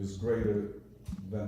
is greater than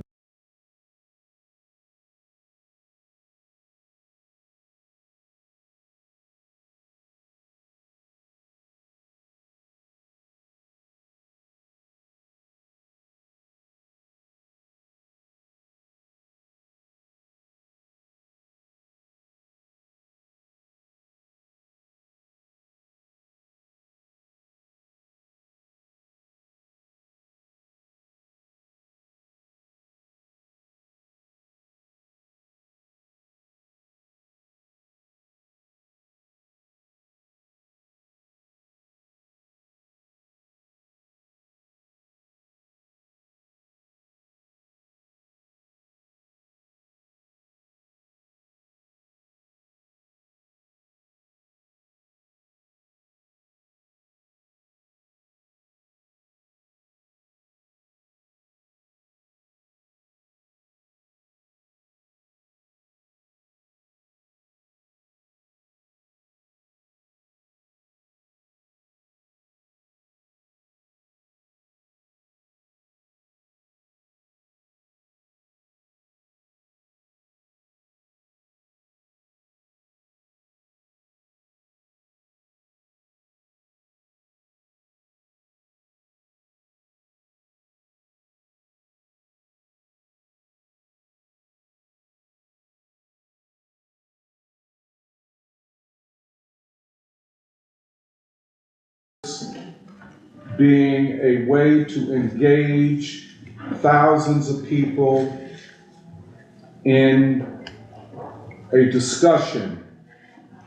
being a way to engage thousands of people in a discussion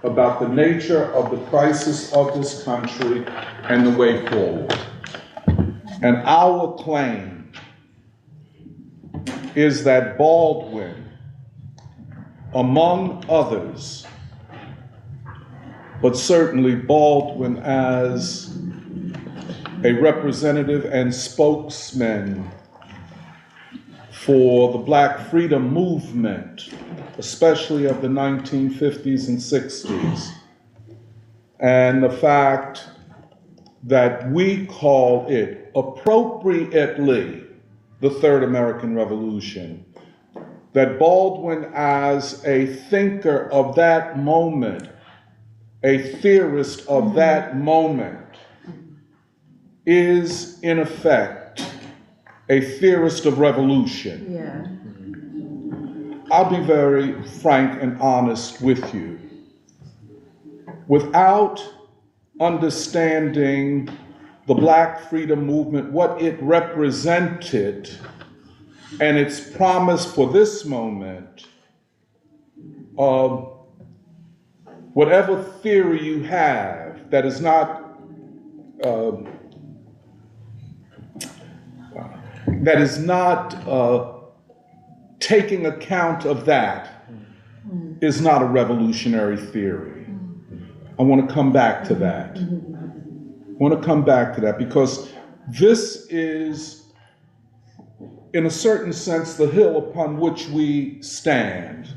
about the nature of the crisis of this country and the way forward. And our claim is that Baldwin, among others, but certainly Baldwin as a representative and spokesman for the Black freedom movement, especially of the 1950s and 60s, and the fact that we call it appropriately the Third American Revolution, that Baldwin as a thinker of that moment, a theorist of that moment, is in effect a theorist of revolution. Yeah. I'll be very frank and honest with you. Without understanding the Black freedom movement, what it represented, and its promise for this moment, whatever theory you have that is not taking account of that is not a revolutionary theory. I want to come back to that. Because this is, in a certain sense, the hill upon which we stand.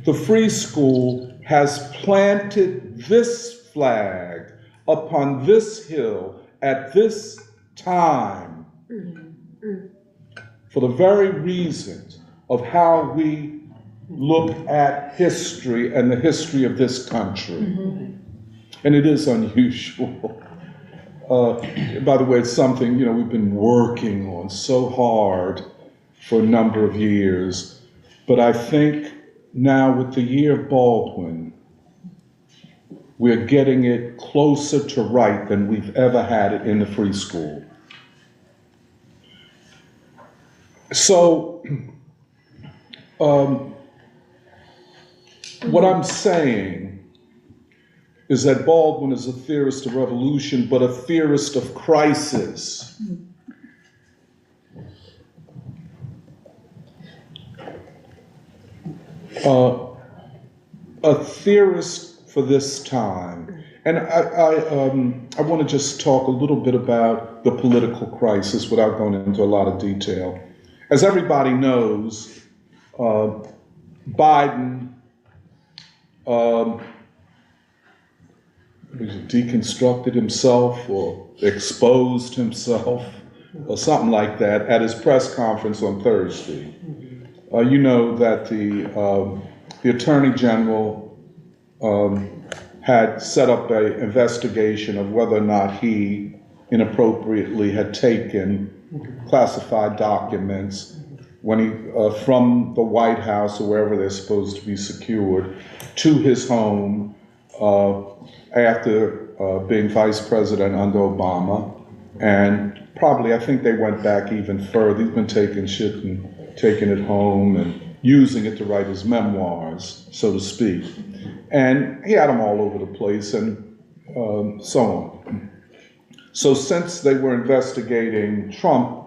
The Free School has planted this flag upon this hill at this time for the very reasons of how we look at history and the history of this country. And it is unusual. By the way, it's something we've been working on so hard for a number of years. But I think now with the Year of Baldwin, we're getting it closer to right than we've ever had it in the Free School. So, what I'm saying is that Baldwin is a theorist of revolution, but a theorist of crisis. A theorist for this time. And I want to just talk a little bit about the political crisis without going into a lot of detail. As everybody knows, Biden deconstructed himself or exposed himself or something like that, at his press conference on Thursday. You know that the Attorney General had set up an investigation of whether or not he inappropriately had taken classified documents when he from the White House or wherever they're supposed to be secured to his home after being vice president under Obama. And probably, I think they went back even further. He's been taking shit and taking it home and using it to write his memoirs, so to speak. And he had them all over the place and so on. So since they were investigating Trump,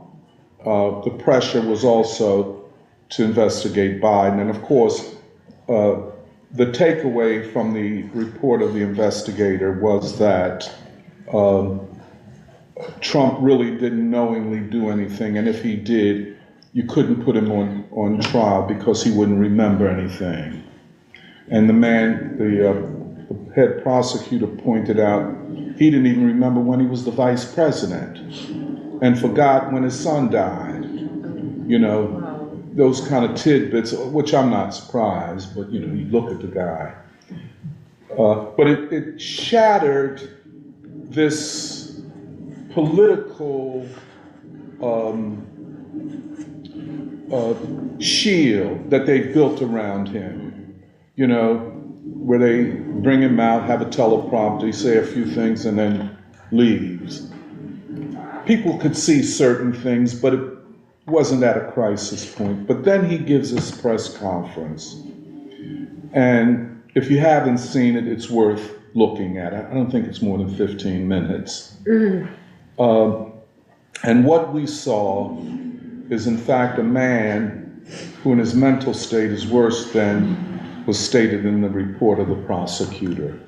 the pressure was also to investigate Biden. And of course, the takeaway from the report of the investigator was that Trump really didn't knowingly do anything, and if he did, you couldn't put him on trial because he wouldn't remember anything. And the head prosecutor pointed out he didn't even remember when he was the vice president and forgot when his son died. You know, those kind of tidbits, which I'm not surprised, but you know, you look at the guy. But it shattered this political shield that they've built around him, you know, where they bring him out, have a teleprompter, say a few things, and then leaves. People could see certain things, but it wasn't at a crisis point. But then he gives this press conference, and if you haven't seen it, it's worth looking at. I don't think it's more than 15 minutes. And what we saw is in fact a man who in his mental state is worse than was stated in the report of the prosecutor.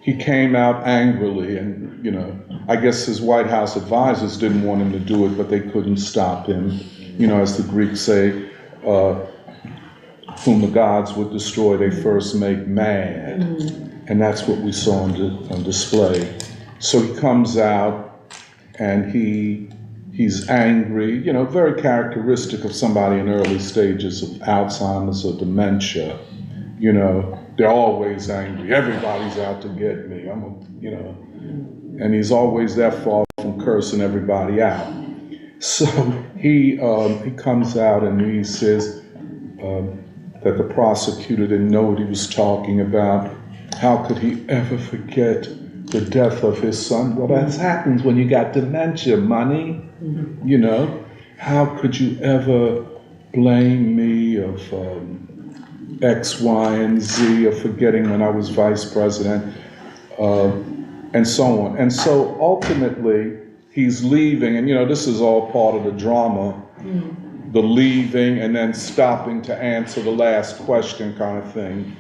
He came out angrily and, you know, I guess his White House advisors didn't want him to do it, but they couldn't stop him. You know, as the Greeks say, whom the gods would destroy, they first make mad. And that's what we saw on display. So he comes out and he's angry, you know, very characteristic of somebody in early stages of Alzheimer's or dementia. You know, they're always angry. Everybody's out to get me. You know, and he's always that far from cursing everybody out. So he comes out and he says that the prosecutor didn't know what he was talking about. How could he ever forget the death of his son? Well, that happens when you got dementia, money. You know, how could you ever blame me of X, Y, and Z, of forgetting when I was vice president, and so on. And so ultimately, he's leaving, and you know, this is all part of the drama, the leaving and then stopping to answer the last question kind of thing.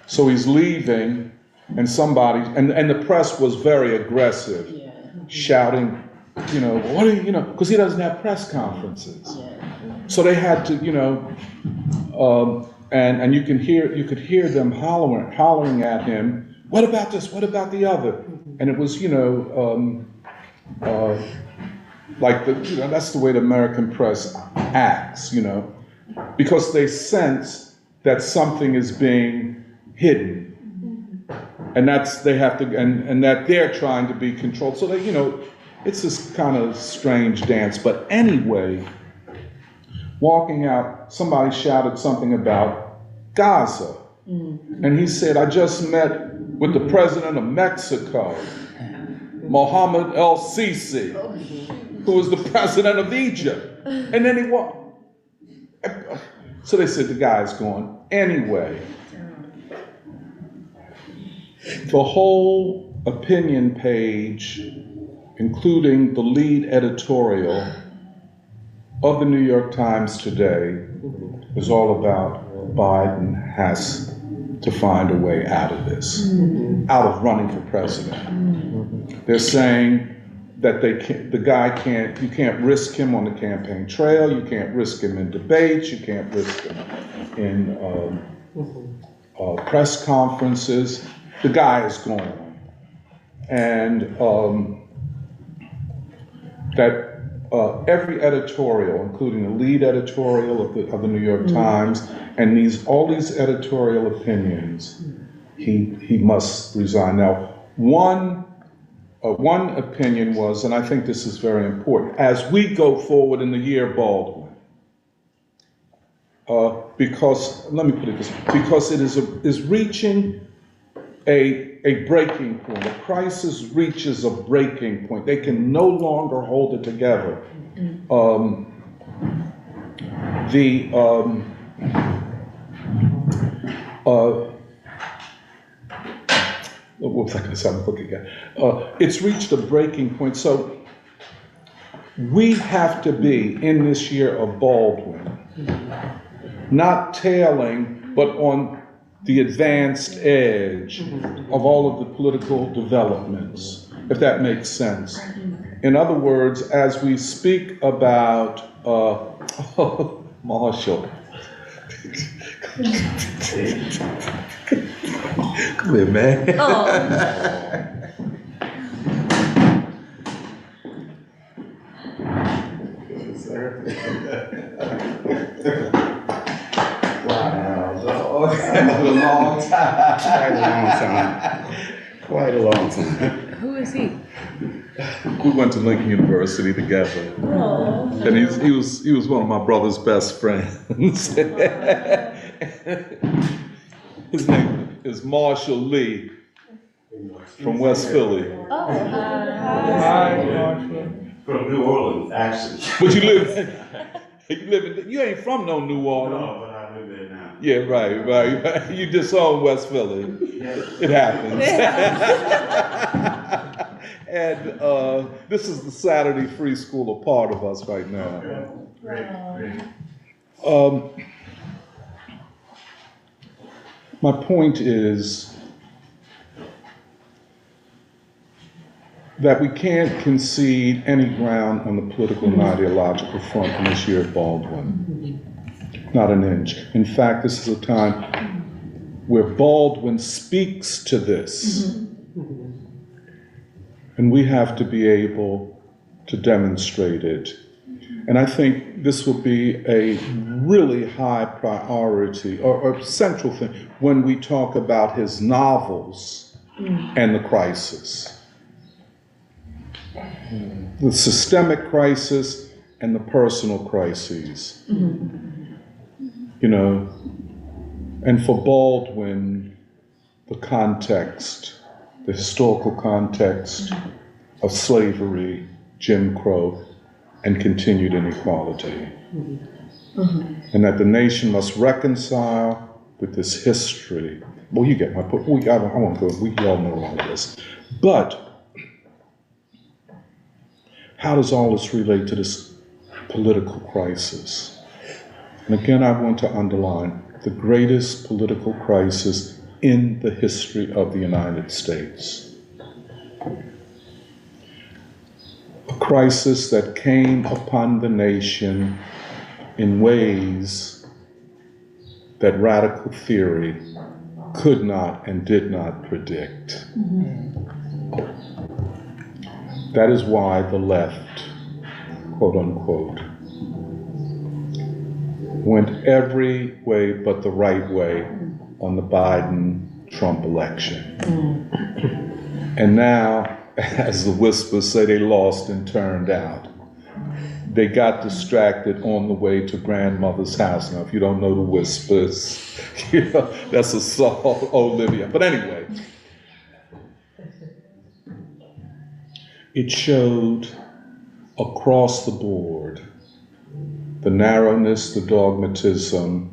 So he's leaving, and somebody, and the press was very aggressive, shouting, you know, what are you know, because he doesn't have press conferences. So they had to, you know, and you could hear them hollering at him, what about this, what about the other? And it was, you know, like you know, that's the way the American press acts, you know, because they sense that something is being hidden. And that's, they have to, and that they're trying to be controlled. So they, you know, it's this kind of strange dance. But anyway, walking out, somebody shouted something about Gaza. And he said, I just met with the president of Mexico, Mohammed el-Sisi, who was the president of Egypt. And then he walked. So they said, the guy's gone. Anyway, the whole opinion page, including the lead editorial of the New York Times today, is all about Biden has to find a way out of this, out of running for president. They're saying that you can't risk him on the campaign trail, you can't risk him in debates, you can't risk him in press conferences. The guy is gone. And that every editorial, including the lead editorial of the New York Times, and all these editorial opinions, he must resign. Now, one opinion was, and I think this is very important, as we go forward in the year Baldwin, because, let me put it this way, because it is reaching a breaking point. A crisis reaches a breaking point. They can no longer hold it together. What was I going to say? I'm looking again. It's reached a breaking point. So we have to be, in this year of Baldwin, not tailing, but on the advanced edge of all of the political developments, if that makes sense. In other words, as we speak about Marshall. Come here, man. Oh. Quite a long time. Who is he? We went to Lincoln University together. Oh. And he was one of my brother's best friends. His name is Marshall Lee from West Philly. Oh, Hi, Marshall. From New Orleans, actually. But you ain't from no New Orleans. No, but I live there now. Yeah, right. You disown West Philly. It happens. And this is the Saturday Free School, a part of us right now. Great. My point is that we can't concede any ground on the political and ideological front in this year of Baldwin. Not an inch. In fact, this is a time where Baldwin speaks to this. And we have to be able to demonstrate it. And I think this will be a really high priority or central thing when we talk about his novels and the crisis. The systemic crisis and the personal crises. You know, and for Baldwin, the context, the historical context of slavery, Jim Crow, and continued inequality. And that the nation must reconcile with this history. Well, you get my point. I won't go, we all know all of this. But how does all this relate to this political crisis? And again, I want to underline the greatest political crisis in the history of the United States. A crisis that came upon the nation in ways that radical theory could not and did not predict. That is why the left, quote unquote, went every way but the right way on the Biden-Trump election. And now, as the whispers say, they lost and turned out. They got distracted on the way to grandmother's house. Now, if you don't know the whispers, you know, that's a song, Olivia. But anyway, it showed across the board the narrowness, the dogmatism,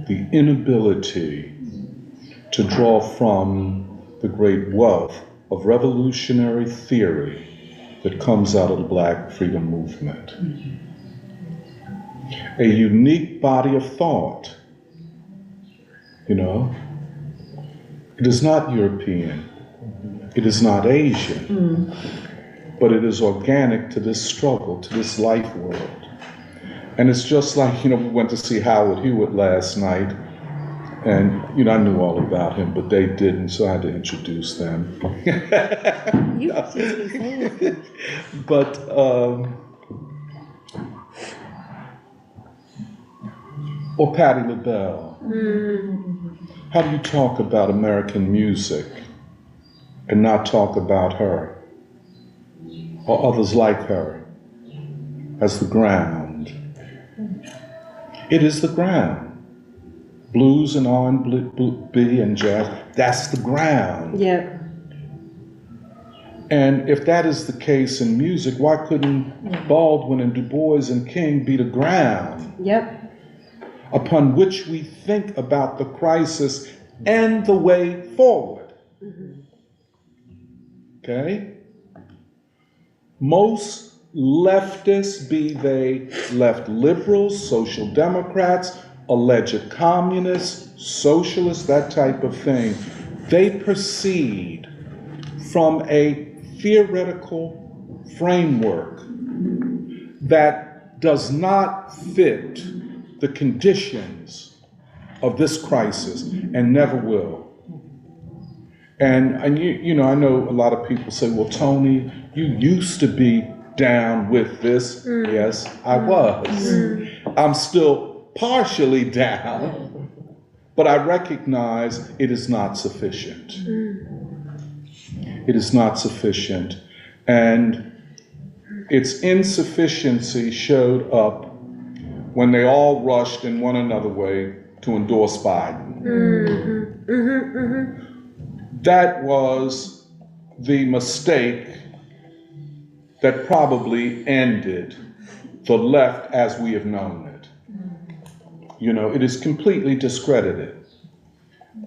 the inability to draw from the great wealth of revolutionary theory that comes out of the Black freedom movement. A unique body of thought, you know. It is not European, it is not Asian, but it is organic to this struggle, to this life world. And it's just like, you know, we went to see Howard Hewitt last night, and, you know, I knew all about him, but they didn't, so I had to introduce them. You should be saying. But or Patti LaBelle? How do you talk about American music and not talk about her or others like her as the ground? It is the ground. Blues and R&B and jazz, that's the ground. Yeah. And if that is the case in music, why couldn't Baldwin and Du Bois and King be the ground upon which we think about the crisis and the way forward? Okay? Most leftists, be they left liberals, social democrats, alleged communists, socialists, that type of thing, they proceed from a theoretical framework that does not fit the conditions of this crisis and never will. And you know, I know a lot of people say, well, Tony, you used to be down with this. Yes, I was. I'm still partially down, but I recognize it is not sufficient. It is not sufficient. And its insufficiency showed up when they all rushed in one another way to endorse Biden. That was the mistake that probably ended the left as we have known it. You know, it is completely discredited.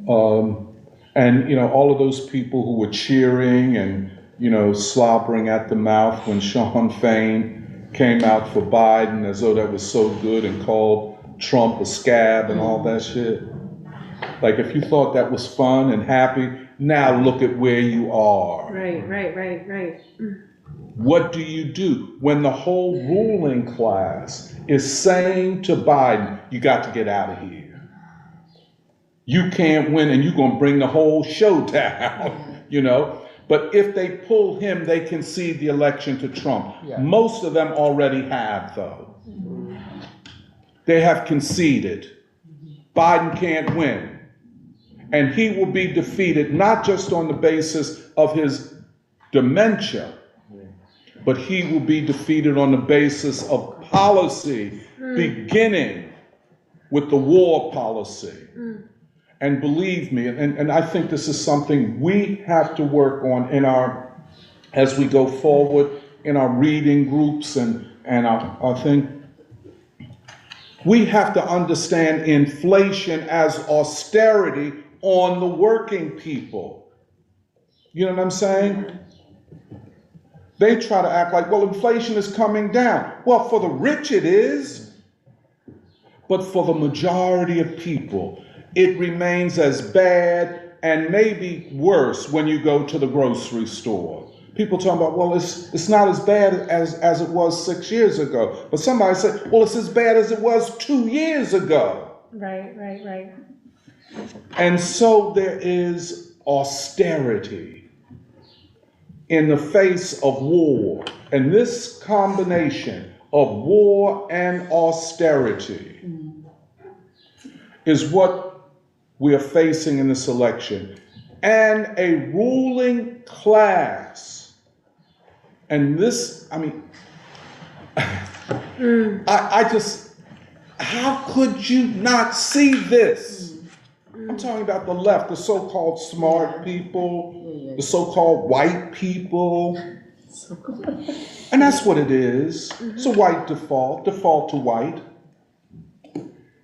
And, you know, all of those people who were cheering and, you know, slobbering at the mouth when Sean Fain came out for Biden as though that was so good and called Trump a scab and all that shit. Like, if you thought that was fun and happy, now look at where you are. Right. What do you do when the whole ruling class is saying to Biden, you got to get out of here? You can't win and you're going to bring the whole show down, you know? But if they pull him, they concede the election to Trump. Yeah. Most of them already have, though. They have conceded. Biden can't win. And he will be defeated not just on the basis of his dementia, but he will be defeated on the basis of policy, beginning with the war policy. And believe me, and I think this is something we have to work on in as we go forward in our reading groups and our thing. We have to understand inflation as austerity on the working people. You know what I'm saying? They try to act like, well, inflation is coming down. Well, for the rich it is, but for the majority of people, it remains as bad and maybe worse when you go to the grocery store. People talking about, well, it's not as bad as it was 6 years ago. But somebody said, well, it's as bad as it was 2 years ago. Right. And so there is austerity in the face of war. And this combination of war and austerity is what we are facing in this election, and a ruling class. And this, I mean, I just, how could you not see this? I'm talking about the left, the so-called smart people, the so-called white people. And that's what it is. It's a white default to white.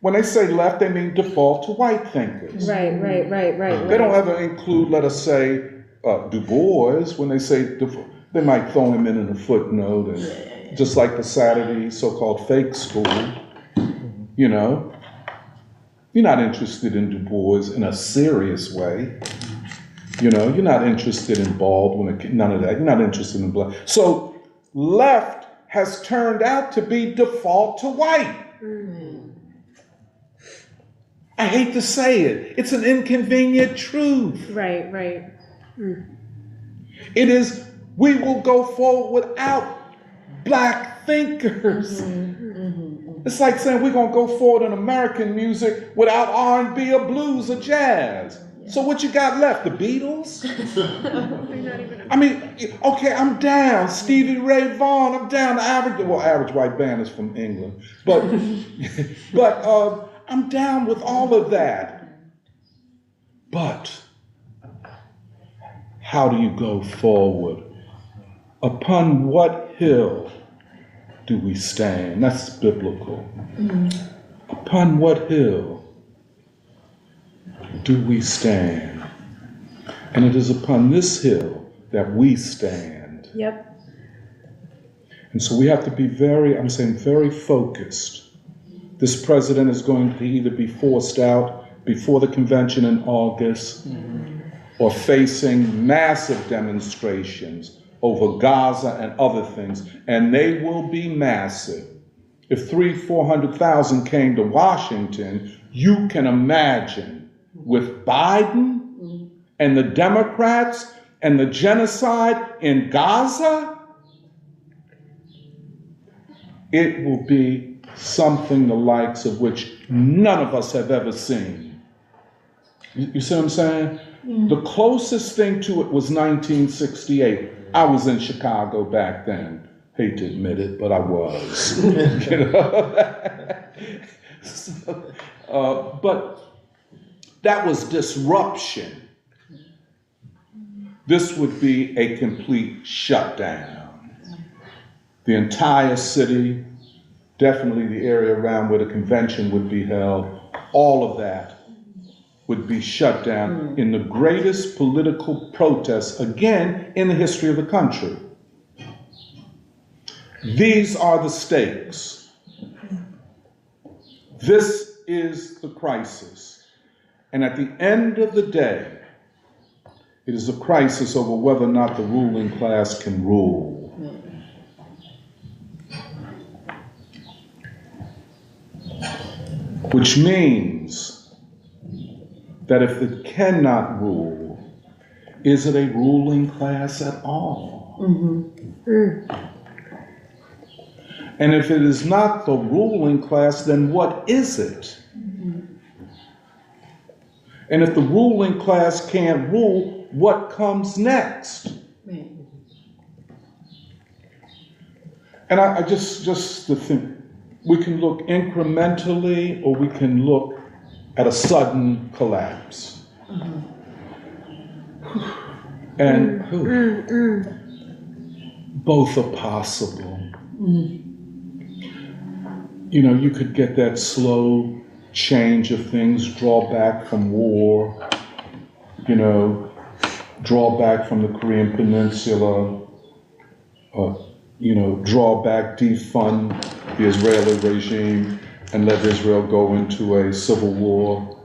When they say left, they mean default to white thinkers. Right. They don't ever include, let us say, Du Bois. When they say, they might throw him in a footnote, and just like the Saturday so-called fake school, you know. You're not interested in Du Bois in a serious way. You know, you're not interested in Baldwin, none of that. You're not interested in black. So left has turned out to be default to white. I hate to say it. It's an inconvenient truth. Right. It is, we will go forward without black thinkers. It's like saying we're gonna go forward in American music without R&B or blues or jazz. So what you got left? The Beatles? I mean, okay, I'm down. Stevie Ray Vaughan, I'm down. The average white band is from England, but I'm down with all of that. But how do you go forward? Upon what hill do we stand? That's biblical. Upon what hill do we stand? And it is upon this hill that we stand. Yep. And so we have to be very focused. This president is going to either be forced out before the convention in August or facing massive demonstrations over Gaza and other things. And they will be massive. If 400,000 came to Washington, you can imagine with Biden and the Democrats and the genocide in Gaza, it will be something the likes of which none of us have ever seen. You see what I'm saying? The closest thing to it was 1968. I was in Chicago back then. Hate to admit it, but I was. You know? But that was disruption. This would be a complete shutdown. The entire city, definitely the area around where the convention would be held, all of that would be shut down in the greatest political protest, again, in the history of the country. These are the stakes. This is the crisis. And at the end of the day, it is a crisis over whether or not the ruling class can rule. Which means that if it cannot rule, is it a ruling class at all? And if it is not the ruling class, then what is it? And if the ruling class can't rule, what comes next? And I just to think, we can look incrementally or we can look at a sudden collapse. And both are possible. You know, you could get that slow change of things, draw back from war, you know, draw back from the Korean Peninsula, you know, draw back, defund the Israeli regime and let Israel go into a civil war.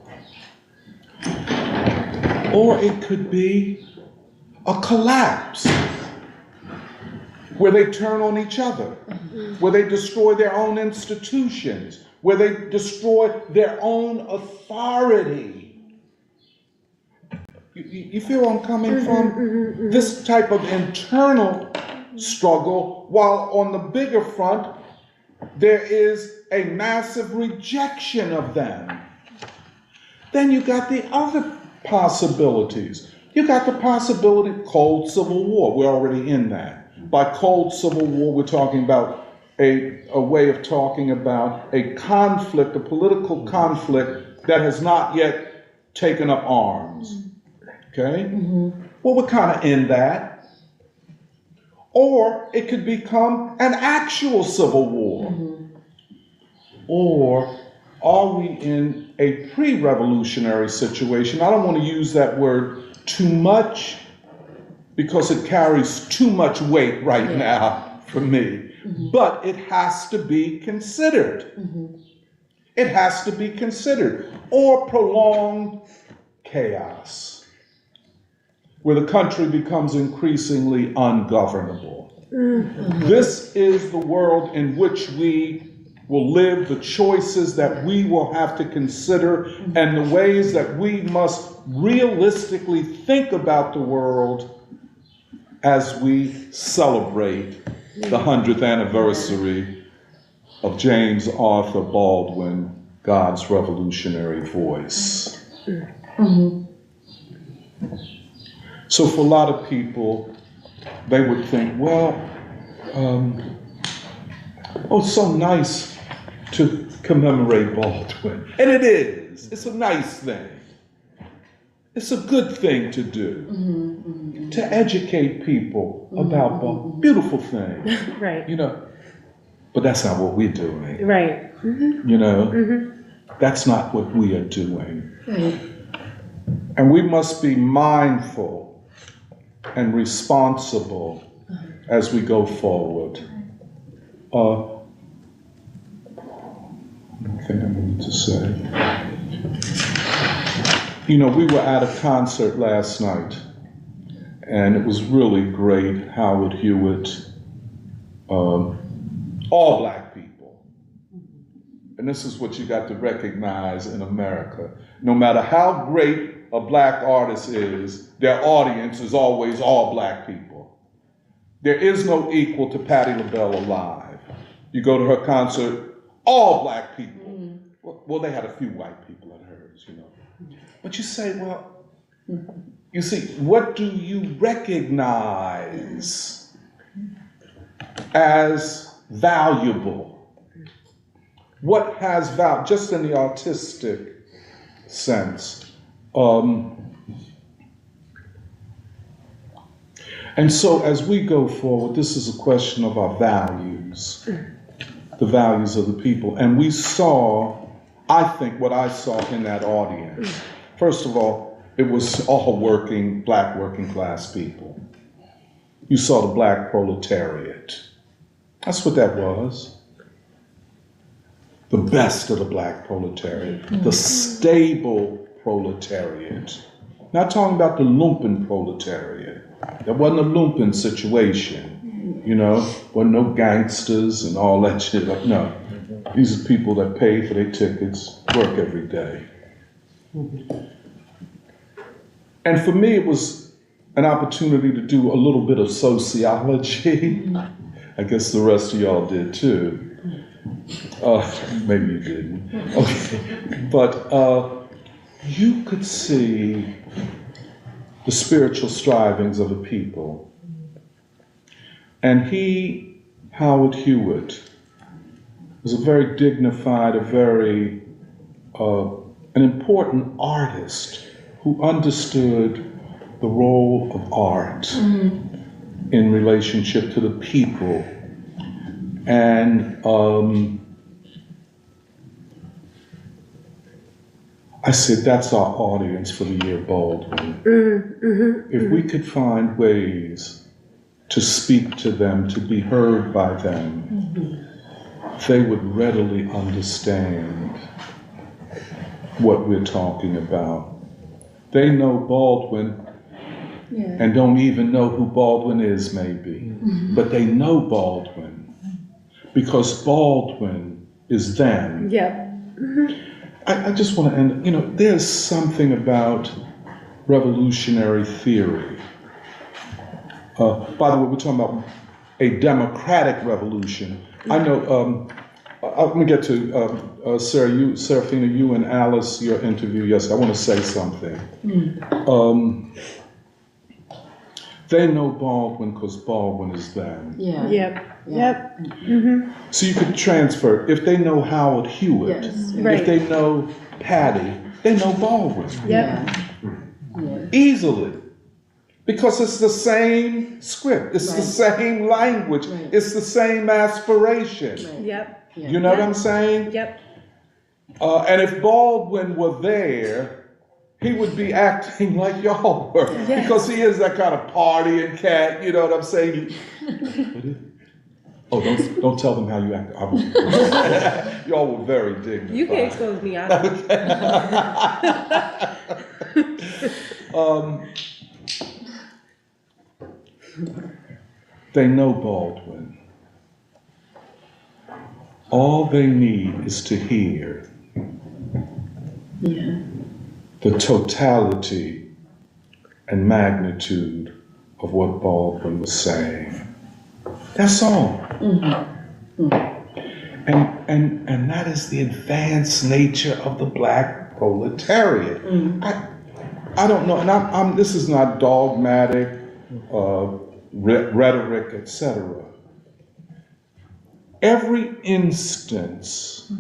Or it could be a collapse where they turn on each other, where they destroy their own institutions, where they destroy their own authority. You feel where I'm coming from? This type of internal struggle, while on the bigger front, there is a massive rejection of them. Then you got the other possibilities. You got the possibility of cold civil war. We're already in that. By cold civil war, we're talking about a way of talking about a conflict, a political conflict that has not yet taken up arms. Okay? Well, we're kind of in that. Or it could become an actual civil war. Or are we in a pre-revolutionary situation? I don't want to use that word too much because it carries too much weight right now for me. But it has to be considered. It has to be considered. Or prolonged chaos, where the country becomes increasingly ungovernable. This is the world in which we will live, the choices that we will have to consider, and the ways that we must realistically think about the world as we celebrate the 100th anniversary of James Arthur Baldwin, God's Revolutionary Voice. So for a lot of people, they would think, well, oh, it's so nice to commemorate Baldwin. And it is. It's a nice thing. It's a good thing to do. To educate people about Baldwin. Beautiful thing. Right. You know, but that's not what we're doing. Right. You know, that's not what we are doing. And we must be mindful and responsible as we go forward. Anything I need to say? You know, we were at a concert last night, and it was really great. Howard Hewitt, all black people. And this is what you got to recognize in America. No matter how great a black artist is, their audience is always all black people. There is no equal to Patti LaBelle alive. You go to her concert, all black people. Well, they had a few white people at hers, you know. But you say, well, you see, what do you recognize as valuable? What has value, just in the artistic sense? And so as we go forward, this is a question of our values, the values of the people. And we saw, I think what I saw in that audience, first of all, it was all black working class people. You saw the black proletariat. That's what that was. The best of the black proletariat, the stable proletariat. Not talking about the lumpen proletariat. There wasn't a lumpen situation, you know, wasn't no gangsters and all that shit. No, these are people that pay for their tickets, work every day. And for me, it was an opportunity to do a little bit of sociology. I guess the rest of y'all did too. Maybe you didn't. Okay, but you could see the spiritual strivings of a people. And he, Howard Hewitt, was a very dignified, an important artist who understood the role of art in relationship to the people. And I said, that's our audience for the Year of Baldwin. If we could find ways to speak to them, to be heard by them, they would readily understand what we're talking about. They know Baldwin and don't even know who Baldwin is, maybe. But they know Baldwin because Baldwin is them. I just want to end, you know, there's something about revolutionary theory. By the way, we're talking about a democratic revolution. I know, let me get to Serafina, you and Alice, your interview yesterday. I want to say something. They know Baldwin because Baldwin is them. So you could transfer, if they know Howard Hewitt, if they know Patty, they know Baldwin. Easily. Because it's the same script, it's the same language, it's the same aspiration. You know what I'm saying? And if Baldwin were there, he would be acting like y'all were. Because he is that kind of partying cat, you know what I'm saying? Oh, don't tell them how you act. Y'all were very dignified. You can expose me. They know Baldwin. All they need is to hear the totality and magnitude of what Baldwin was saying. That's all. And that is the advanced nature of the black proletariat. I don't know, and this is not dogmatic rhetoric, etc. Every instance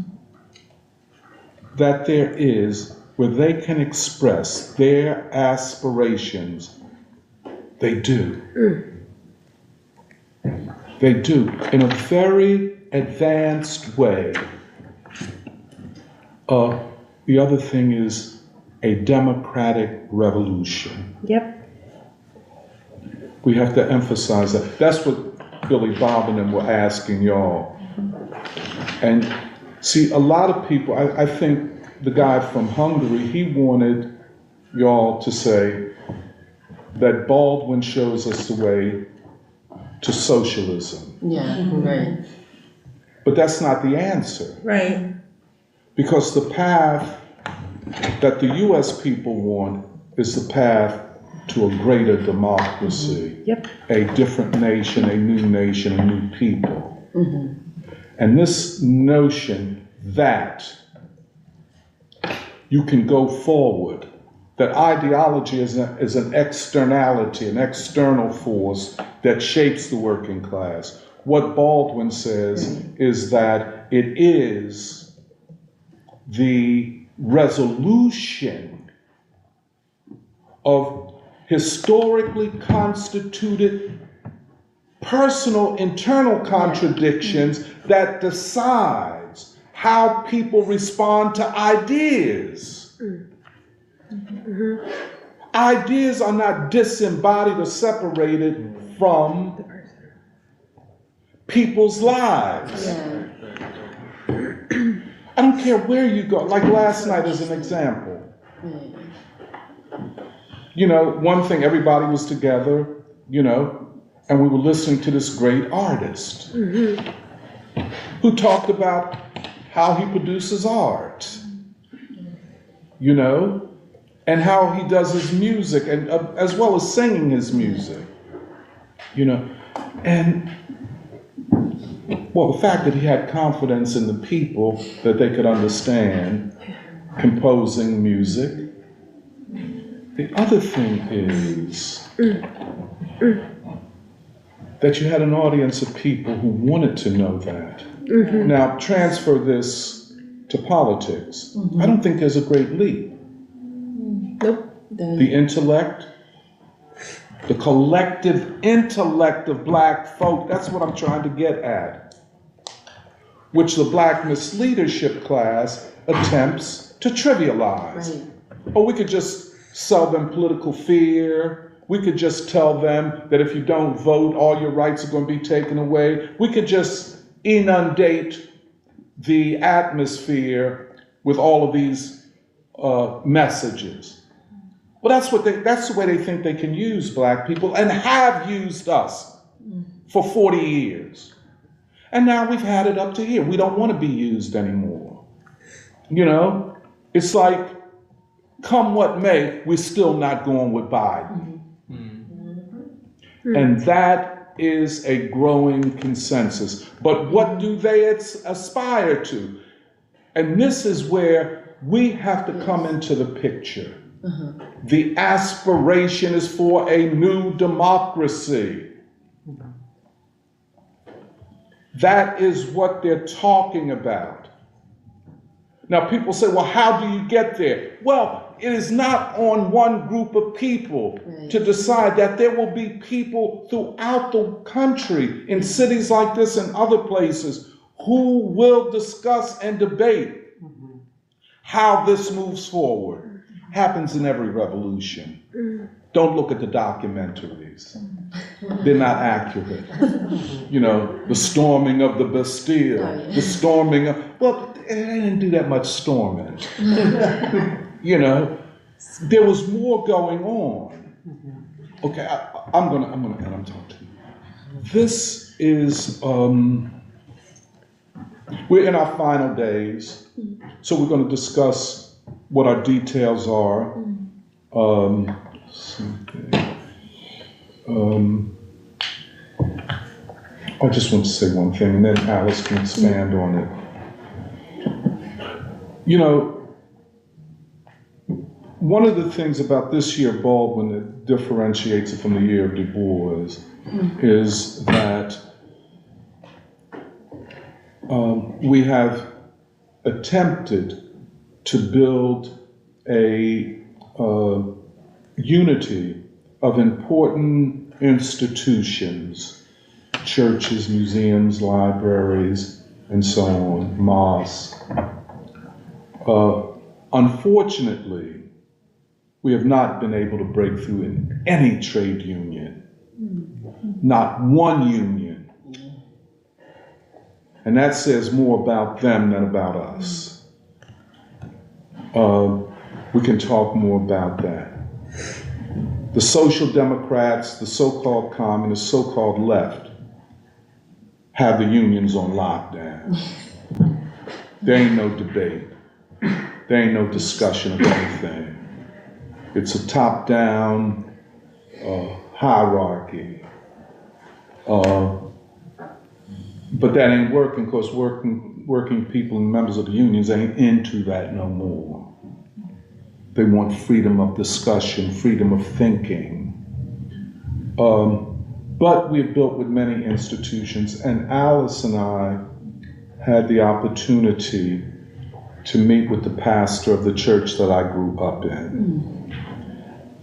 that there is where they can express their aspirations, they do. They do, in a very advanced way. The other thing is a democratic revolution. Yep. We have to emphasize that. That's what Billy Bob and them were asking y'all. And see, a lot of people, I think the guy from Hungary, he wanted y'all to say that Baldwin shows us the way to socialism. Yeah, right. But that's not the answer. Right. Because the path that the US people want is the path to a greater democracy, Yep. a different nation, a new people. And this notion that you can go forward, that ideology is an externality, an external force that shapes the working class. What Baldwin says is that it is the resolution of historically constituted personal internal contradictions that decides how people respond to ideas. Ideas are not disembodied or separated from people's lives. Yeah. I don't care where you go. Like last night as an example. Right. You know, one thing, everybody was together, you know, and we were listening to this great artist who talked about how he produces art, you know, and how he does his music, and as well as singing his music, you know. And, well, the fact that he had confidence in the people that they could understand composing music. The other thing is that you had an audience of people who wanted to know that. Now, transfer this to politics. I don't think there's a great leap. Nope. The intellect, the collective intellect of black folk, that's what I'm trying to get at, which the blackness leadership class attempts to trivialize. Right. Or we could just sell them political fear. We could just tell them that if you don't vote, all your rights are going to be taken away. We could just inundate the atmosphere with all of these messages. Well, that's the way they think they can use black people and have used us for 40 years. And now we've had it up to here. We don't want to be used anymore. You know, it's like, come what may, we're still not going with Biden. And that is a growing consensus. But what do they aspire to? And this is where we have to come into the picture. The aspiration is for a new democracy. That is what they're talking about. Now people say, well, how do you get there? Well, it is not on one group of people to decide that. There will be people throughout the country, in cities like this and other places, who will discuss and debate how this moves forward. Happens in every revolution. Don't look at the documentaries. They're not accurate. You know, the storming of the Bastille, the storming of, well, they didn't do that much storming. You know, there was more going on. Okay, I'm gonna end. I'm talking to you. This is, we're in our final days, so we're gonna discuss what our details are. I just want to say one thing, and then Alice can expand on it. You know, one of the things about this year Baldwin that differentiates it from the year of Du Bois is that we have attempted to build a unity of important institutions, churches, museums, libraries, and so on, mosques. Unfortunately, we have not been able to break through in any trade union, not one union. And that says more about them than about us. We can talk more about that. The social democrats, the so-called communists, so-called left, have the unions on lockdown. There ain't no debate. There ain't no discussion of anything. It's a top-down hierarchy. But that ain't working because working people and members of the unions ain't into that no more. They want freedom of discussion, freedom of thinking. But we've built with many institutions, and Alice and I had the opportunity to meet with the pastor of the church that I grew up in.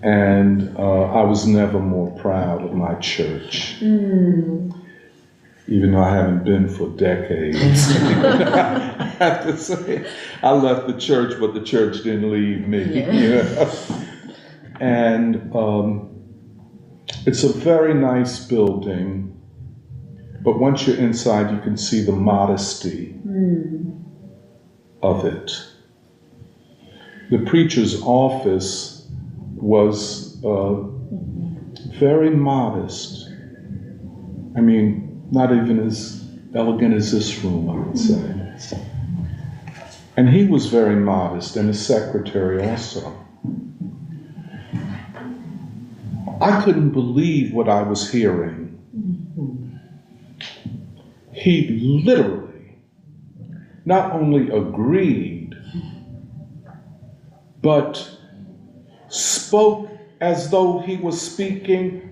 And I was never more proud of my church, even though I haven't been for decades. I have to say, I left the church, but the church didn't leave me. Yeah. You know? And it's a very nice building, but once you're inside, you can see the modesty of it. The preacher's office was very modest. I mean, not even as elegant as this room, I would say. And he was very modest, and his secretary also. I couldn't believe what I was hearing. He literally not only agreed, but spoke as though he was speaking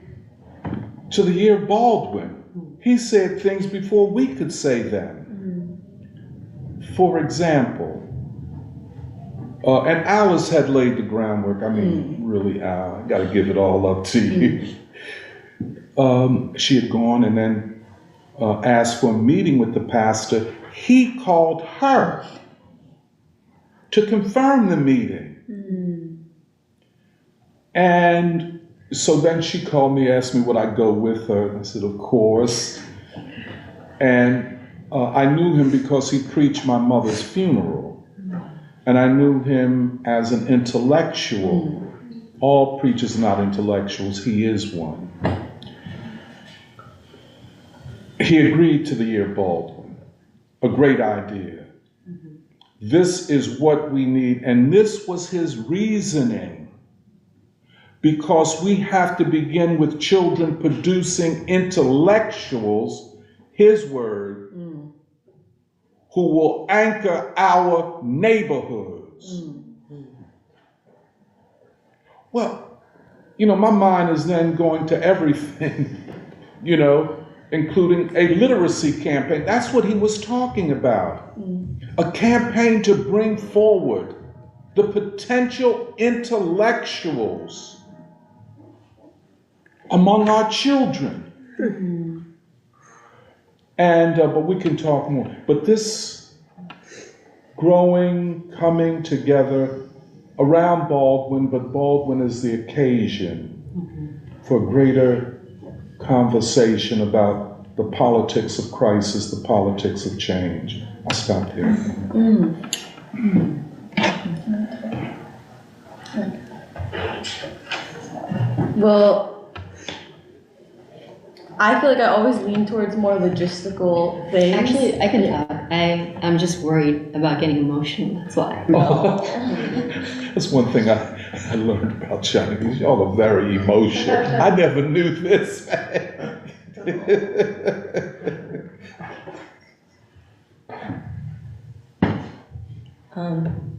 to the year of Baldwin. He said things before we could say them. For example, and Alice had laid the groundwork. I mean, really, Al, I got to give it all up to you. She had gone and then asked for a meeting with the pastor. He called her to confirm the meeting. And so then she called me, asked me would I go with her. And I said, of course. And I knew him because he preached my mother's funeral. And I knew him as an intellectual. All preachers are not intellectuals. He is one. He agreed to the Year of Baldwin. A great idea. This is what we need. And this was his reasoning. Because we have to begin with children producing intellectuals, his word, who will anchor our neighborhoods. Well, you know, my mind is then going to everything, you know, including a literacy campaign. That's what he was talking about. A campaign to bring forward the potential intellectuals among our children. And, but we can talk more. But this growing, coming together around Baldwin, but Baldwin is the occasion for greater conversation about the politics of crisis, the politics of change. I'll stop here. Well, I feel like I always lean towards more logistical things. Actually, I can talk. I'm just worried about getting emotional, that's why. That's one thing I learned about Chinese. Y'all are very emotional. I never knew this. Um,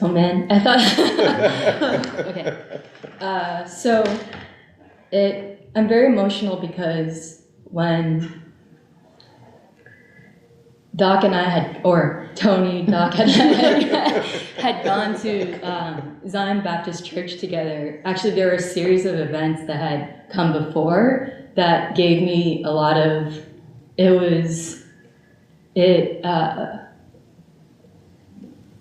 oh man, I thought. Okay. I'm very emotional because when Doc and I had gone to Zion Baptist Church together. Actually, there were a series of events that had come before that gave me a lot of. It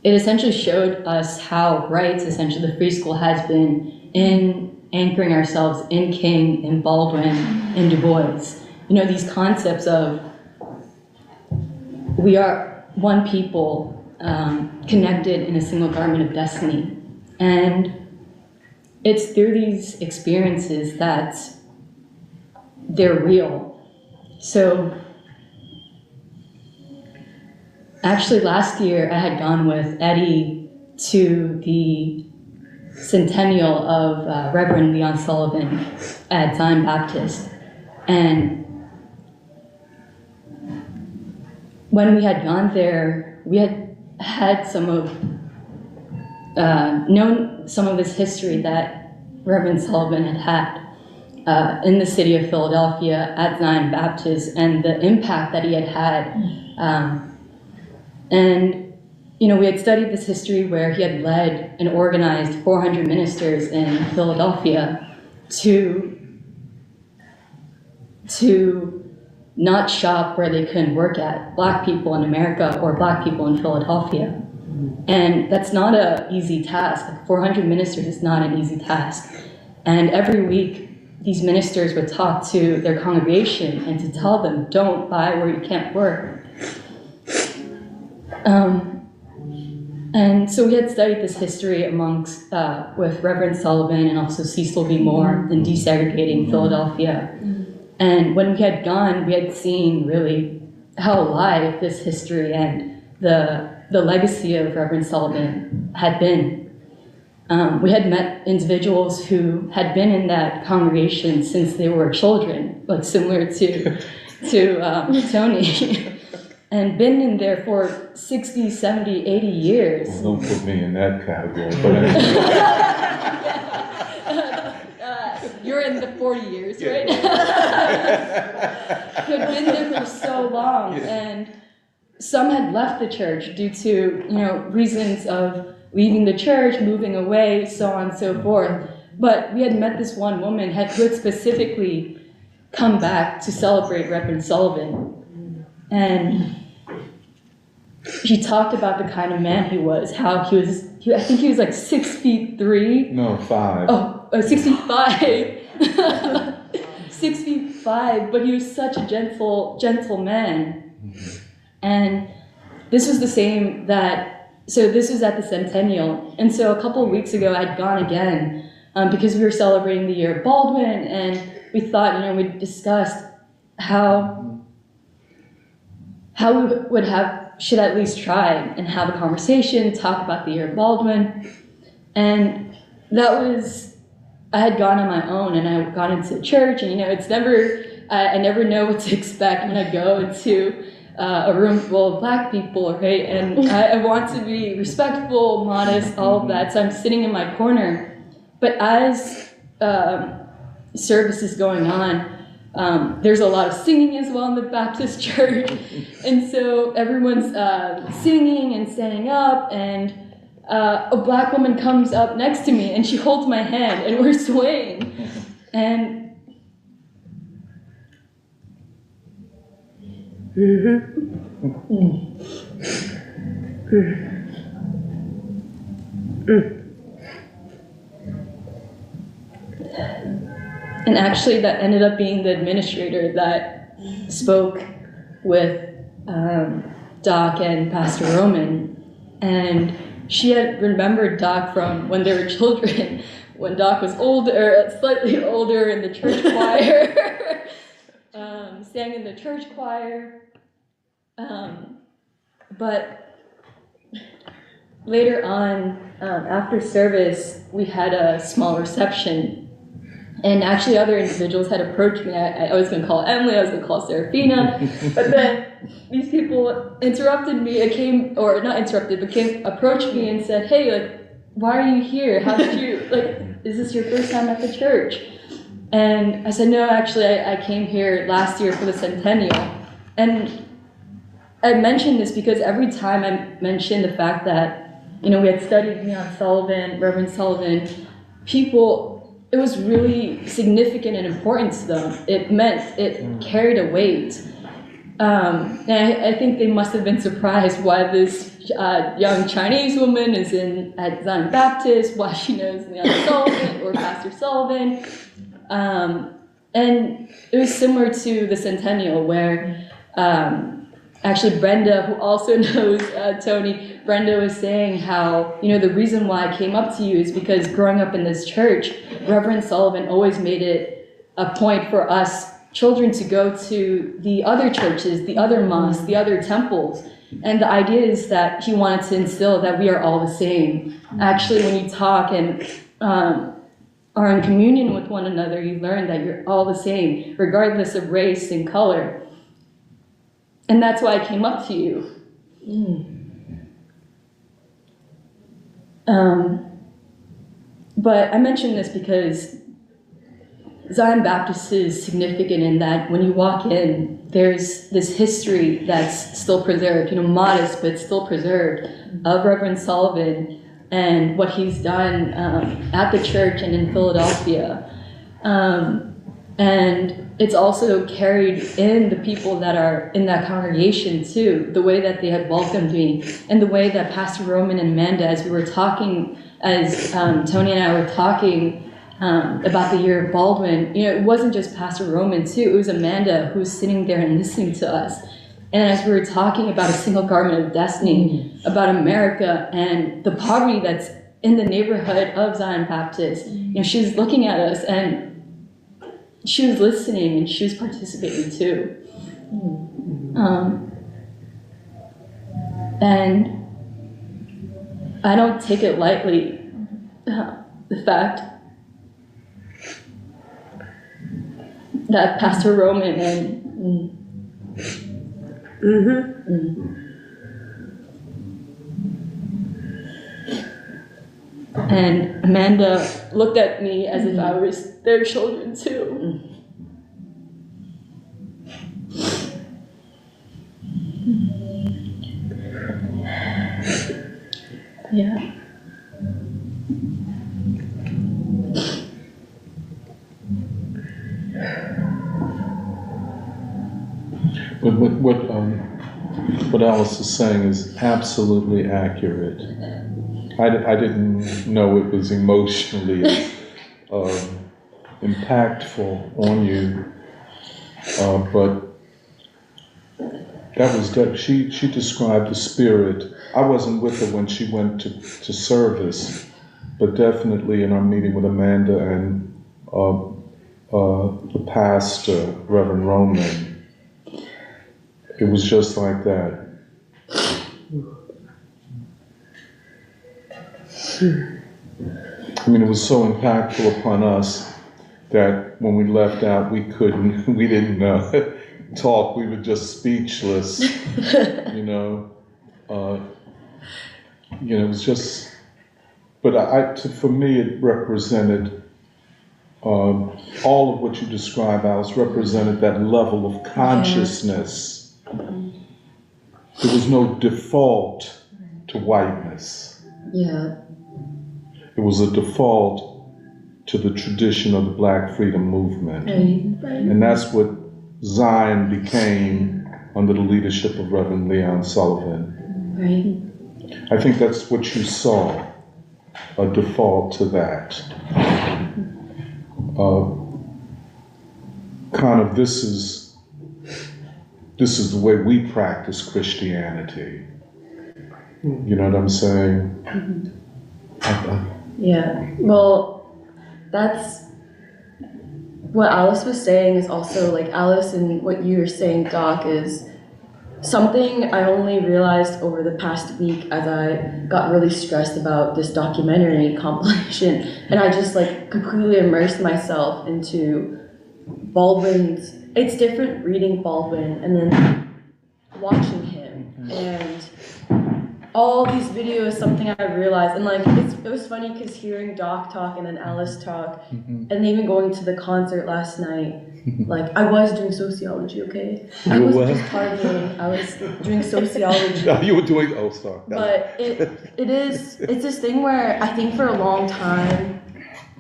essentially showed us how rights, essentially the free school, has been in anchoring ourselves in King, in Baldwin, in Du Bois. These concepts of we are one people connected in a single garment of destiny. And it's through these experiences that they're real. So actually last year I had gone with Eddie to the centennial of Reverend Leon Sullivan at Zion Baptist. And when we had gone there, we had known some of his history that Reverend Sullivan had in the city of Philadelphia at Zion Baptist and the impact that he had had. We had studied this history where he had led and organized 400 ministers in Philadelphia to not shop where they couldn't work at, Black people in America or Black people in Philadelphia. And that's not an easy task. 400 ministers is not an easy task. And every week, these ministers would talk to their congregation and to tell them, don't buy where you can't work. And so we had studied this history amongst, with Reverend Sullivan and also Cecil B. Moore in desegregating Philadelphia. And when we had gone, we had seen really how alive this history and the legacy of Reverend Sullivan had been. We had met individuals who had been in that congregation since they were children, like similar to Tony, and been in there for 60, 70, 80 years. Well, don't put me in that category. But You're in the 40 years, right? Who had been there for so long, and some had left the church due to, reasons of leaving the church, moving away, so on and so forth. But we had met this one woman who had specifically come back to celebrate Reverend Sullivan. And she talked about the kind of man he was, how I think he was like 6'3". No, 5. Oh, 65. 65, but he was such a gentle man. And this was the same so this was at the centennial. And so a couple of weeks ago, I'd gone again because we were celebrating the Year of Baldwin, and we thought, we discussed how we should at least try and have a conversation, talk about the Year of Baldwin. And I had gone on my own, and I got into church, and it's I never know what to expect when I go into a room full of Black people, right? And I want to be respectful, modest, all of that. So I'm sitting in my corner. But as service is going on, there's a lot of singing as well in the Baptist church. And so everyone's singing and standing up, and a Black woman comes up next to me, and she holds my hand, and we're swaying. And and actually that ended up being the administrator that spoke with Doc and Pastor Roman. And she had remembered Doc from when they were children, when Doc was older, slightly older, in the church choir, sang in the church choir. But later on, after service, we had a small reception, And actually other individuals had approached me. I was going to call Emily, I was going to call Serafina, but then these people interrupted me. It came, or not interrupted, but approached me and said, hey, like, why are you here? How did you, like, is this your first time at the church? And I said, no, actually, I came here last year for the centennial. And I mentioned this because every time I mentioned the fact that, we had studied Leon Sullivan, Reverend Sullivan, people, it was really significant and important to them. It carried a weight. And I think they must have been surprised why this young Chinese woman is at Zion Baptist, why she knows Leon Sullivan or Pastor Sullivan. And it was similar to the Centennial where actually Brenda, who also knows Tony, Brenda was saying how, the reason why I came up to you is because growing up in this church, Reverend Sullivan always made it a point for us children to go to the other churches, the other mosques, the other temples. And the idea is that he wanted to instill that we are all the same. Actually, when you talk and are in communion with one another, you learn that you're all the same, regardless of race and color. And that's why I came up to you. But I mention this because Zion Baptist is significant in that when you walk in, there's this history that's still preserved, modest but still preserved, of Reverend Sullivan and what he's done at the church and in Philadelphia. And it's also carried in the people that are in that congregation too, the way that they had welcomed me, and the way that Pastor Roman and Amanda, as we were talking, as Tony and I were talking about the Year of Baldwin, it wasn't just Pastor Roman too, it was Amanda who was sitting there and listening to us. And as we were talking about a single garment of destiny, about America and the poverty that's in the neighborhood of Zion Baptist, she was looking at us and she was listening and she was participating too. And I don't take it lightly, the fact that Pastor Roman and and Amanda looked at me as if I was their children too. Yeah. But what Alice is saying is absolutely accurate. I didn't know it was emotionally impactful on you, but that was she described the spirit. I wasn't with her when she went to service, but definitely in our meeting with Amanda and the pastor, Reverend Roman, it was just like that. I mean, it was so impactful upon us that when we left out, we didn't talk. We were just speechless. It was just. But for me, it represented all of what you described, Alice. Represented that level of consciousness. There was no default to whiteness. Yeah. It was a default to the tradition of the Black freedom movement. Right. And that's what Zion became under the leadership of Reverend Leon Sullivan. Right. I think that's what you saw, a default to that. This is the way we practice Christianity. You know what I'm saying? Yeah, well, that's what Alice was saying is also like Alice and what you were saying, Doc, is something I only realized over the past week as I got really stressed about this documentary compilation, and I just like completely immersed myself into Baldwin's. It's different reading Baldwin and then watching him, and all these videos, something I realized, and like it was funny because hearing Doc talk and then Alice talk, and even going to the concert last night, like I was doing sociology, okay? I wasn't just partying, I was doing sociology. No, you were doing, oh, sorry. But it's this thing where I think for a long time,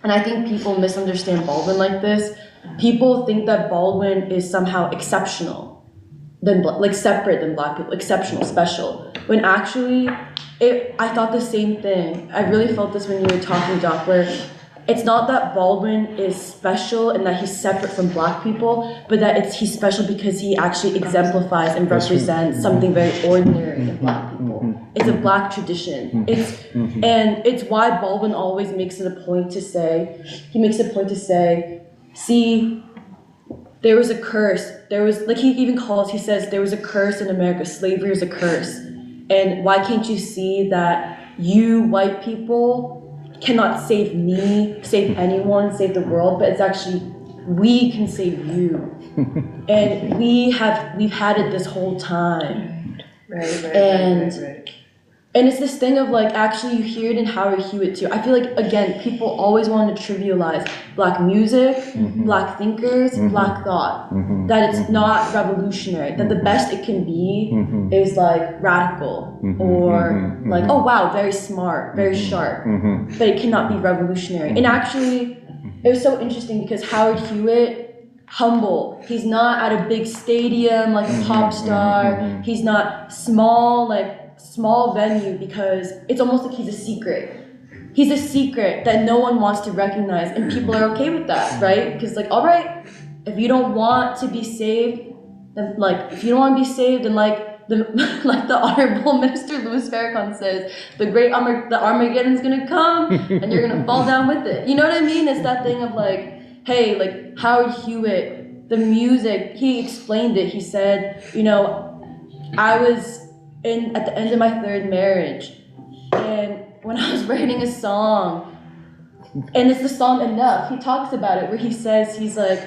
and I think people misunderstand Baldwin like this, people think that Baldwin is somehow exceptional, like separate than Black people, exceptional, special. When actually, I thought the same thing. I really felt this when you were talking, Doc, where it's not that Baldwin is special and that he's separate from Black people, but that he's special because he actually exemplifies and represents something very ordinary in Black people. It's a Black tradition. And it's why Baldwin always makes it a point to say, see, there was a curse. There was, like he says, there was a curse in America. Slavery is a curse. And why can't you see that you, white people, cannot save me, save anyone, save the world, but it's actually, we can save you. And we've had it this whole time. Right. And it's this thing of like, actually you hear it in Howard Hewitt too. I feel like, again, people always want to trivialize Black music, Black thinkers, Black thought. That it's not revolutionary, that the best it can be is like radical or like, oh wow, very smart, very sharp, but it cannot be revolutionary. And actually, it was so interesting because Howard Hewitt, humble. He's not at a big stadium like a pop star. He's not small venue because it's almost like he's a secret. He's a secret that no one wants to recognize, and people are okay with that, right? Because like, all right, if you don't want to be saved, then like, if you don't want to be saved, then like the Honorable Minister Louis Farrakhan says, the Armageddon's gonna come, and you're gonna fall down with it. You know what I mean? It's that thing of like, hey, like Howard Hewitt, the music, he explained it. He said, you know, I was at the end of my third marriage, and when I was writing a song, and it's the song Enough, he talks about it where he says, he's like,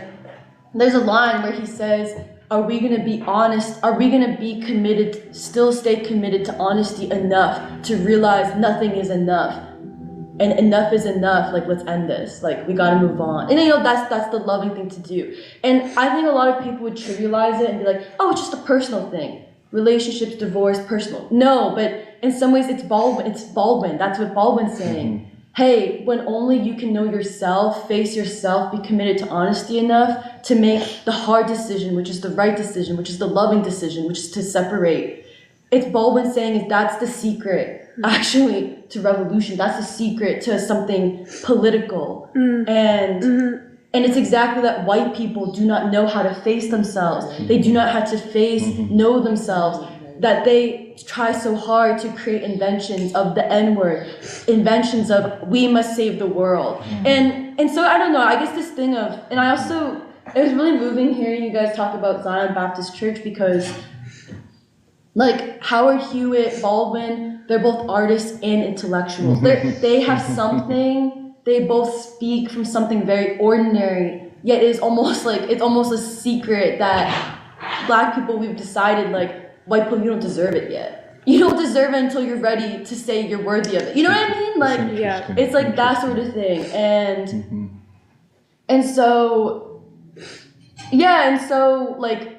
there's a line where he says, are we gonna be honest, are we gonna be committed, still stay committed to honesty enough to realize nothing is enough, and enough is enough, like let's end this, like we gotta move on. And you know, that's the loving thing to do. And I think a lot of people would trivialize it and be like, oh, it's just a personal thing. Relationships, divorce, personal. No, but in some ways it's Baldwin. That's what Baldwin's saying. Hey, when only you can know yourself, face yourself, be committed to honesty enough to make the hard decision, which is the right decision, which is the loving decision, which is to separate. It's Baldwin saying that's the secret, actually, to revolution. That's the secret to something political. And it's exactly that white people do not know how to face themselves. They do not have to know themselves, that they try so hard to create inventions of the N-word, inventions of we must save the world. And so I don't know, I guess this thing of, and I also, it was really moving hearing you guys talk about Zion Baptist Church because like Howard Hewitt, Baldwin, they're both artists and intellectuals. They have something. They both speak from something very ordinary, yet it's almost a secret that Black people, we've decided, like, white people, you don't deserve it yet. You don't deserve it until you're ready to say you're worthy of it. You know what I mean? Like, yeah. It's like that sort of thing. And so, yeah, and so, like,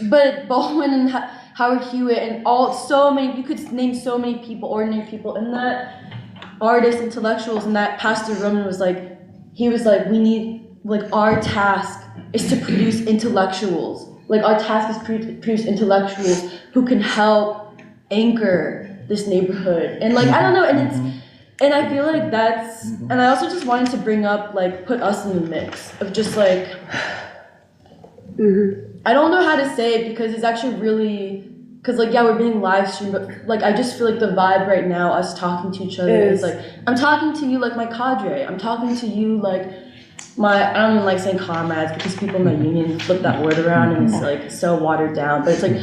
but Baldwin and Howard Hewitt and you could name so many people, ordinary people in that, artists, intellectuals, and that Pastor Roman was like, we need, like, our task is to produce intellectuals. Like, our task is to produce intellectuals who can help anchor this neighborhood. And, like, I don't know, and I feel like that's, and I also just wanted to bring up, like, put us in the mix of just, like, I don't know how to say it because it's actually really, because, like, yeah, we're being live streamed, but, like, I just feel like the vibe right now, us talking to each other is like, I'm talking to you like my cadre. I'm talking to you like I don't even like saying comrades because people in my union flip that word around and it's like so watered down. But it's like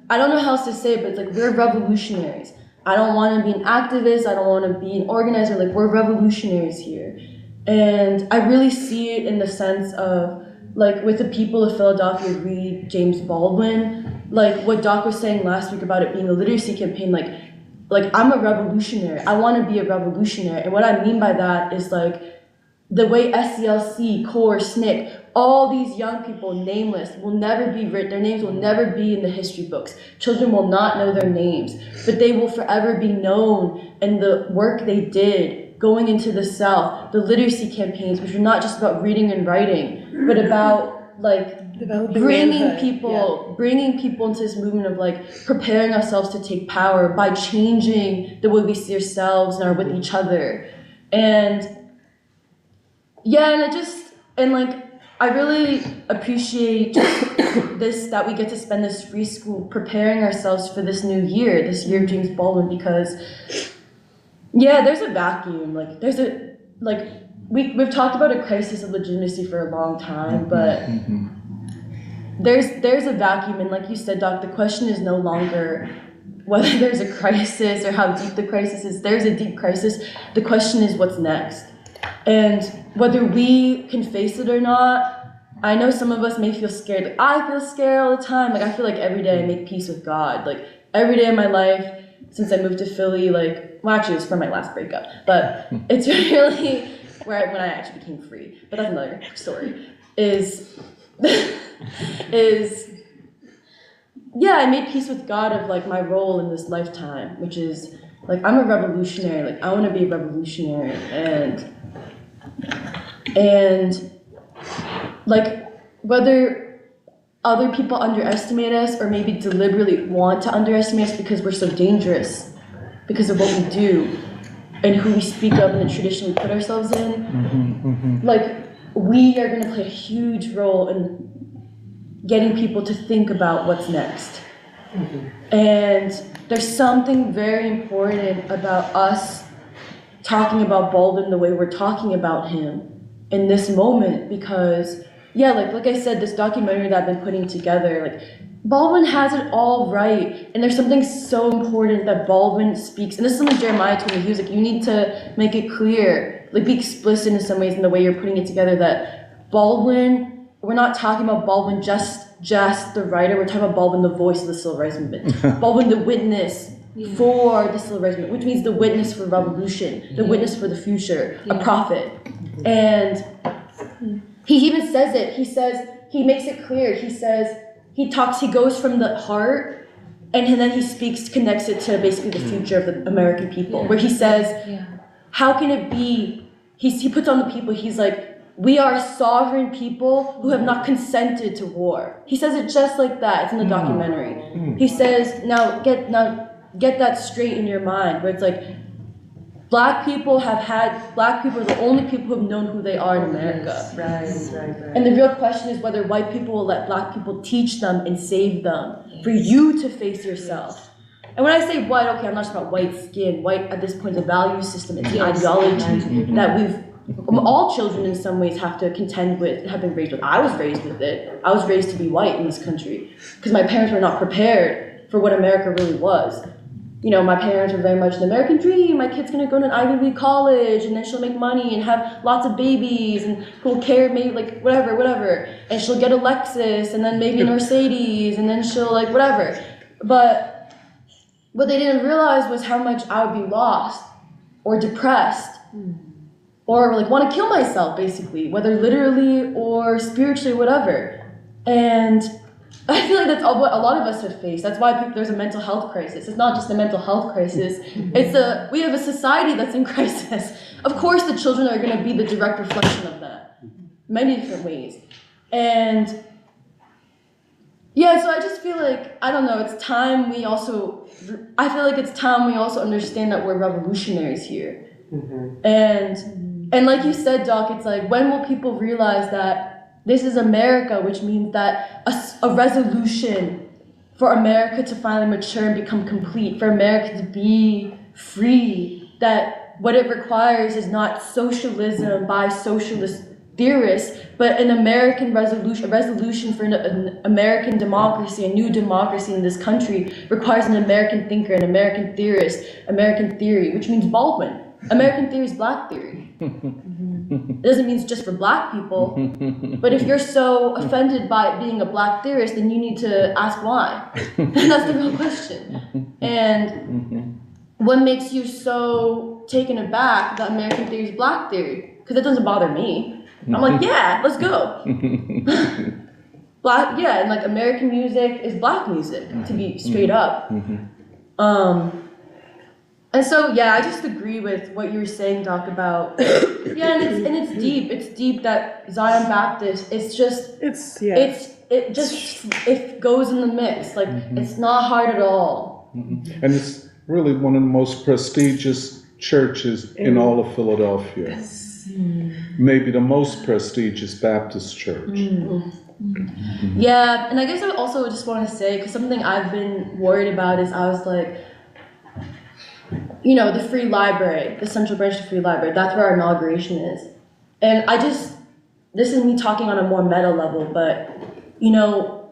I don't know how else to say it, but it's like we're revolutionaries. I don't want to be an activist. I don't want to be an organizer. Like we're revolutionaries here, and I really see it in the sense of like with the people of Philadelphia read James Baldwin, like what Doc was saying last week about it being a literacy campaign. Like I'm a revolutionary. I want to be a revolutionary, and what I mean by that is like the way SCLC, CORE, SNCC, all these young people, nameless, will never be written, their names will never be in the history books. Children will not know their names, but they will forever be known in the work they did going into the South, the literacy campaigns, which were not just about reading and writing, but about like bringing people into this movement of like preparing ourselves to take power by changing the way we see ourselves and are with each other. And I really appreciate this, that we get to spend this free school preparing ourselves for this new year, this year of James Baldwin, because there's a vacuum. We've talked about a crisis of legitimacy for a long time, but there's a vacuum, and like you said, Doc, the question is no longer whether there's a crisis or how deep the crisis is. There's a deep crisis. The question is what's next. And whether we can face it or not, I know some of us may feel scared. Like, I feel scared all the time. Like, I feel like every day I make peace with God. Like, every day of my life, since I moved to Philly, actually, it was from my last breakup. But it's really when I actually became free. But that's another story. I made peace with God of, my role in this lifetime, which is, I'm a revolutionary. I want to be a revolutionary. And whether other people underestimate us or maybe deliberately want to underestimate us because we're so dangerous because of what we do and who we speak of and the tradition we put ourselves in, we are going to play a huge role in getting people to think about what's next. And there's something very important about us talking about Baldwin the way we're talking about him in this moment, because like I said, this documentary that I've been putting together, Baldwin has it all right, and there's something so important that Baldwin speaks, and this is something Jeremiah told me. He was like, you need to make it clear, be explicit in some ways in the way you're putting it together, that Baldwin, we're not talking about Baldwin just the writer, we're talking about Baldwin, the voice of the civil rights movement, Baldwin, the witness for the civil rights movement, which means the witness for revolution, the witness for the future, a prophet. And he even says it. He makes it clear. He says, he goes from the heart, and then he connects it to basically the future of the American people, where he says, how can it be, he puts on the people, he's like, we are sovereign people who have not consented to war. He says it just like that. It's in the documentary. He says, now get that straight in your mind, where it's Black people are the only people who have known who they are in America. Right. And the real question is whether white people will let Black people teach them and save them for you to face yourself. And when I say white, okay, I'm not just about white skin. White at this point is a value system. It's an ideology that all children in some ways have to contend with, have been raised with. I was raised with it. I was raised to be white in this country because my parents were not prepared for what America really was. My parents were very much the American dream. My kid's gonna go to an Ivy League college, and then she'll make money and have lots of babies, and who'll care, maybe whatever. And she'll get a Lexus, and then maybe a Mercedes, and then she'll whatever. But what they didn't realize was how much I would be lost, or depressed, or want to kill myself, basically, whether literally or spiritually, whatever. And I feel like that's what a lot of us have faced. That's why there's a mental health crisis. It's not just a mental health crisis. We have a society that's in crisis. Of course, the children are going to be the direct reflection of that, many different ways. And so I just feel it's time we also understand that we're revolutionaries here. And like you said, Doc, it's when will people realize that this is America, which means that a resolution for America to finally mature and become complete, for America to be free, that what it requires is not socialism by socialist theorists, but an American resolution, a resolution for an American democracy, a new democracy in this country requires an American thinker, an American theorist, American theory, which means Baldwin. American theory is black theory. It doesn't mean it's just for black people, but if you're so offended by it being a black theorist, then you need to ask why. And that's the real question. And what makes you so taken aback that American theory is black theory? Because it doesn't bother me. I'm like, yeah, let's go. Black, yeah, and like American music is black music, to be straight up. And so, yeah, I just agree with what you were saying, Doc, about, yeah, and it's deep. It's deep that Zion Baptist, it goes in the mix. Like, it's not hard at all. And it's really one of the most prestigious churches in all of Philadelphia. Maybe the most prestigious Baptist church. Yeah, and I guess I also just want to say, because something I've been worried about is I was like, you know, the Free Library, the Central Branch of the Free Library, that's where our inauguration is. And this is me talking on a more meta level, but, you know,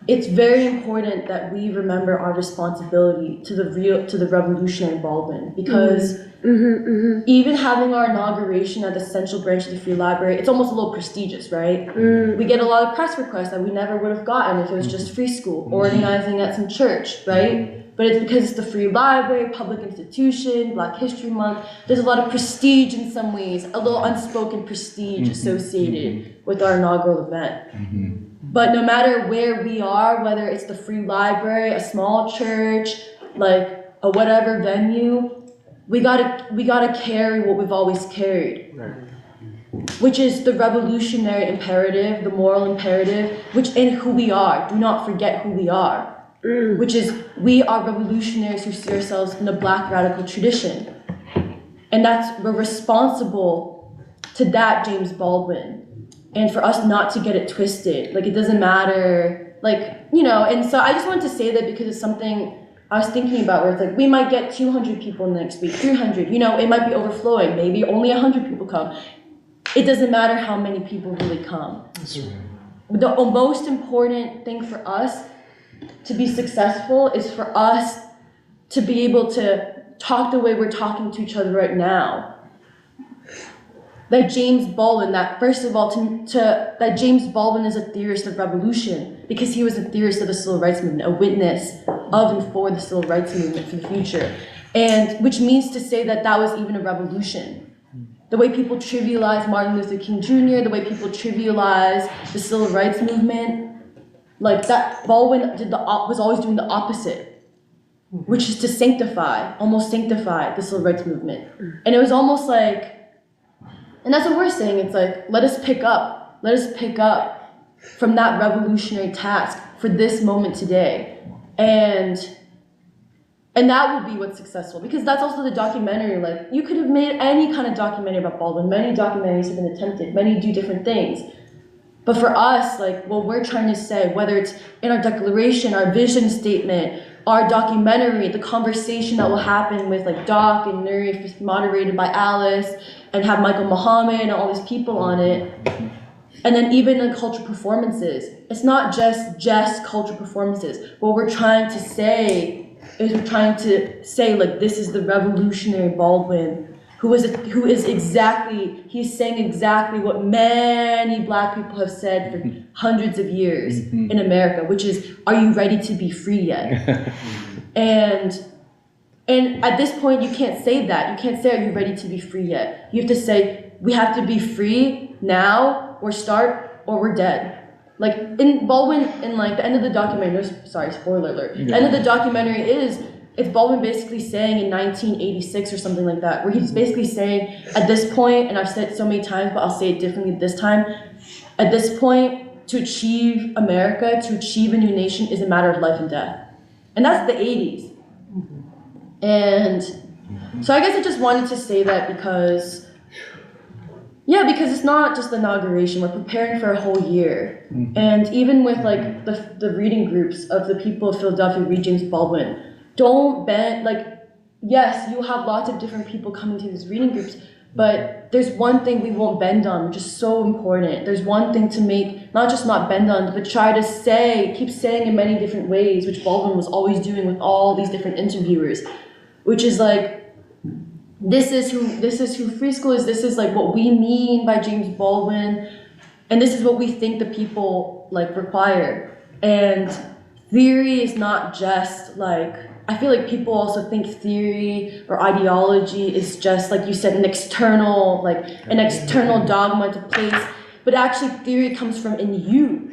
it's very important that we remember our responsibility to the revolutionary Baldwin, because even having our inauguration at the Central Branch of the Free Library, it's almost a little prestigious, right? We get a lot of press requests that we never would have gotten if it was just free school, organizing at some church, right? But it's because it's the Free Library, public institution, Black History Month. There's a lot of prestige in some ways, a little unspoken prestige associated with our inaugural event. But no matter where we are, whether it's the Free Library, a small church, like a whatever venue, we gotta carry what we've always carried, which is the revolutionary imperative, the moral imperative, and who we are. Do not forget who we are. Which is, we are revolutionaries who see ourselves in the Black radical tradition. And we're responsible to that James Baldwin. And for us not to get it twisted. Like, it doesn't matter, like, you know, and so I just wanted to say that because it's something I was thinking about, where it's like, we might get 200 people next week, 300, you know, it might be overflowing, maybe only 100 people come. It doesn't matter how many people really come. That's right. The most important thing for us to be successful is for us to be able to talk the way we're talking to each other right now. That James Baldwin, that first of all, that James Baldwin is a theorist of revolution, because he was a theorist of the civil rights movement, a witness of and for the civil rights movement for the future. And which means to say that that was even a revolution. The way people trivialize Martin Luther King Jr., the way people trivialize the civil rights movement, like that, Baldwin was always doing the opposite, which is to almost sanctify the civil rights movement. And it was almost like, and that's what we're saying, it's like, let us pick up from that revolutionary task for this moment today. And that will be what's successful, because that's also the documentary, like, you could have made any kind of documentary about Baldwin, many documentaries have been attempted, many do different things. But for us, like, what we're trying to say, whether it's in our declaration, our vision statement, our documentary, the conversation that will happen with like Doc and Nuri, if it's moderated by Alice, and have Michael Muhammad and all these people on it. And then even in cultural performances, it's not just cultural performances. What we're trying to say is like, this is the revolutionary Baldwin, he's saying exactly what many Black people have said for hundreds of years in America, which is, are you ready to be free yet? and at this point, you can't say that. You can't say, are you ready to be free yet? You have to say, we have to be free now, or we're dead. Like, in Baldwin, in like the end of the documentary, sorry, spoiler alert, end of the documentary it's Baldwin basically saying in 1986 or something like that, where he's basically saying, at this point, and I've said it so many times, but I'll say it differently this time, at this point, to achieve America, to achieve a new nation is a matter of life and death. And that's the 80s. And so I guess I just wanted to say that because it's not just the inauguration, we're preparing for a whole year. And even with like the reading groups of the people of Philadelphia read James Baldwin, don't bend, like, yes, you'll have lots of different people coming to these reading groups, but there's one thing we won't bend on, which is so important. There's one thing to make, not just not bend on, but try to keep saying in many different ways, which Baldwin was always doing with all these different interviewers, which is like, this is who free school is, this is like what we mean by James Baldwin, and this is what we think the people like require. And theory is not just like, I feel like people also think theory or ideology is just, like you said, an external dogma to place, but actually theory comes from in you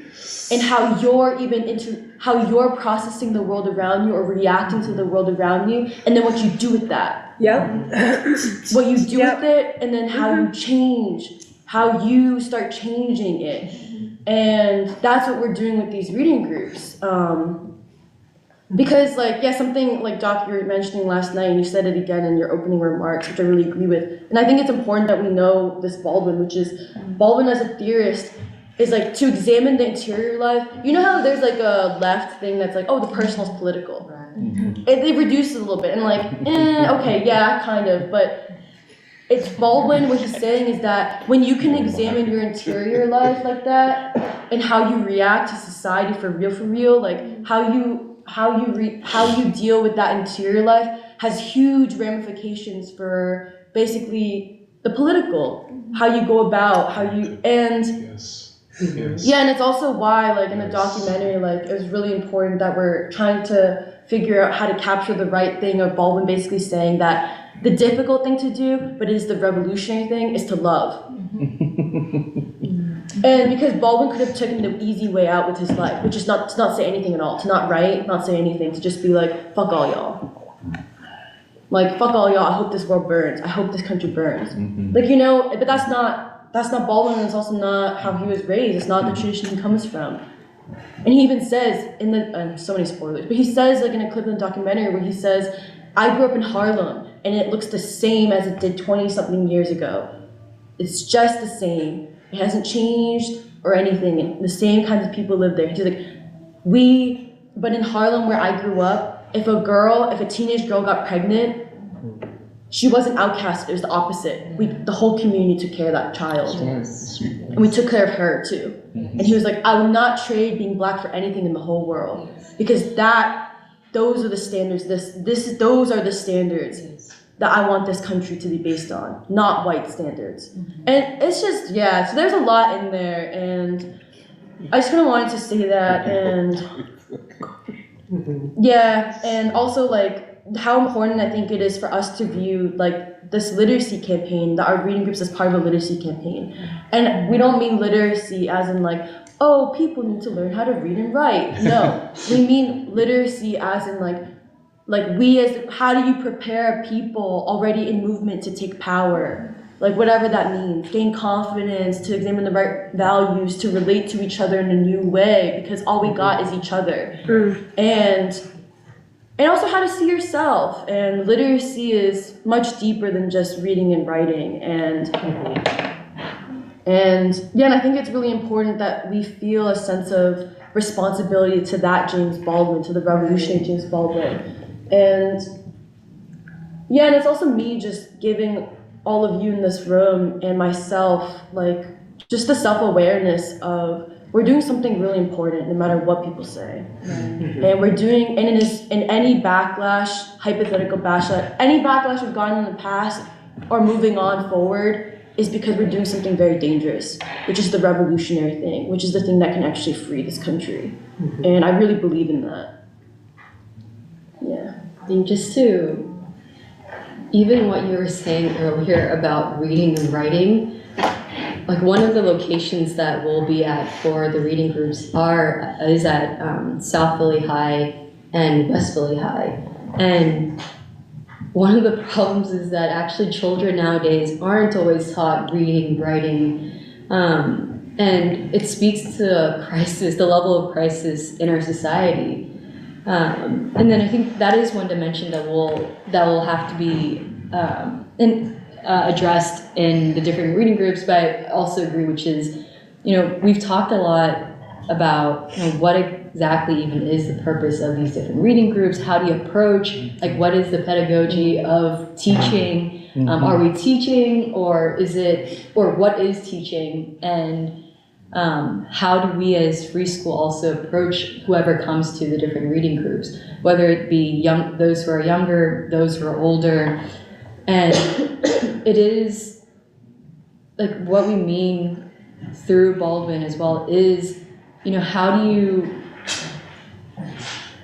and how you're processing the world around you or reacting to the world around you, and then what you do with that. What you do with it, and then how you change, how you start changing it. And that's what we're doing with these reading groups. Because something like Doc, you were mentioning last night, and you said it again in your opening remarks, which I really agree with. And I think it's important that we know this Baldwin, which is Baldwin as a theorist is like to examine the interior life. You know how there's like a left thing that's like, oh, the personal is political. It reduces a little bit and like, okay, yeah, kind of, but it's Baldwin, what he's saying is that when you can examine your interior life like that and how you react to society for real, like how you deal with that interior life has huge ramifications for basically the political, how you go about, yeah, and it's also why, like in the documentary, like it was really important that we're trying to figure out how to capture the right thing of Baldwin basically saying that the difficult thing to do, but it is the revolutionary thing, is to love. And because Baldwin could have taken the easy way out with his life, which is to not say anything at all, to not write, not say anything, to just be like, fuck all y'all. Like, fuck all y'all, I hope this world burns, I hope this country burns. Like, you know, but that's not Baldwin, and it's also not how he was raised, it's not the tradition he comes from. And he even says, so many spoilers, but he says like in a clip in the documentary where he says, I grew up in Harlem, and it looks the same as it did 20-something years ago. It's just the same. It hasn't changed or anything. And the same kinds of people live there. He's like, but in Harlem where I grew up, if a teenage girl got pregnant, she wasn't outcast, it was the opposite. The whole community took care of that child. And we took care of her too. And he was like, I would not trade being black for anything in the whole world. Because those are the standards, those are the standards that I want this country to be based on, not white standards. And it's just, so there's a lot in there, and I just kind of wanted to say that, and and also like how important I think it is for us to view like this literacy campaign, that our reading groups as part of a literacy campaign. And we don't mean literacy as in like, oh, people need to learn how to read and write. No, we mean literacy as in like how do you prepare people already in movement to take power? Like whatever that means, gain confidence, to examine the right values, to relate to each other in a new way, because all we got is each other. And also how to see yourself. And literacy is much deeper than just reading and writing. And I think it's really important that we feel a sense of responsibility to that James Baldwin, to the revolutionary James Baldwin. And it's also me just giving all of you in this room and myself, like, just the self-awareness of we're doing something really important no matter what people say. And we're doing, and in any backlash, hypothetical backlash, any backlash we've gotten in the past or moving on forward is because we're doing something very dangerous, which is the revolutionary thing, which is the thing that can actually free this country. And I really believe in that. And just to, even what you were saying earlier about reading and writing, like one of the locations that we'll be at for the reading groups is at South Philly High and West Philly High. And one of the problems is that actually children nowadays aren't always taught reading, writing, and it speaks to crisis, the level of crisis in our society. And then I think that is one dimension that will have to be addressed in the different reading groups. But I also agree, which is, we've talked a lot about what exactly even is the purpose of these different reading groups? How do you approach, like, what is the pedagogy of teaching? Are we teaching, or what is teaching? And how do we as free school also approach whoever comes to the different reading groups, whether it be those who are younger, those who are older? And it is like what we mean through Baldwin as well is, how do you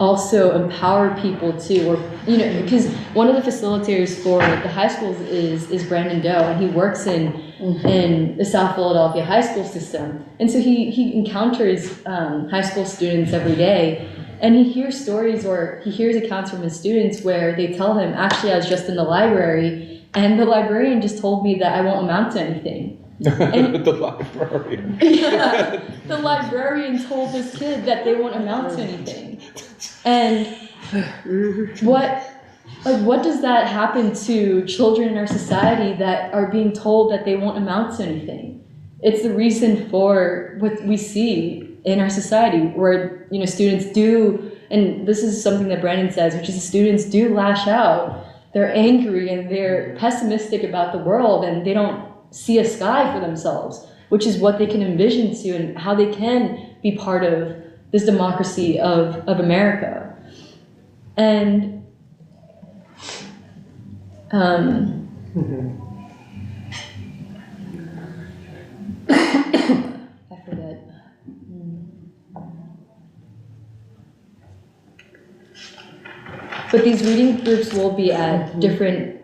also empower people too, or because one of the facilitators for the high schools is Brandon Doe, and he works in the South Philadelphia high school system, and so he encounters high school students every day, and he hears stories or he hears accounts from his students where they tell him, actually, I was just in the library and the librarian just told me that I won't amount to anything. And, the librarian. Yeah, the librarian told this kid that they won't amount to anything. And what does that happen to children in our society that are being told that they won't amount to anything? It's the reason for what we see in our society where, students do, and this is something that Brandon says, which is the students do lash out. They're angry and they're pessimistic about the world, and they don't see a sky for themselves, which is what they can envision to and how they can be part of this democracy of America. And I forget. But these reading groups will be at different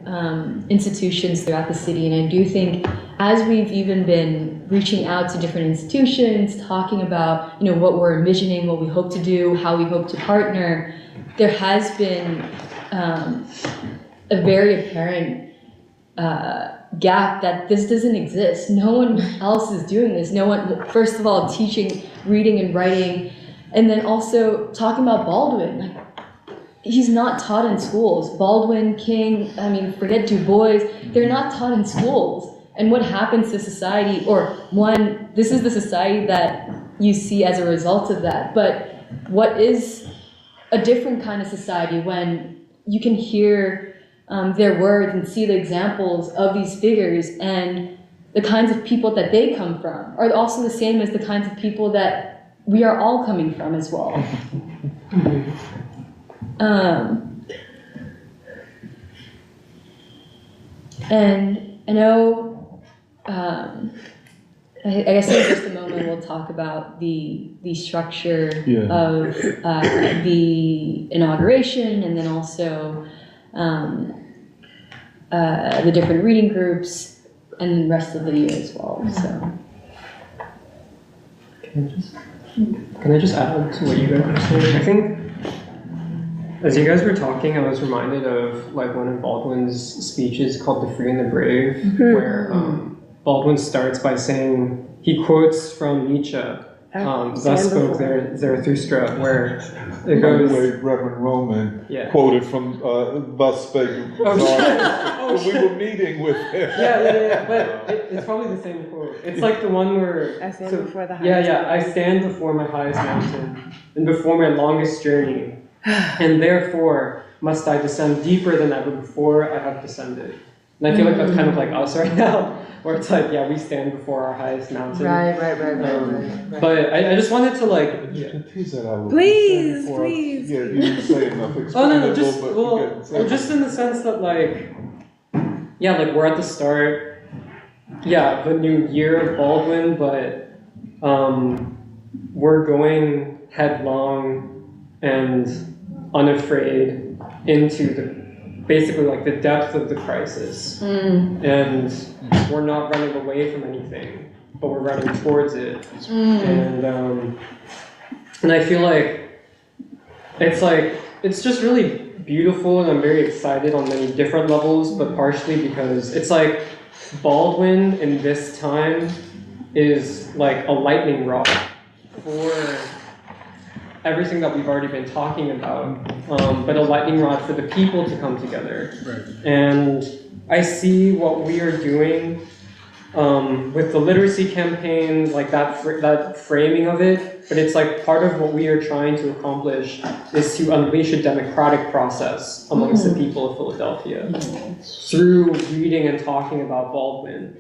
institutions throughout the city, and I do think as we've even been reaching out to different institutions, talking about what we're envisioning, what we hope to do, how we hope to partner, there has been a very apparent gap that this doesn't exist. No one else is doing this. No one, first of all, teaching reading and writing, and then also talking about Baldwin. He's not taught in schools. Baldwin, King, forget Du Bois, they're not taught in schools. And what happens to society, this is the society that you see as a result of that, but what is a different kind of society when you can hear their words and see the examples of these figures, and the kinds of people that they come from are also the same as the kinds of people that we are all coming from as well. And I know, I guess in just a moment we'll talk about the structure of the inauguration, and then also the different reading groups and the rest of the year as well. So. Can I just add to what you guys were saying? I think as you guys were talking, I was reminded of one of Baldwin's speeches called "The Free and the Brave," where Baldwin starts by saying, he quotes from Nietzsche, "Thus spoke Zarathustra," where it goes. By the way, Reverend Roman quoted from "Thus Spake." We were meeting with him. Yeah, but it's probably the same quote. It's like the one where I stand before the highest mountain. I stand before my highest mountain and before my longest journey. And therefore must I descend deeper than ever before I have descended. And I feel like that's kind of like us right now, where it's like, we stand before our highest mountain. Right. But I just wanted to You can tease that out a little Please. Yeah, you didn't say enough. Just in the sense that we're at the start, the new year of Baldwin, but we're going headlong and unafraid into the depth of the crisis. And we're not running away from anything, but we're running towards it. And I feel like it's just really beautiful, and I'm very excited on many different levels, but partially because it's like Baldwin in this time is like a lightning rod for everything that we've already been talking about, but a lightning rod for the people to come together. Right. And I see what we are doing with the literacy campaign, like that framing of it, but it's like part of what we are trying to accomplish is to unleash a democratic process amongst the people of Philadelphia through reading and talking about Baldwin.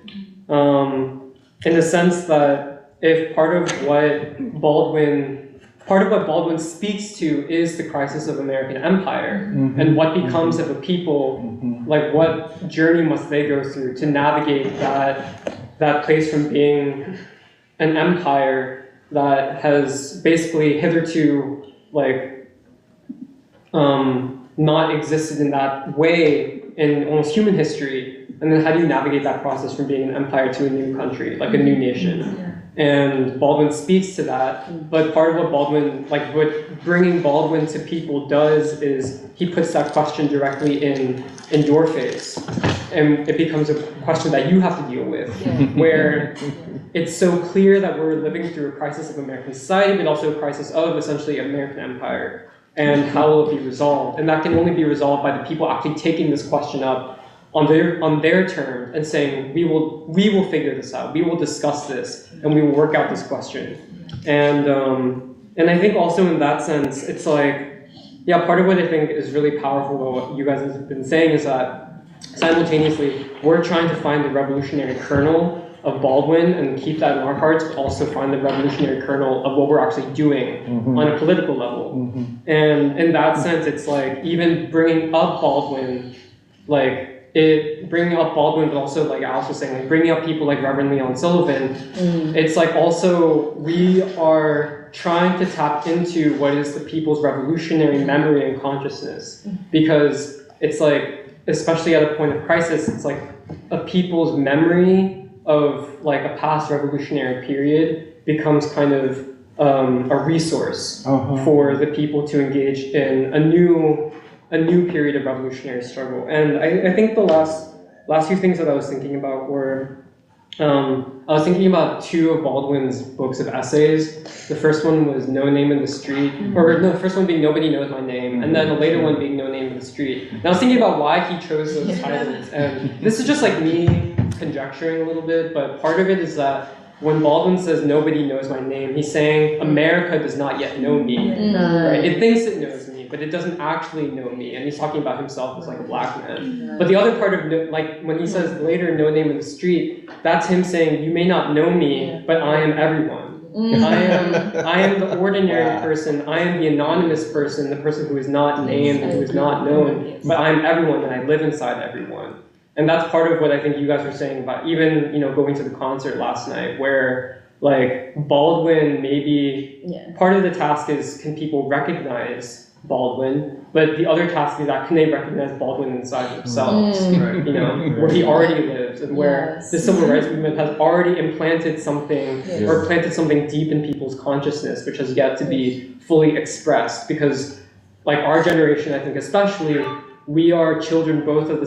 In the sense that if part of what Baldwin speaks to is the crisis of American empire and what becomes of a people, like what journey must they go through to navigate that place from being an empire that has basically hitherto like not existed in that way in almost human history, and then how do you navigate that process from being an empire to a new country, like a new nation? And Baldwin speaks to that, but part of what Baldwin, like what bringing Baldwin to people does is he puts that question directly in your face, and it becomes a question that you have to deal with, where it's so clear that we're living through a crisis of American society, but also a crisis of essentially American empire, and how will it be resolved? And that can only be resolved by the people actually taking this question up on their terms and saying, we will figure this out, we will discuss this, and we will work out this question. And I think also in that sense, it's like, yeah, part of what I think is really powerful about what you guys have been saying is that simultaneously, we're trying to find the revolutionary kernel of Baldwin and keep that in our hearts, but also find the revolutionary kernel of what we're actually doing on a political level. And in that sense, it's like even bringing up Baldwin, but also like Alice was saying, like bringing up people like Reverend Leon Sullivan, it's like also we are trying to tap into what is the people's revolutionary memory and consciousness, because it's like, especially at a point of crisis, it's like a people's memory of like a past revolutionary period becomes kind of a resource for the people to engage in a new period of revolutionary struggle. And I think the last few things that I was thinking about were, I was thinking about two of Baldwin's books of essays. The first one was No Name in the Street, or no, the first one being Nobody Knows My Name, and then the later one being No Name in the Street. And I was thinking about why he chose those titles, and this is just like me conjecturing a little bit, but part of it is that when Baldwin says nobody knows my name, he's saying America does not yet know me. Right? It thinks it knows me, but it doesn't actually know me. And he's talking about himself as like a black man. But the other part of like when he says later no name in the street, that's him saying you may not know me, but I am everyone. I am the ordinary person. I am the anonymous person, the person who is not named and who is not known. But I am everyone, and I live inside everyone. And that's part of what I think you guys were saying about even, going to the concert last night, where like Baldwin, maybe part of the task is, can people recognize Baldwin? But the other task is that can they recognize Baldwin inside themselves, where he already lives, and where the civil rights movement has already implanted something or planted something deep in people's consciousness, which has yet to be fully expressed. Because like our generation, I think especially, we are children both of the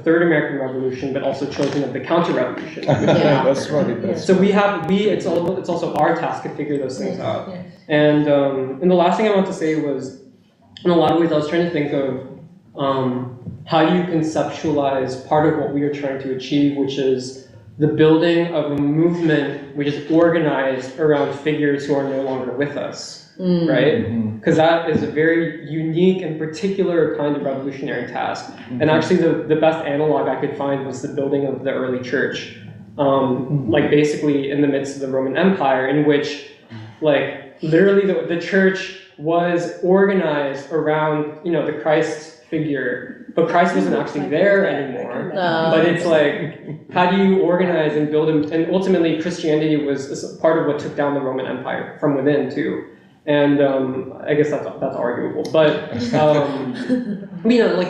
Third American Revolution, but also children of the Counter-Revolution. That's right. So it's also our task to figure those things out. And the last thing I want to say was, in a lot of ways, I was trying to think of how do you conceptualize part of what we are trying to achieve, which is the building of a movement which is organized around figures who are no longer with us. Right? Because that is a very unique and particular kind of revolutionary task. And actually the best analog I could find was the building of the early church. Like basically in the midst of the Roman Empire, in which like literally the church was organized around, the Christ figure, but Christ wasn't actually there anymore. But it's like, how do you organize and build and ultimately Christianity was part of what took down the Roman Empire from within too. And I guess that's arguable, but like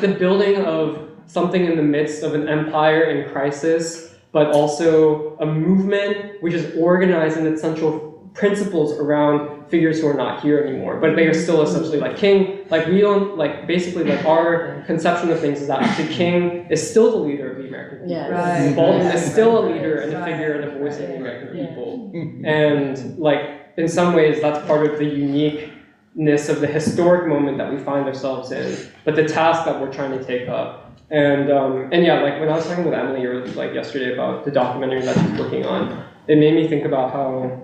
the building of something in the midst of an empire in crisis, but also a movement which is organized in its central principles around figures who are not here anymore, but they are still essentially like king. Like we don't basically our conception of things is that actually king is still the leader of the American people. Baldwin is still a leader and a figure and a voice of the American people, and like. In some ways, that's part of the uniqueness of the historic moment that we find ourselves in. But the task that we're trying to take up And yeah, like when I was talking with Emily or like yesterday about the documentary that she's working on, it made me think about how,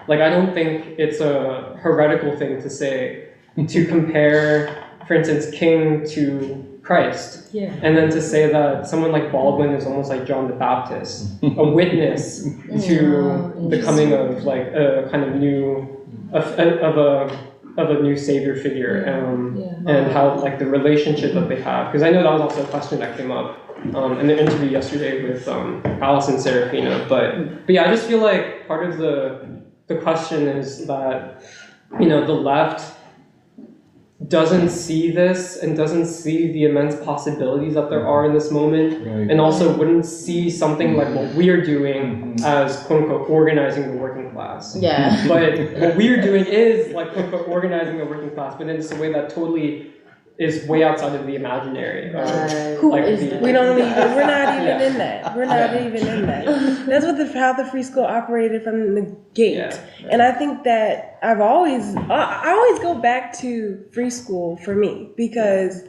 like I don't think it's a heretical thing to say, to compare, for instance, King to Christ. Yeah. And then to say that someone like Baldwin is almost like John the Baptist, a witness to the coming of like a kind of new, of a new savior figure, and how like the relationship that they have. Because I know that was also a question that came up in the interview yesterday with Alice and Serafina. But yeah, I just feel like part of the question is that the left doesn't see this and doesn't see the immense possibilities that there are in this moment, and also wouldn't see something like what we are doing as quote unquote organizing the working class. Yeah. But what we are doing is like quote unquote organizing the working class, but in just a way that totally is way outside of the imaginary. We're not even Yeah. in that. We're not even in that. That's what how the free school operated from the gate. Yeah. And I think that I always go back to free school for me, because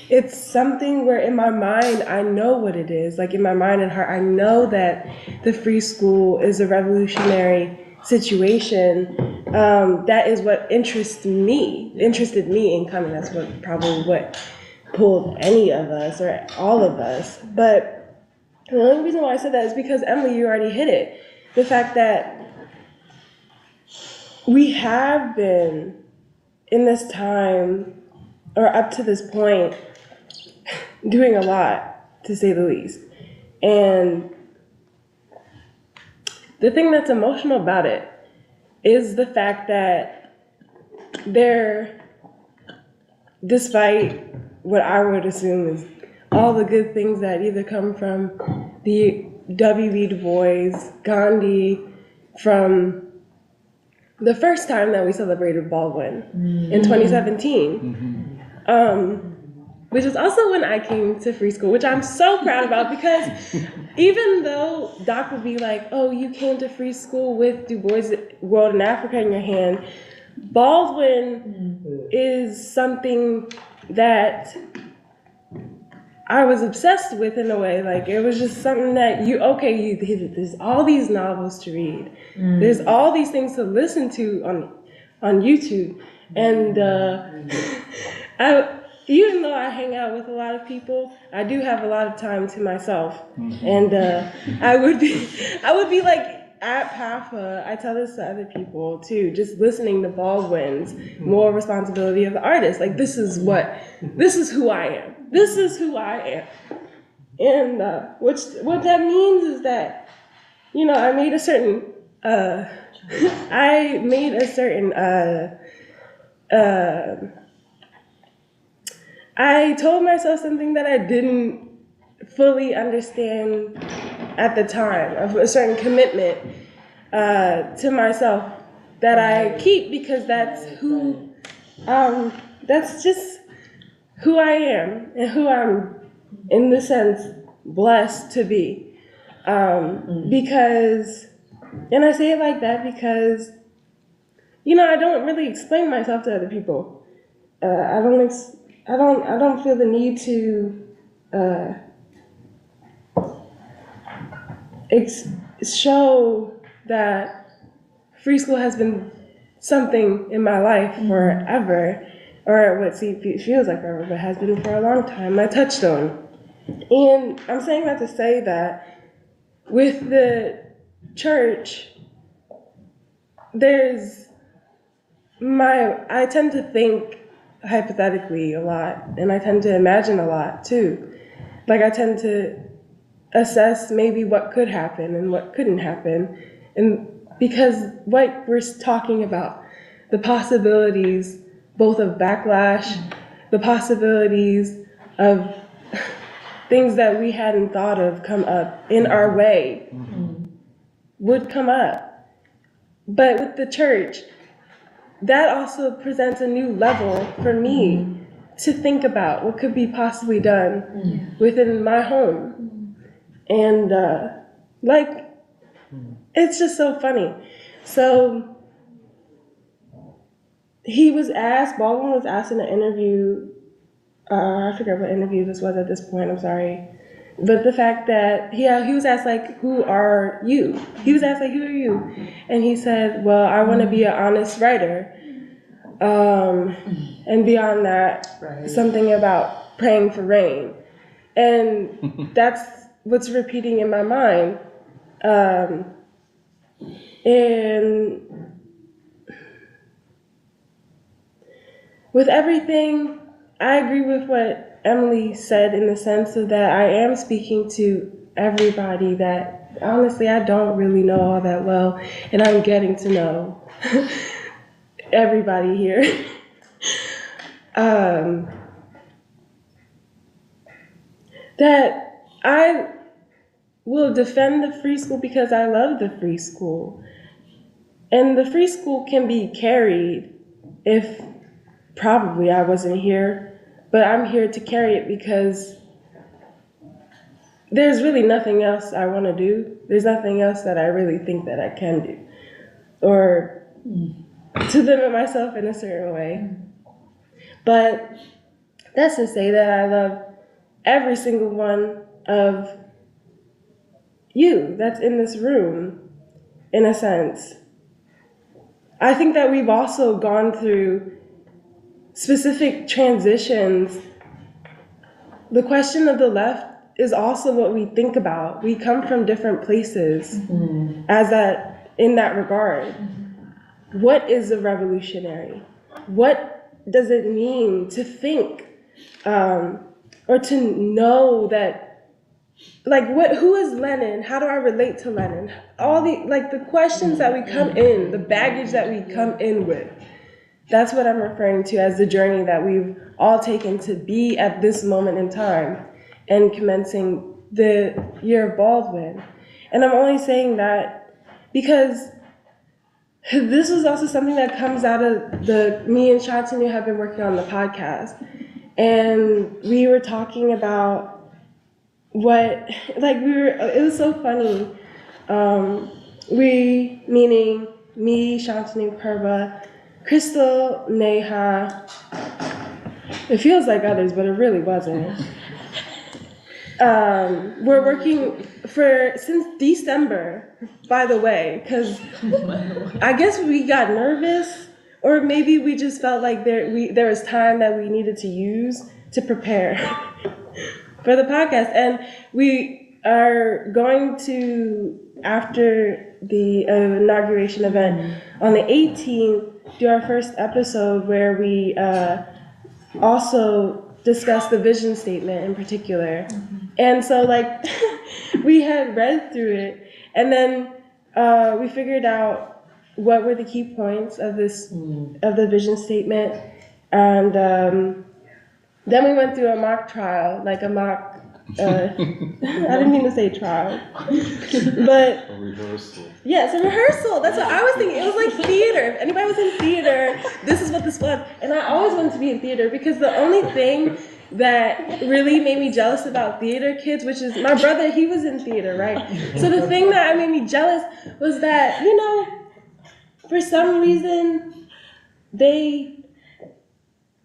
it's something where in my mind, I know what it is. Like in my mind and heart, I know that the free school is a revolutionary situation. That is what interested me in coming. That's what pulled any of us or all of us. But the only reason why I said that is because, Emily, you already hit it. The fact that we have been in this time, or up to this point, doing a lot, to say the least. And the thing that's emotional about it is the fact that despite what I would assume is all the good things that either come from the W.B. Du Bois, Gandhi, from the first time that we celebrated Baldwin in 2017, which is also when I came to free school, which I'm so proud about, because even though Doc would be like, oh, you came to free school with Du Bois' World in Africa in your hand, Baldwin is something that I was obsessed with in a way. Like, it was just something that there's all these novels to read. There's all these things to listen to on YouTube. And even though I hang out with a lot of people, I do have a lot of time to myself. And I would be like, at PAFA, I tell this to other people too, just listening to Baldwin's moral responsibility of the artist. Like, this is who I am. This is who I am. And what that means is that, I made a certain, I told myself something that I didn't fully understand at the time, of a certain commitment to myself that I keep, because that's just who I am and who I'm, in the sense, blessed to be. Because, and I say it like that because, I don't really explain myself to other people. I don't feel the need to show that free school has been something in my life forever, or what feels like forever, but has been for a long time, my touchstone. And I'm saying that to say that with the church, I tend to think hypothetically a lot, and I tend to imagine a lot too. Like, I tend to assess maybe what could happen and what couldn't happen. And because what we're talking about, the possibilities both of backlash, the possibilities of things that we hadn't thought of come up in our way would come up. But with the church, that also presents a new level for me to think about what could be possibly done within my home. And it's just so funny. So Baldwin was asked in an interview I forget what interview this was at this point, I'm sorry. But the fact that, yeah, he was asked, like, who are you? He was asked, like, who are you? And he said, well, I want to be an honest writer. And beyond that, something about praying for rain. And that's what's repeating in my mind. And with everything, I agree with what Emily said in the sense of that I am speaking to everybody that honestly I don't really know all that well, and I'm getting to know everybody here. That I will defend the free school because I love the free school. And the free school can be carried if probably I wasn't here, but I'm here to carry it because there's really nothing else I want to do. There's nothing else that I really think that I can do or to limit myself in a certain way. But that's to say that I love every single one of you that's in this room, in a sense. I think that we've also gone through specific transitions. The question of the left is also what we think about. We come from different places as that in that regard. What is a revolutionary? What does it mean to think or to know that, like, who is Lenin? How do I relate to Lenin? All the questions that we come in, the baggage that we come in with. That's what I'm referring to as the journey that we've all taken to be at this moment in time and commencing the Year of Baldwin. And I'm only saying that because this was also something that comes out of me and Shantanu have been working on the podcast. And we were talking about it was so funny. We, meaning me, Shantanu, Purva, Crystal, Neha, it feels like others, but it really wasn't. We're working since December, by the way, because I guess we got nervous, or maybe we just felt like there was time that we needed to use to prepare for the podcast. And we are going to, after the inauguration event on the 18th, do our first episode where we also discuss the vision statement in particular. And so, like, we had read through it, and then we figured out what were the key points of the vision statement, and then we went through a mock trial, like a mock. I didn't mean to say trial, but A rehearsal. yes, a rehearsal. That's what I was thinking. It was like theater. If anybody was in theater, this is what this was. And I always wanted to be in theater because the only thing that really made me jealous about theater kids, which is my brother, he was in theater, right? So the thing that made me jealous was that, for some reason, they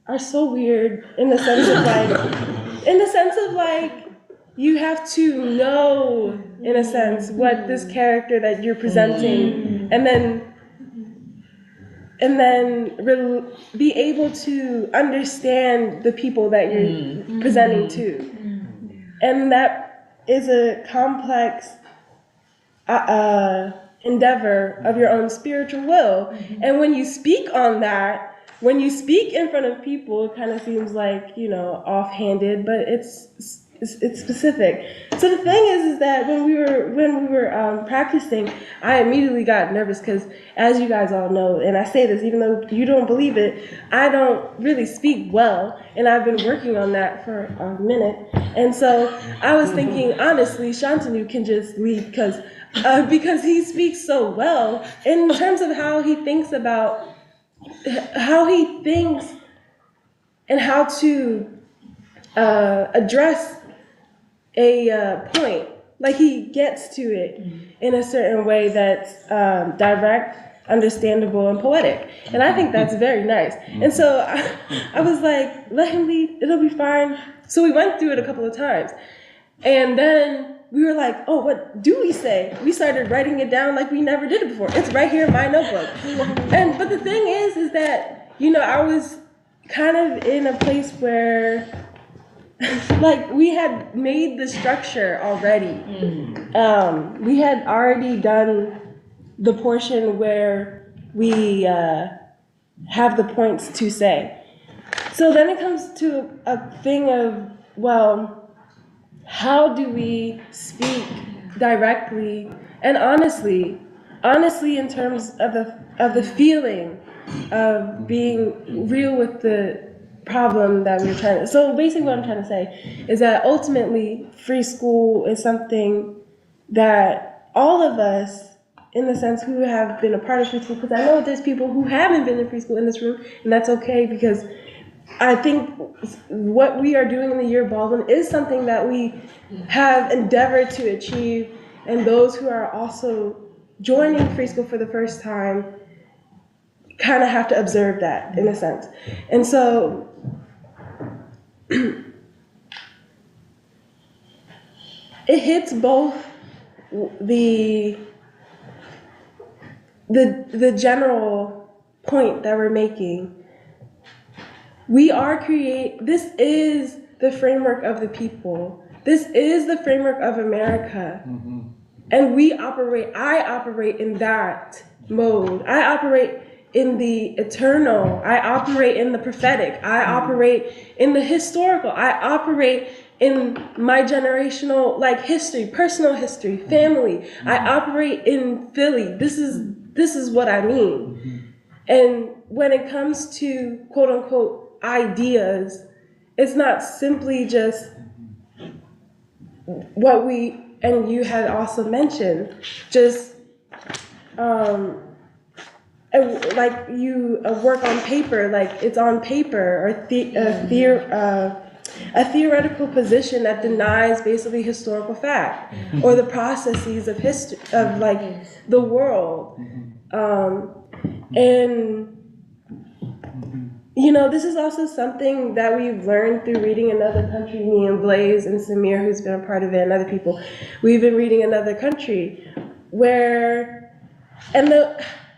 are so weird in the sense of like, you have to know, in a sense, what this character that you're presenting, and then be able to understand the people that you're presenting to. And that is a complex endeavor of your own spiritual will. And when you speak on that, when you speak in front of people, it kind of seems like, offhanded, but it's specific. So the thing is that when we were practicing, I immediately got nervous because, as you guys all know, and I say this even though you don't believe it, I don't really speak well, and I've been working on that for a minute. And so I was thinking, honestly, Shantanu can just leave because he speaks so well in terms of how he thinks and how to address a point. Like, he gets to it in a certain way that's direct understandable and poetic. And I think that's very nice. And so I was like, let him lead, it'll be fine. So we went through it a couple of times. And then we were like, oh, what do we say? We started writing it down like we never did it before. It's right here in my notebook. But the thing is that, you know, I was kind of in a place where like we had made the structure already. We had already done the portion where we have the points to say. So then it comes to a thing of, well, how do we speak directly and honestly in terms of the feeling of being real with the problem that we're trying to. So basically what I'm trying to say is that ultimately free school is something that all of us, in the sense who have been a part of free school, because I know there's people who haven't been in free school in this room, and that's okay, because I think what we are doing in the Year of Baldwin is something that we have endeavored to achieve, and those who are also joining free school for the first time kind of have to observe that in a sense. And so it hits both the general point that we're making. This is the framework of the people. This is the framework of America. And I operate in that mode. I operate in the eternal. I operate in the prophetic. I operate in the historical. I operate in my generational, like, history, personal history, family. I operate in Philly. This is what I mean. And when it comes to quote unquote ideas, it's not simply just what we, and you had also mentioned, just like you work on paper, like it's on paper, or a theoretical position that denies basically historical fact or the processes of history of like the world. And you know, this is also something that we've learned through reading Another Country. Me and Blaze and Samir, who's been a part of it, and other people, we've been reading Another Country, where, and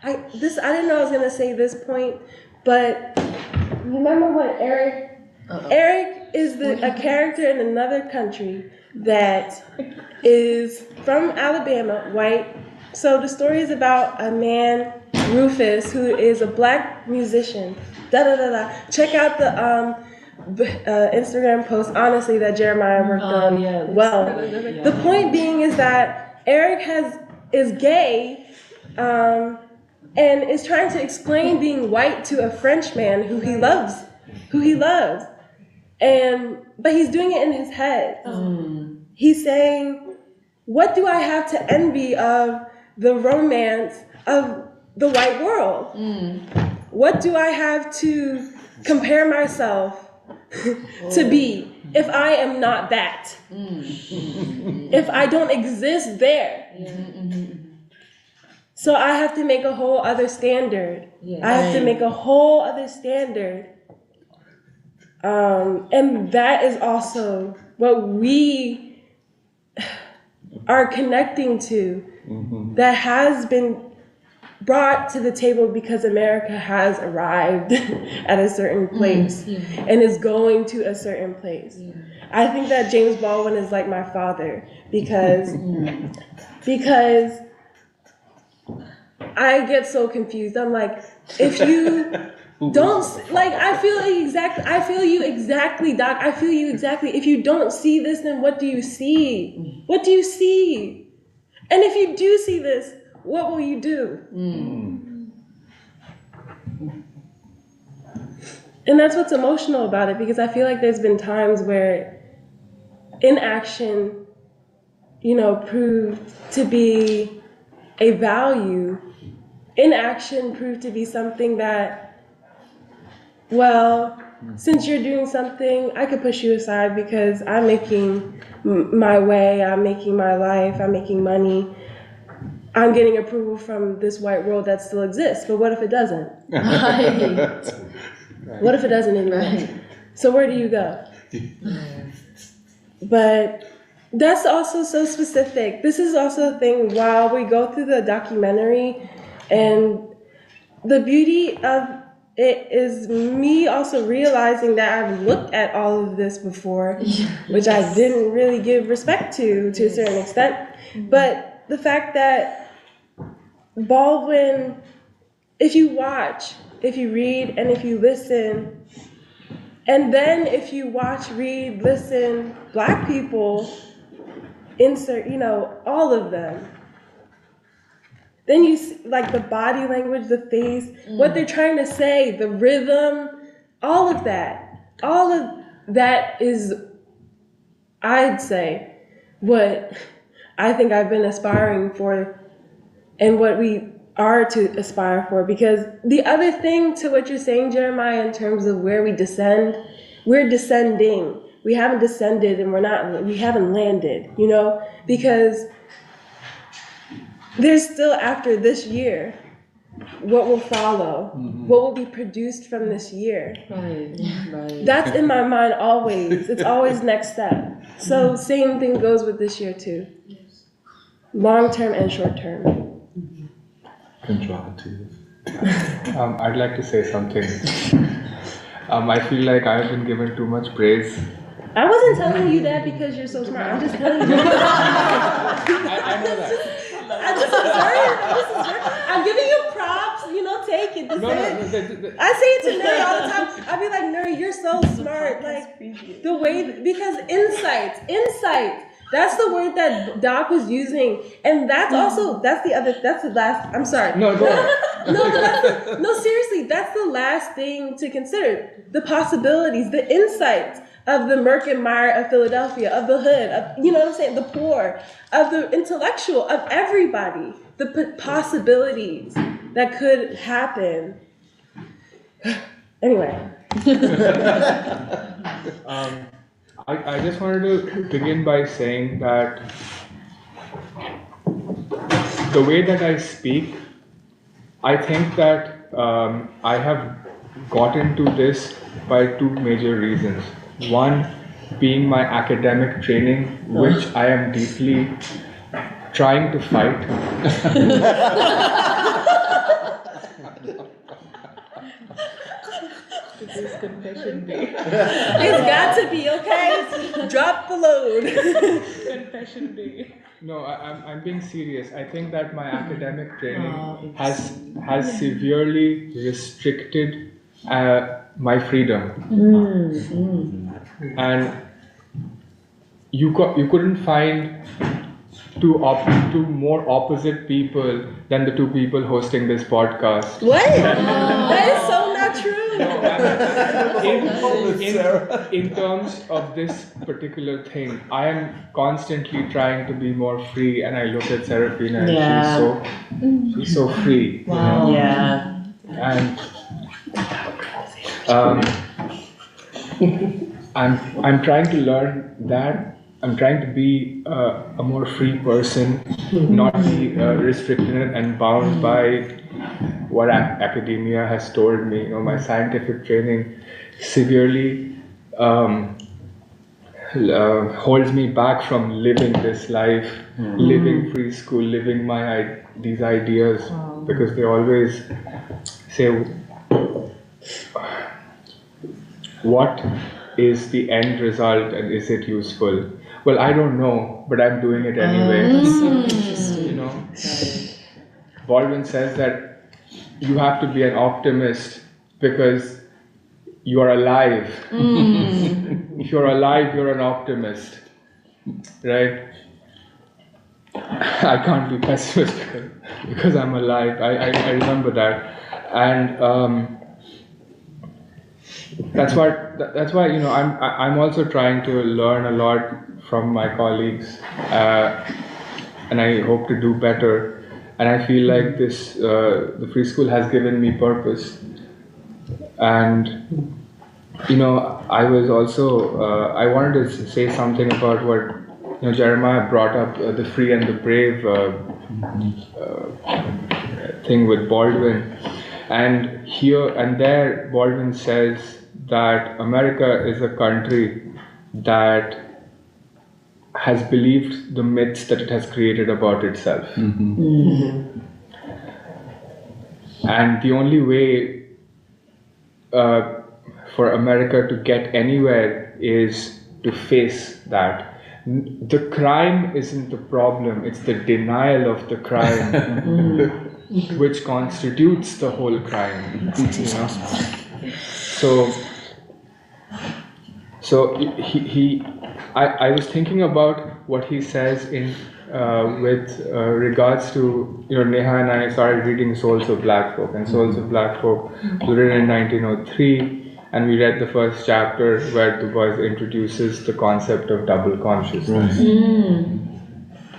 I didn't know I was gonna say this point, but remember when Eric is a character in Another Country that is from Alabama, white. So the story is about a man, Rufus, who is a black musician. Check out the Instagram post, honestly, that Jeremiah worked on. Well, the point being is that Eric is gay, and is trying to explain being white to a French man who he loves, but he's doing it in his head. He's saying, what do I have to envy of the romance of the white world? What do I have to compare myself to be if I am not that? If I don't exist there? So I have to make a whole other standard. I have to make a whole other standard. And that is also what we are connecting to, that has been brought to the table because America has arrived at a certain place and is going to a certain place. I think that James Baldwin is like my father because I get so confused. I'm like, if you don't, like, I feel you exactly, Doc. I feel you exactly. If you don't see this, then what do you see? What do you see? And if you do see this, what will you do? And that's what's emotional about it, because I feel like there's been times where inaction, proved to be a value. Inaction proved to be something that, well, since you're doing something, I could push you aside because I'm making my way, I'm making my life, I'm making money. I'm getting approval from this white world that still exists. But what if it doesn't? Right. What if it doesn't anymore? So where do you go? But that's also so specific. This is also a thing while we go through the documentary, and the beauty of it is me also realizing that I've looked at all of this before, which I didn't really give respect to a certain extent. But the fact that Baldwin, if you watch, if you read, and if you listen, and then if you watch, read, listen, Black people, insert, all of them, then you see, like, the body language, the face, what they're trying to say, the rhythm, all of that is, I'd say, what I think I've been aspiring for and what we are to aspire for. Because the other thing to what you're saying, Jeremiah, in terms of where we descend, we're descending. We haven't descended and we haven't landed, because there's still, after this year, what will follow, what will be produced from this year. Right. That's in my mind always. It's always next step. So same thing goes with this year too. Long term and short term. I'd like to say something. I feel like I've been given too much praise. I wasn't telling you that because you're so smart. I'm just telling you. I know that. I'm just observing. I'm giving you props. Take it. I say it to Nuri all the time. I be like, Nuri, you're so smart. Like the way, because insights. That's the word that Doc was using, and that's the last. I'm sorry. No, go on. No, seriously, that's the last thing to consider. The possibilities, the insights of the Merck and Meyer of Philadelphia, of the hood, of, what I'm saying, the poor, of the intellectual, of everybody, the possibilities that could happen. Anyway. I just wanted to begin by saying that the way that I speak, I think that I have got into this by two major reasons. One being my academic training, which I am deeply trying to fight. Confession day. It's got to be, okay? Drop the load. Confession day. No, I'm being serious. I think that my academic training has severely restricted my freedom. And you couldn't find two more opposite people than the two people hosting this podcast. What? That is so not true. In terms of this particular thing, I am constantly trying to be more free, and I look at Serafina and she's so free. Wow. Yeah. And I'm trying to learn that. I'm trying to be a more free person, not be restricted and bound by what academia has told me. My scientific training severely holds me back from living this life, living free school, living these ideas, because they always say, what is the end result and is it useful? Well, I don't know, but I'm doing it anyway. Baldwin says that you have to be an optimist because you are alive. If you're alive, you're an optimist, right? I can't be pessimistic because I'm alive. I remember that, and that's why I'm also trying to learn a lot from my colleagues, and I hope to do better. And I feel like the free school has given me purpose. And I was also I wanted to say something about what Jeremiah brought up, the free and the brave thing with Baldwin. And here and there, Baldwin says that America is a country that has believed the myths that it has created about itself. And the only way for America to get anywhere is to face that. The crime isn't the problem, it's the denial of the crime which constitutes the whole crime. You know? So I was thinking about what he says in with regards to, Neha and I started reading Souls of Black Folk, and Souls of Black Folk was written in 1903. And we read the first chapter where Du Bois introduces the concept of double consciousness.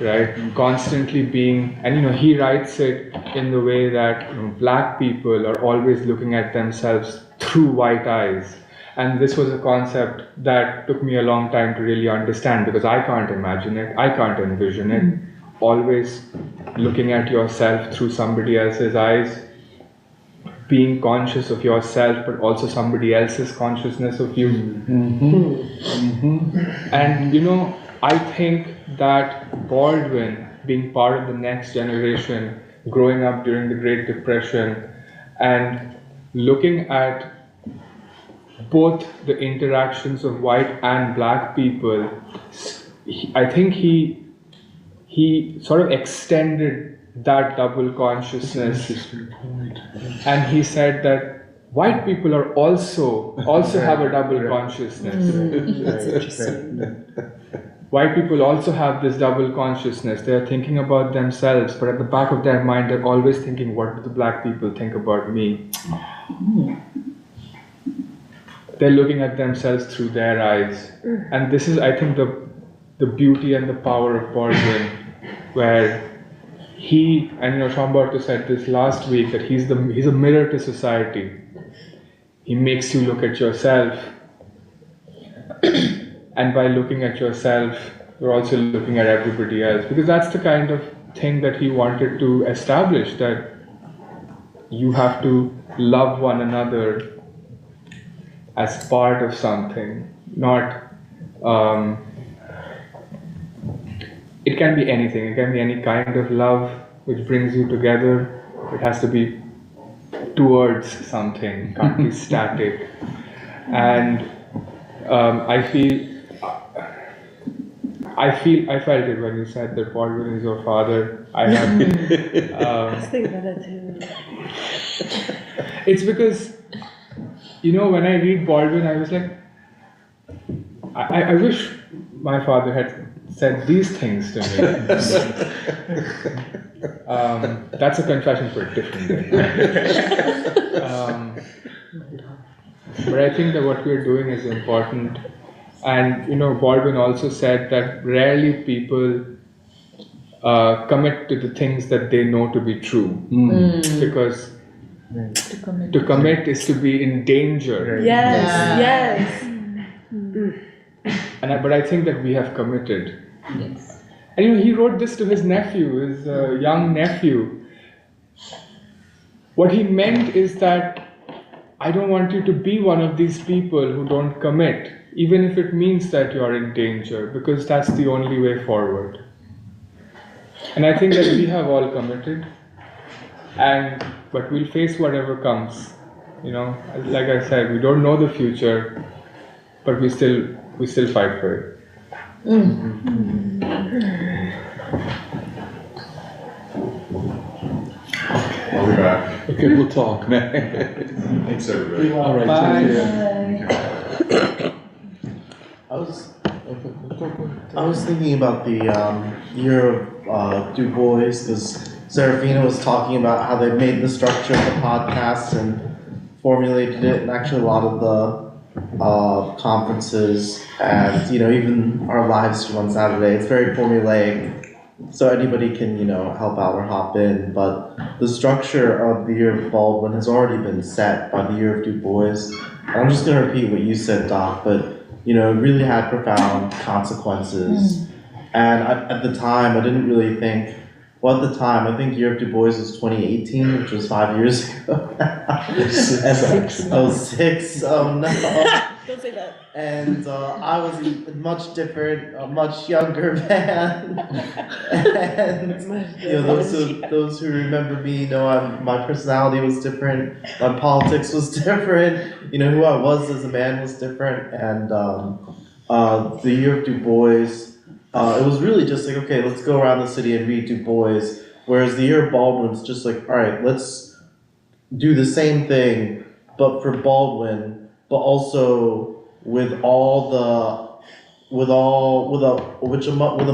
Right? Constantly being, and he writes it in the way that black people are always looking at themselves through white eyes. And this was a concept that took me a long time to really understand, because I can't imagine it, I can't envision it. Always looking at yourself through somebody else's eyes, being conscious of yourself, but also somebody else's consciousness of you. And I think that Baldwin, being part of the next generation, growing up during the Great Depression, and looking at both the interactions of white and black people, I think he sort of extended that double consciousness, and he said that white people are also have a double consciousness. That's interesting. White people also have this double consciousness. They are thinking about themselves, but at the back of their mind, they're always thinking, what do the black people think about me? They're looking at themselves through their eyes. And this is, I think, the beauty and the power of Baldwin, where he, and Shombarto said this last week, that he's a mirror to society. He makes you look at yourself, and by looking at yourself, you're also looking at everybody else, because that's the kind of thing that he wanted to establish, that you have to love one another as part of something, not it can be anything. It can be any kind of love which brings you together. It has to be towards something, can't be static. And I felt it when you said that Baldwin is your father. I have I was thinking about that too. It's because, when I read Baldwin, I was like, I wish my father had said these things to me. That's a confession for a different day. But I think that what we're doing is important. And Baldwin also said that rarely people commit to the things that they know to be true, because to commit is to be in danger. Yes. But I think that we have committed. Yes. And he wrote this to his nephew, his young nephew. What he meant is that I don't want you to be one of these people who don't commit, even if it means that you are in danger, because that's the only way forward. And I think that we have all committed, but we'll face whatever comes. Like I said, we don't know the future, but we still fight for it. I'll be back. Okay, we'll talk, man. Thanks, everybody. All right, Bye. take care. I was thinking about the Year of Du Bois, because Serafina was talking about how they made the structure of the podcast and formulated it, and actually a lot of the conferences and even our live stream on Saturday, it's very formulaic, so anybody can help out or hop in. But the structure of the Year of Baldwin has already been set by the Year of Du Bois. And I'm just going to repeat what you said, Doc, but it really had profound consequences. And at the time, I didn't really think, Well, at the time, I think Year of Du Bois was 2018, which was 5 years ago. Oh, six. Oh no. Don't say that. And I was a much different, a much younger man. And those who remember me know my personality was different, my politics was different. Who I was as a man was different. And the Year of Du Bois, it was really just like, okay, let's go around the city and read Du Bois. Whereas the Year of Baldwin's just like, all right, let's do the same thing, but for Baldwin, but also with a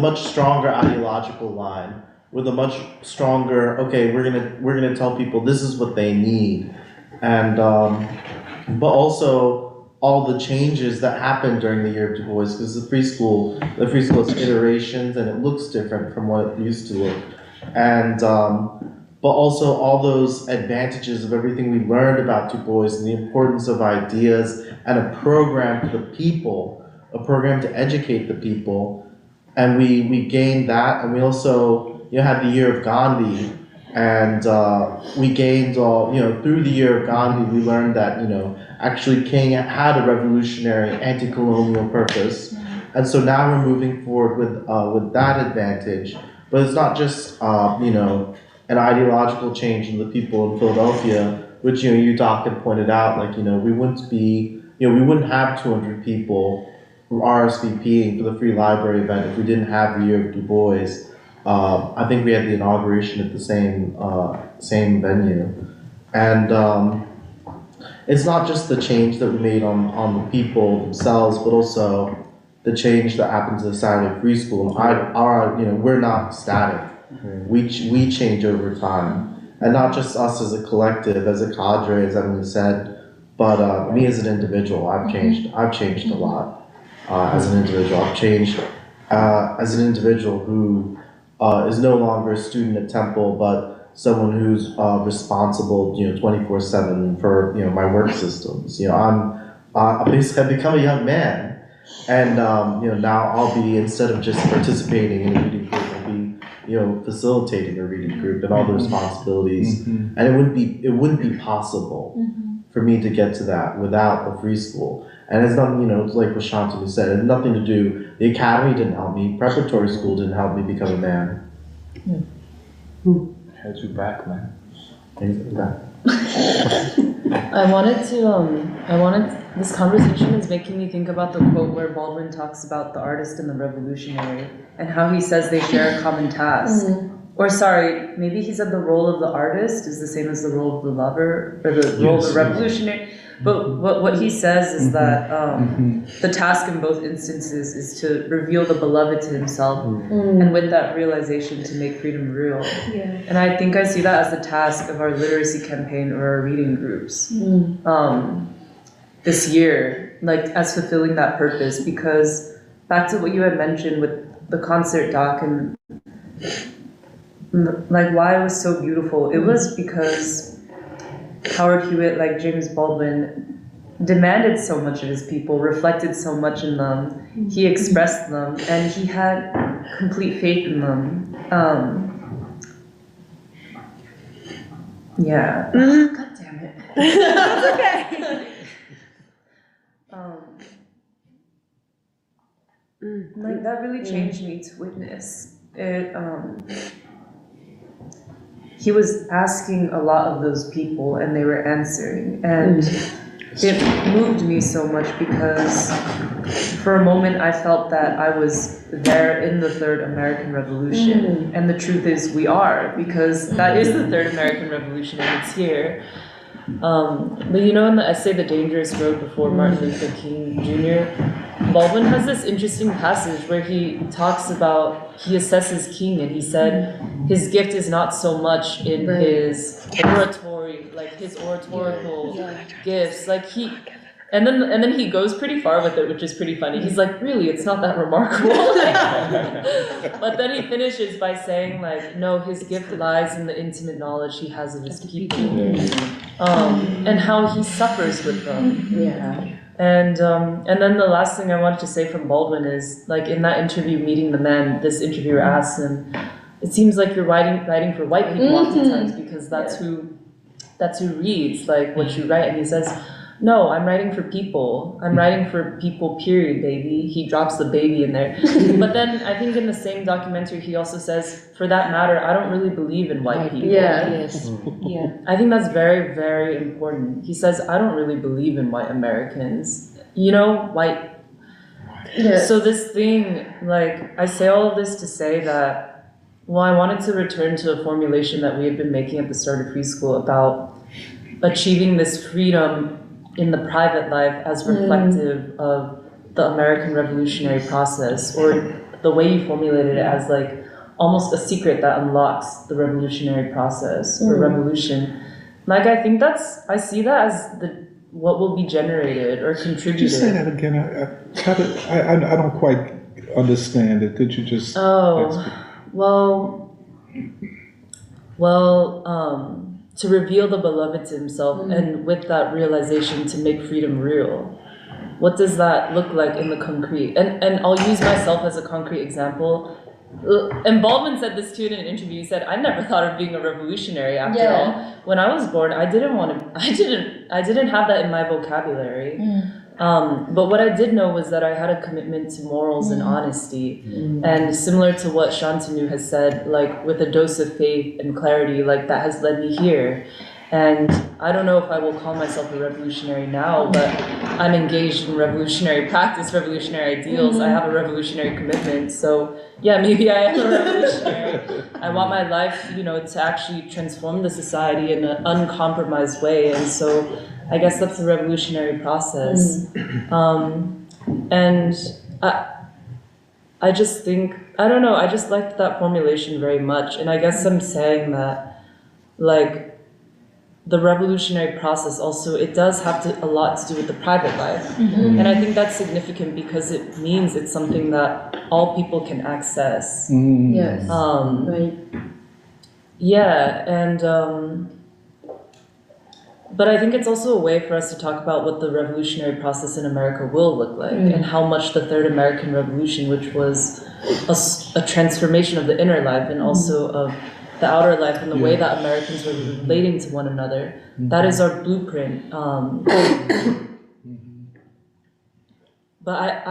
much stronger ideological line, with a much stronger, okay, we're gonna tell people this is what they need, and but also all the changes that happened during the Year of Du Bois, because the preschool has iterations and it looks different from what it used to look, and but also all those advantages of everything we learned about Du Bois and the importance of ideas and a program for the people, a program to educate the people, and we gained that, and we also had the Year of Gandhi, and we gained through the Year of Gandhi we learned that actually King had a revolutionary anti-colonial purpose, and so now we're moving forward with that advantage, but it's not just an ideological change in the people in Philadelphia, which you Doc had pointed out, we wouldn't have 200 people RSVPing for the free library event if we didn't have the Year of Du Bois. I think we had the inauguration at the same venue, and it's not just the change that we made on the people themselves, but also the change that happens inside of free school. We're not static. We change over time, and not just us as a collective, as a cadre, as Emily said, but me as an individual. I've changed a lot as an individual. I've changed as an individual who is no longer a student at Temple, but someone who's responsible, 24/7 for my work systems. I basically have become a young man, and now I'll be, instead of just participating in a reading group, I'll be facilitating a reading group and all the responsibilities, and it wouldn't be possible for me to get to that without the free school. And it's nothing, like what Shantanu said, it had nothing to do, the academy didn't help me, preparatory school didn't help me become a man. Held you back, man. Things like that. This conversation is making me think about the quote where Baldwin talks about the artist and the revolutionary, and how he says they share a common task. Or sorry, maybe he said the role of the artist is the same as the role of the lover, or the role of the revolutionary. But what he says is that the task in both instances is to reveal the beloved to himself, and with that realization to make freedom real. And I think I see that as the task of our literacy campaign or our reading groups this year, as fulfilling that purpose. Because back to what you had mentioned with the concert, Doc, and why it was so beautiful, it was because Howard Hewitt, like James Baldwin, demanded so much of his people, reflected so much in them, he expressed them, and he had complete faith in them. God damn it. That's okay. That really changed me to witness. He was asking a lot of those people, and they were answering, and it moved me so much because for a moment I felt that I was there in the Third American Revolution, and the truth is we are, because that is the Third American Revolution, and it's here. But in the essay The Dangerous Road before Martin Luther King Jr., Baldwin has this interesting passage where he talks about, he assesses King, and he said his gift is not so much in his oratory, his oratorical gifts, and then he goes pretty far with it, which is pretty funny. He's like, really, it's not that remarkable. But then he finishes by saying, no, his gift lies in the intimate knowledge he has of his people, and how he suffers with them. And then the last thing I wanted to say from Baldwin is, in that interview, Meeting the Men, this interviewer asks him, it seems like you're writing for white people oftentimes because that's who reads like what you write. And he says, no, I'm writing for people. I'm writing for people, period, baby. He drops the baby in there. But then I think in the same documentary, he also says, for that matter, I don't really believe in white people. Yeah. Yes. Yeah. I think that's very, very important. He says, I don't really believe in white Americans. White. Yeah. So this thing, like, I say all of this to say that, well, I wanted to return to a formulation that we had been making at the start of preschool about achieving this freedom in the private life as reflective of the American revolutionary process, or the way you formulated it as like almost a secret that unlocks the revolutionary process or revolution. Like I think I see that as what will be generated or contributed. Could you say that again? I don't quite understand it. Could you just? To reveal the beloved to himself, and with that realization to make freedom real. What does that look like in the concrete? And I'll use myself as a concrete example. And Baldwin said this too in an interview. He said, I never thought of being a revolutionary after all. When I was born, I didn't have that in my vocabulary. But what I did know was that I had a commitment to morals and honesty. And similar to what Shantanu has said, like with a dose of faith and clarity, like that has led me here. And I don't know if I will call myself a revolutionary now, but I'm engaged in revolutionary practice, revolutionary ideals. I have a revolutionary commitment. So yeah, maybe I am a revolutionary. I want my life, to actually transform the society in an uncompromised way. And so I guess that's a revolutionary process. And I just think, I don't know, I just liked that formulation very much. And I guess I'm saying that, like, the revolutionary process also, it does have a lot to do with the private life. And I think that's significant because it means it's something that all people can access. Yes. Right. Yeah, and but I think it's also a way for us to talk about what the revolutionary process in America will look like, and how much the Third American Revolution, which was a transformation of the inner life and also of the outer life and the way that Americans were relating to one another, that is our blueprint. But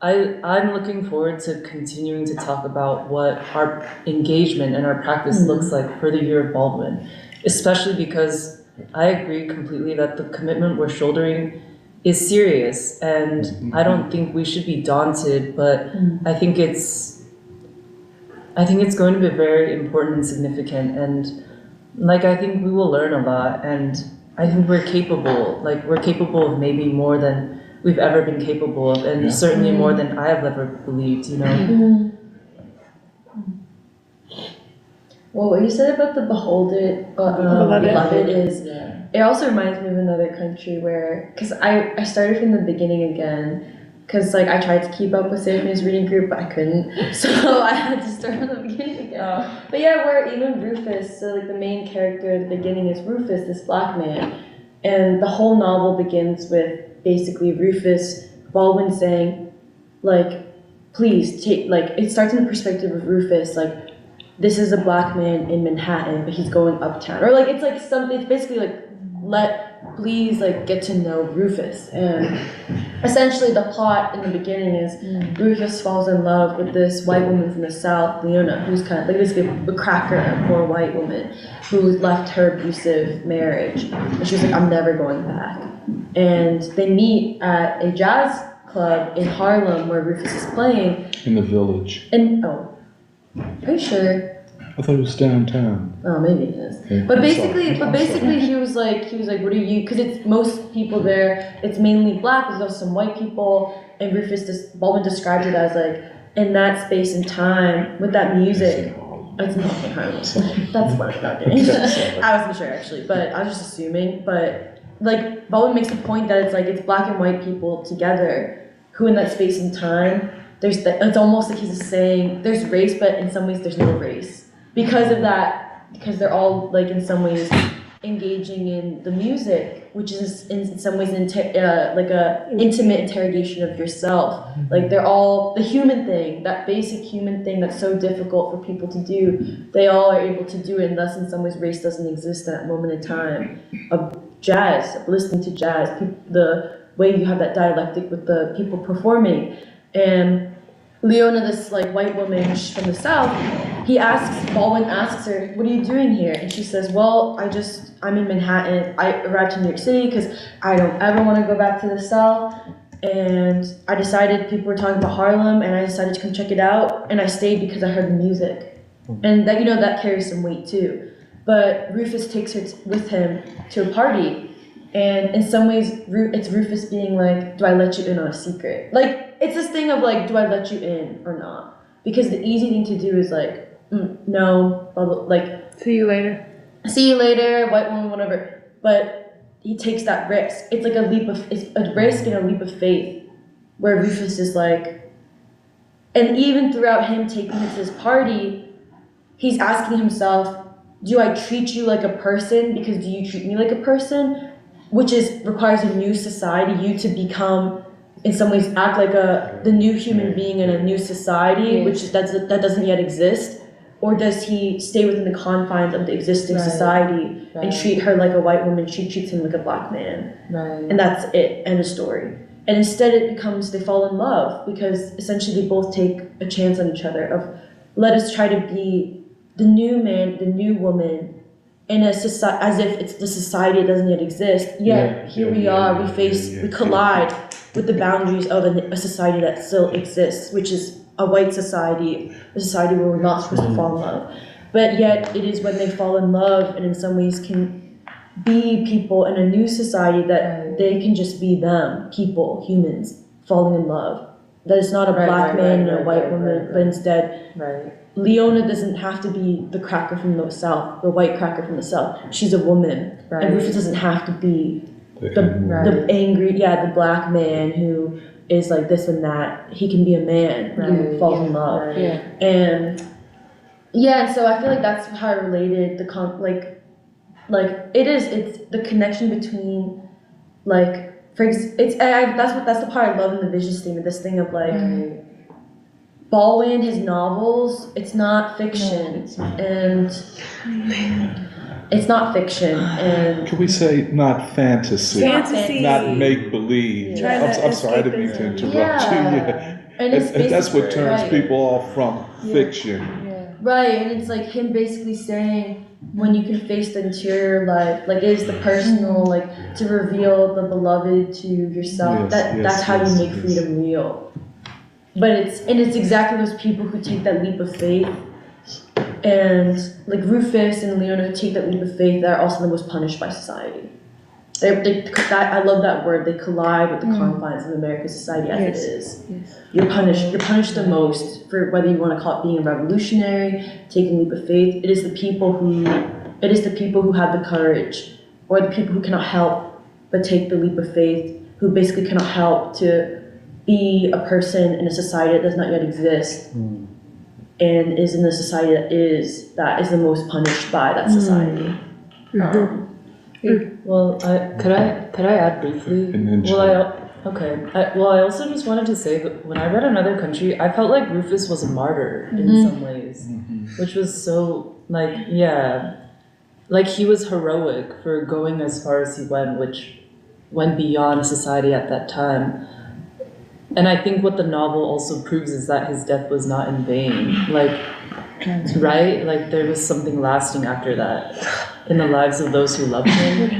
I'm looking forward to continuing to talk about what our engagement and our practice looks like for the Year of Baldwin, especially because I agree completely that the commitment we're shouldering is serious, and I don't think we should be daunted, but I think it's going to be very important and significant, and like I think we will learn a lot, and I think we're capable of maybe more than we've ever been capable of, and certainly more than I have ever believed, Well, what you said about the beloved is, it also reminds me of another country where, because I started from the beginning again, because like I tried to keep up with Safety's reading group, but I couldn't, so I had to start from the beginning again. But yeah, where even Rufus, so like the main character at the beginning is Rufus, this black man, and the whole novel begins with basically Rufus, Baldwin saying, like, please take, like, it starts in the perspective of Rufus, like, this is a black man in Manhattan, but he's going uptown, or like, it's like something, it's basically like, please, like, get to know Rufus. And essentially the plot in the beginning is Rufus falls in love with this white woman from the South, Leona, who's kind of like basically a cracker, a poor white woman who left her abusive marriage. And she's like, I'm never going back. And they meet at a jazz club in Harlem where Rufus is playing. In the Village. And, are you sure? I thought it was downtown. Oh, maybe it is. Okay. But basically, he was like, what are you? Because it's most people there. It's mainly black. There's also some white people, and Baldwin described it as like in that space and time with that music. It's not in Harlem. That's what I'm not doing. I wasn't sure actually, but I was just assuming. But like Baldwin makes the point that it's like it's black and white people together who in that space and time. It's almost like he's saying there's race, but in some ways there's no race. Because of that, because they're all like in some ways engaging in the music, which is in some ways like a intimate interrogation of yourself. Like they're all the human thing, that basic human thing that's so difficult for people to do. They all are able to do it, and thus in some ways race doesn't exist at that moment in time. Of jazz, of listening to jazz, the way you have that dialectic with the people performing, and Leona, this like white woman from the South, Baldwin asks her, "What are you doing here?" And she says, "Well, I'm in Manhattan. I arrived in New York City because I don't ever want to go back to the South. And I decided people were talking about Harlem, and I decided to come check it out. And I stayed because I heard the music." And that, that carries some weight too. But Rufus takes her with him to a party. And in some ways, it's Rufus being like, "Do I let you in on a secret?" Like, it's this thing of like, do I let you in or not? Because the easy thing to do is like, no, blah, blah, like, See you later, white woman, whatever. But he takes that risk. It's like it's a risk and a leap of faith, where Rufus is like, and even throughout him taking it to his party, he's asking himself, do I treat you like a person because do you treat me like a person? Which requires a new society, you to become, in some ways, act like the new human being in a new society, which that doesn't yet exist. Or does he stay within the confines of the existing society and treat her like a white woman, she treats him like a black man. And that's it, end of story. And instead it becomes they fall in love because essentially they both take a chance on each other of, let us try to be the new man, the new woman, in a society, as if it's the society that doesn't yet exist. Yet here we are, we collide with the boundaries of a society that still exists, which is a white society, a society where we're not supposed to fall in love. But yet it is when they fall in love and in some ways can be people in a new society that they can just be them, people, humans, falling in love. That it's not a black man and a white woman, but instead Leona doesn't have to be the cracker from the South, the white cracker from the South. She's a woman. And Rufus doesn't have to be the angry, the black man who is like this and that. He can be a man who falls in love. And so I feel like that's how I related it's the connection between that's the part I love in the vision statement, this thing of like Baldwin, his novels, it's not fiction, and it's not fiction, and Can we say not fantasy? Fantasy. Not make believe. I'm sorry, I didn't mean to interrupt you. And that's what turns right. people off from fiction. Right, and it's like him basically saying, when you can face the interior life, like it is the personal, like to reveal the beloved to yourself. That's how you make freedom real. But it's exactly those people who take that leap of faith, and like Rufus and Leona who take that leap of faith that are also the most punished by society. I love that word. They collide with the confines of American society as it is. You're punished the most for whether you want to call it being a revolutionary, taking a leap of faith. It is the people who have the courage, or the people who cannot help but take the leap of faith, who basically cannot help to be a person in a society that does not yet exist, and is in a society that is the most punished by that society. Well, could I add briefly? I also just wanted to say that when I read Another Country, I felt like Rufus was a martyr in some ways, which was so like he was heroic for going as far as he went, which went beyond society at that time. And I think what the novel also proves is that his death was not in vain. Right? Like there was something lasting after that in the lives of those who loved him.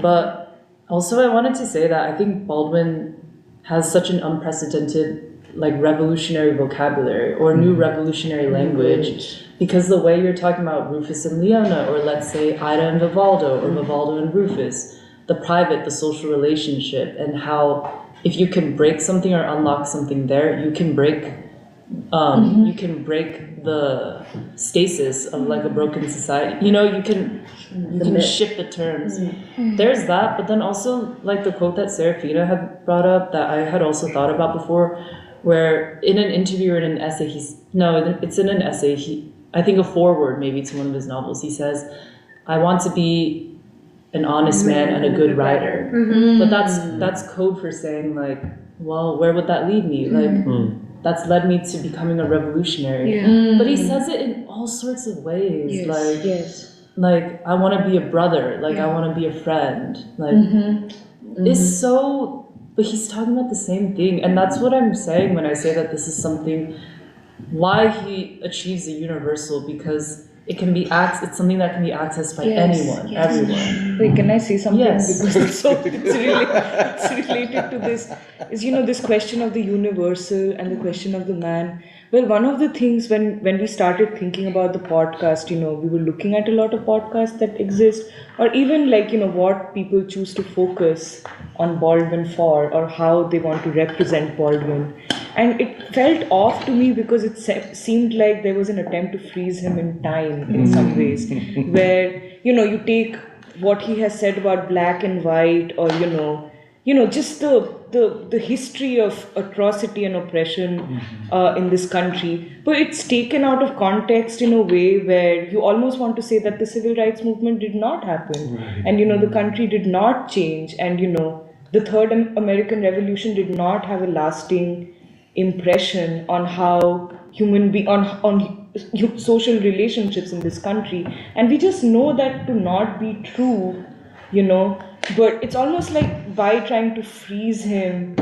But also I wanted to say that I think Baldwin has such an unprecedented revolutionary vocabulary or new revolutionary language, because the way you're talking about Rufus and Leona, or let's say Ida and Vivaldo, or Vivaldo and Rufus, the private, the social relationship, and how if you can break something or unlock something there, you can break the stasis of a broken society. You can shift the terms. There's that, but then also the quote that Serafina had brought up that I had also thought about before, where in an interview or in an essay, it's in an essay, I think a foreword maybe to one of his novels, he says I want to be an honest man and a good writer. But that's code for saying like, well, where would that lead me? Like, that's led me to becoming a revolutionary. But he says it in all sorts of ways. Like I want to be a brother. Like I want to be a friend. Like it's so. But he's talking about the same thing, and that's what I'm saying when I say that this is something. Why he achieves the universal, because it can be it's something that can be accessed by anyone, everyone. Wait, can I say something? Yes. Because it's related to this. Is this question of the universal and the question of the man. Well, one of the things when we started thinking about the podcast, we were looking at a lot of podcasts that exist, or even like what people choose to focus on Baldwin for, or how they want to represent Baldwin. And it felt off to me because it seemed like there was an attempt to freeze him in time in some ways, where you take what he has said about black and white, or just the history of atrocity and oppression in this country, but it's taken out of context in a way where you almost want to say that the civil rights movement did not happen, and the country did not change, and the Third American Revolution did not have a lasting impression on how on social relationships in this country, and we just know that to not be true, but it's almost like by trying to freeze him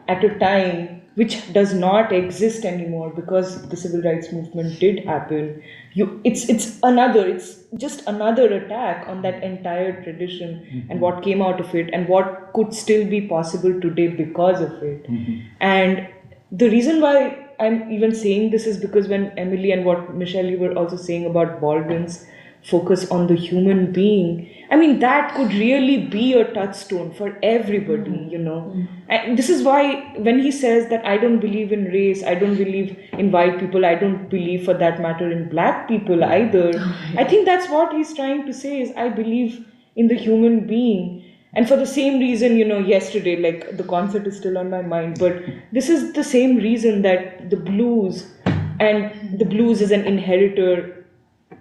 at a time which does not exist anymore because the civil rights movement did happen, it's just another attack on that entire tradition and what came out of it and what could still be possible today because of it. And the reason why I'm even saying this is because when Emily and what Michelle you were also saying about Baldwin's focus on the human being, I mean, that could really be a touchstone for everybody, And this is why when he says that I don't believe in race, I don't believe in white people, I don't believe for that matter in black people either, I think that's what he's trying to say is I believe in the human being. And for the same reason, yesterday, like the concert is still on my mind, but this is the same reason that the blues is an inheritor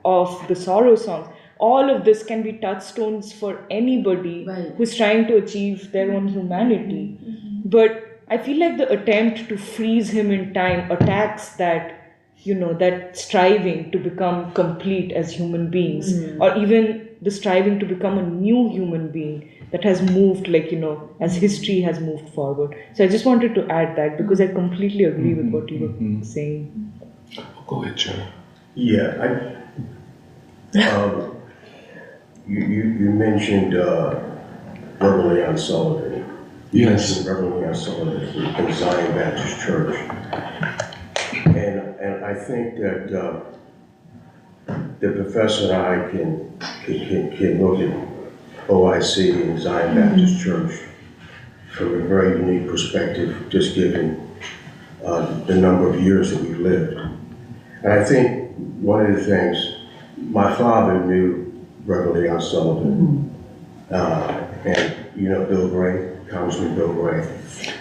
of the sorrow songs. All of this can be touchstones for anybody who's trying to achieve their own humanity. But I feel like the attempt to freeze him in time attacks that, that striving to become complete as human beings, or even the striving to become a new human being that has moved, as history has moved forward. So I just wanted to add that because I completely agree with what you were saying. Go ahead, Joe. Yeah, you mentioned Reverend Leon Sullivan. You mentioned Reverend Leon Sullivan in Zion Baptist Church, and I think that the professor and I can look at OIC and Zion Baptist Church from a very unique perspective, just given the number of years that we've lived. And I think one of the things, my father knew Reverend Leon Sullivan, and Bill Gray, Congressman Bill Gray.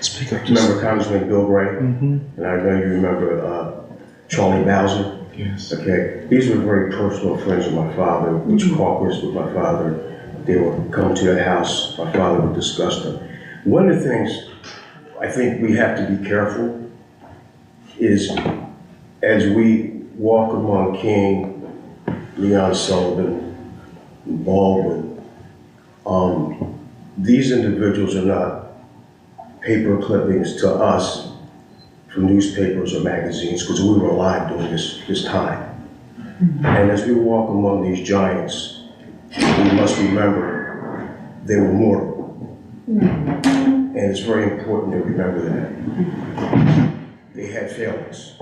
Speak up. Remember Congressman Bill Gray? And I know you remember Charlie Bowser. Yes. Okay, these were very personal friends of my father, which caucused with my father. They would come to the house, my father would discuss them. One of the things I think we have to be careful is as we walk among King, Leon Sullivan, Baldwin, these individuals are not paper clippings to us from newspapers or magazines because we were alive during this time. And as we walk among these giants, we must remember they were mortal. And it's very important to remember that. They had failings.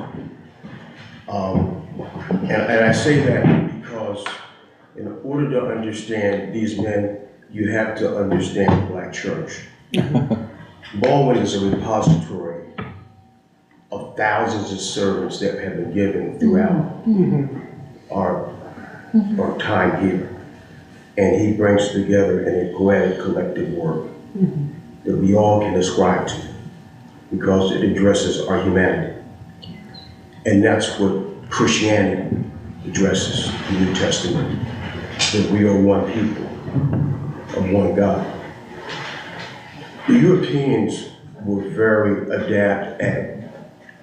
And I say that because in order to understand these men, you have to understand the Black church. Baldwin is a repository of thousands of sermons that have been given throughout our time here. And he brings together in a poetic collective work that we all can ascribe to because it addresses our humanity. And that's what Christianity addresses, the New Testament. that we are one people of one God. The Europeans were very adept at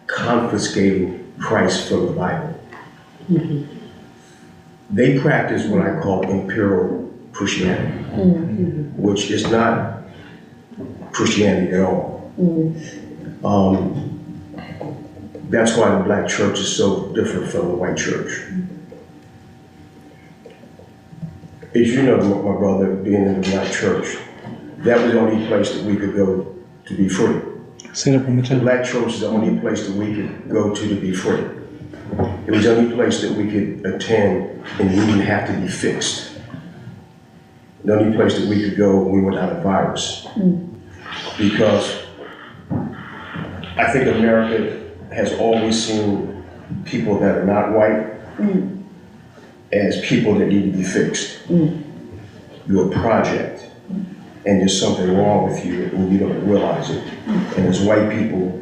confiscating Christ from the Bible. They practiced what I call imperial Christianity, which is not Christianity at all. That's why the black church is so different from the white church. As you know, my brother, being in the black church, that was the only place that we could go to be free. Say that one more The time. black church is the only place that we could go to be free. It was the only place that we could attend and we didn't have to be fixed. The only place that we could go when we went out of virus. Because I think America has always seen people that are not white as people that need to be fixed. You're a project, and there's something wrong with you and you don't realize it. And as white people,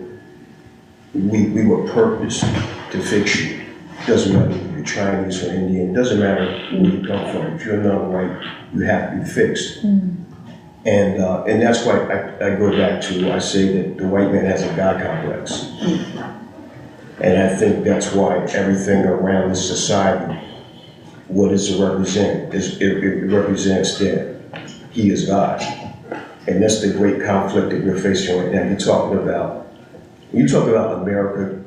we were purposed to fix you. Doesn't matter if you're Chinese or Indian, doesn't matter where you come from. If you're not white, you have to be fixed. And that's why I go back to, I say that the white man has a God complex. And I think that's why everything around this society, what does it represent? It represents that he is God. And that's the great conflict that we're facing right now. When you talk about America,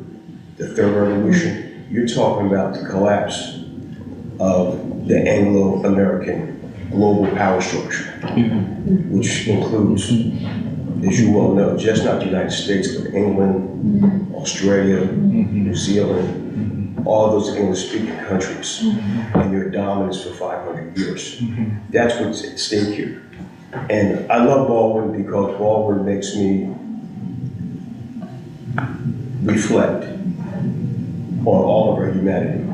the third revolution, you're talking about the collapse of the Anglo-American global power structure, which includes, as you well know, just not the United States, but England, Australia, New Zealand, all those English-speaking countries, and their dominance for 500 years. That's what's at stake here. And I love Baldwin because Baldwin makes me reflect on all of our humanity.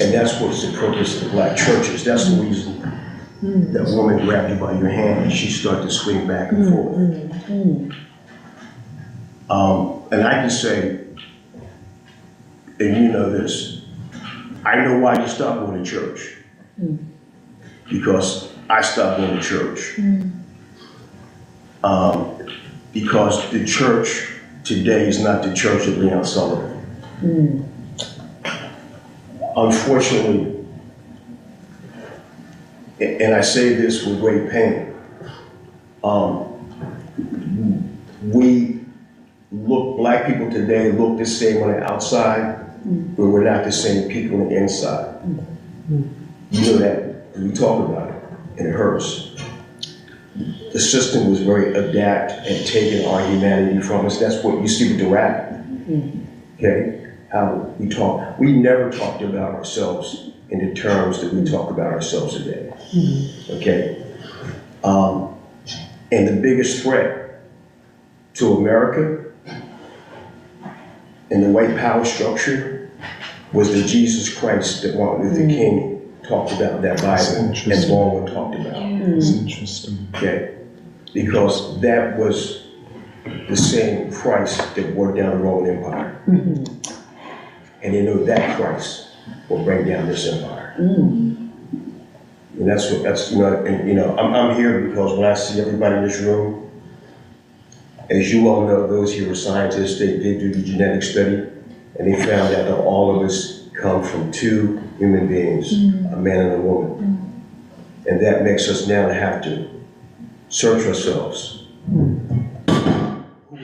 And that's what's the purpose of the black churches. That's the reason that woman grabbed you by your hand and she started to swing back and forth. And I can say, and you know this, I know why you stopped going to church. Because I stopped going to church. Because the church today is not the church of Leon Sullivan. Unfortunately, and I say this with great pain, black people today look the same on the outside, but we're not the same people on the inside. You know that, we talk about it, and it hurts. The system was very adept at taking our humanity from us. That's what you see with the rap. Okay? How we talk. We never talked about ourselves in the terms that we talk about ourselves today. Okay? And the biggest threat to America and the white power structure was the Jesus Christ that Martin Luther King talked about, that Bible, and Baldwin talked about. That's interesting. Okay? Because that was the same Christ that worked down the Roman Empire. And they know that Christ will bring down this empire. And I'm here because when I see everybody in this room, as you all know, those here are scientists, they do the genetic study, and they found out that all of us come from two human beings, a man and a woman. And that makes us now have to search ourselves. Who are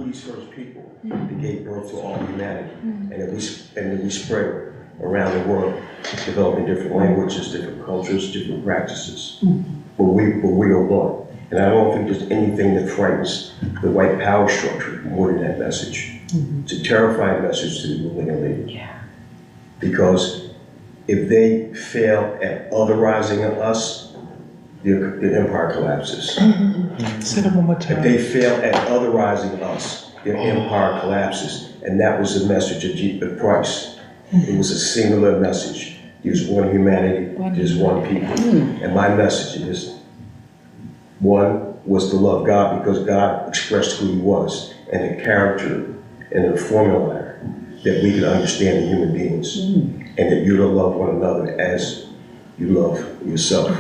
these first people that gave birth to all humanity? And then we spread around the world, developing different languages, different cultures, different practices. But we are one. And I don't think there's anything that frightens the white power structure more than that message. It's a terrifying message to the ruling elite. Because if they fail at otherizing us, the empire collapses. Say that one more time. If they fail at otherizing us, their empire collapses. And that was the message of Christ. It was a singular message. There's one humanity, there's one people. And my message is, one was to love God because God expressed who he was and the character and the formula that we can understand the human beings, and that you're to love one another as you love yourself.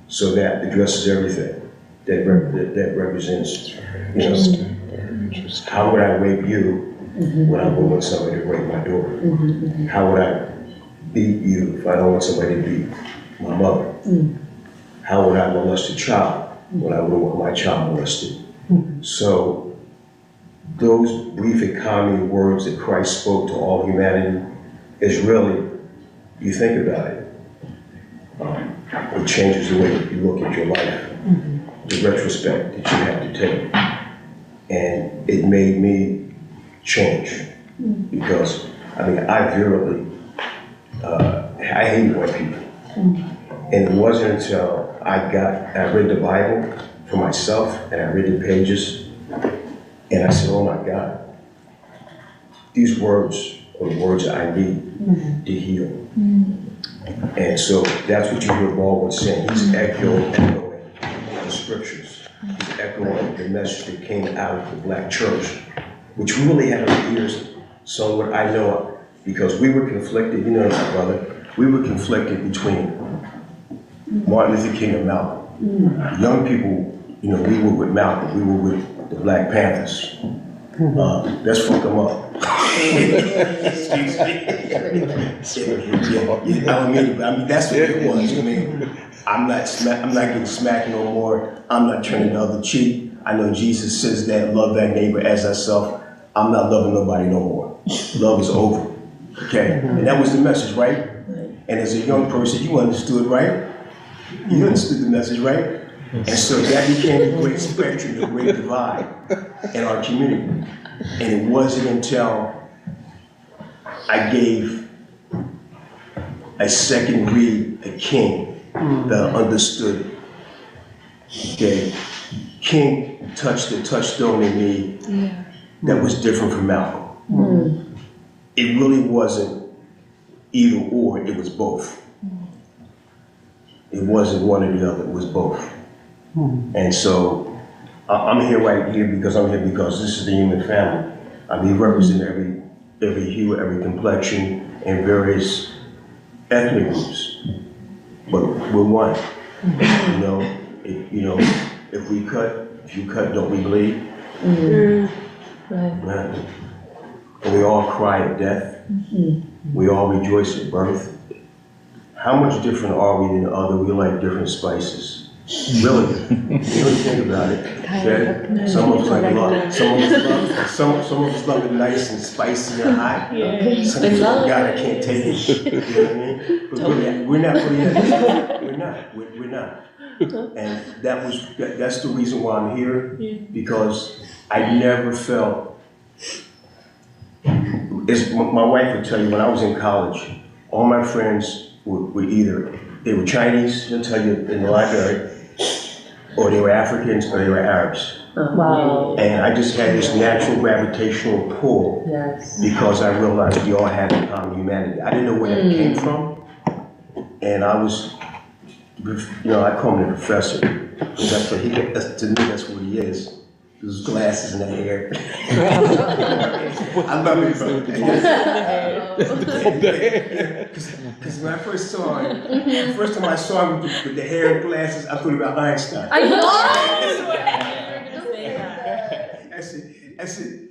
So that addresses everything. That represents, you know, how would I rape you when I don't want somebody to rape my daughter? How would I beat you if I don't want somebody to beat my mother? How would I molest a child when I wouldn't want my child molested? So those brief economy words that Christ spoke to all humanity is really, you think about it, it changes the way that you look at your life, the retrospect that you have to take. And it made me change because, I mean, I virulently, I hate white people. And it wasn't until I read the Bible for myself and I read the pages and I said, oh my God, these words are the words that I need to heal. And so that's what you hear Baldwin saying. He's echoing the scriptures. He's echoing the message that came out of the black church, which really had our ears somewhat, I know, because we were conflicted, you know, my brother, we were conflicted between Martin Luther King and Malcolm. Young people, you know, we were with Malcolm, we were with the Black Panthers. Let's fuck them up. Excuse me. I mean, that's what it was. I mean, I'm not getting smacked no more. I'm not turning the other cheek. I know Jesus says that, love thy neighbor as thyself. I'm not loving nobody no more. Love is over. Okay? And that was the message, right? And as a young person, you understood, right? You understood the message, right? And so that became a great spectrum, a great divide in our community. And it wasn't until I gave a second read at King that I understood. Okay, King touched a touchstone in me that was different from Malcolm. It really wasn't either or, it was both. It wasn't one or the other, it was both. And so I'm here right here because this is the human family. I mean, we represent every hue, every complexion, and various ethnic groups. But we're one. If you cut, don't we bleed? Right. And we all cry at death. We all rejoice at birth. How much different are we than other? We're like different spices. Really, you really think about it. Okay? Some of us like love. Some of us love it nice and spicy and hot. Some of us, oh God, I can't take it. You know what I mean? But we're not really that. We're not. And that's the reason why I'm here, because I never felt. My wife would tell you, when I was in college, all my friends were either they were Chinese, she'll tell you in the library, or they were Africans, or they were Arabs. Wow. And I just had this natural gravitational pull because I realized we all had a common humanity. I didn't know where that came from, and I was, I call him the professor. That's what to me, that's what he is. Those glasses in the hair. I love it, bro. Because when I first saw him, the first time I saw him with the hair and glasses, I thought about Einstein. I know. I said,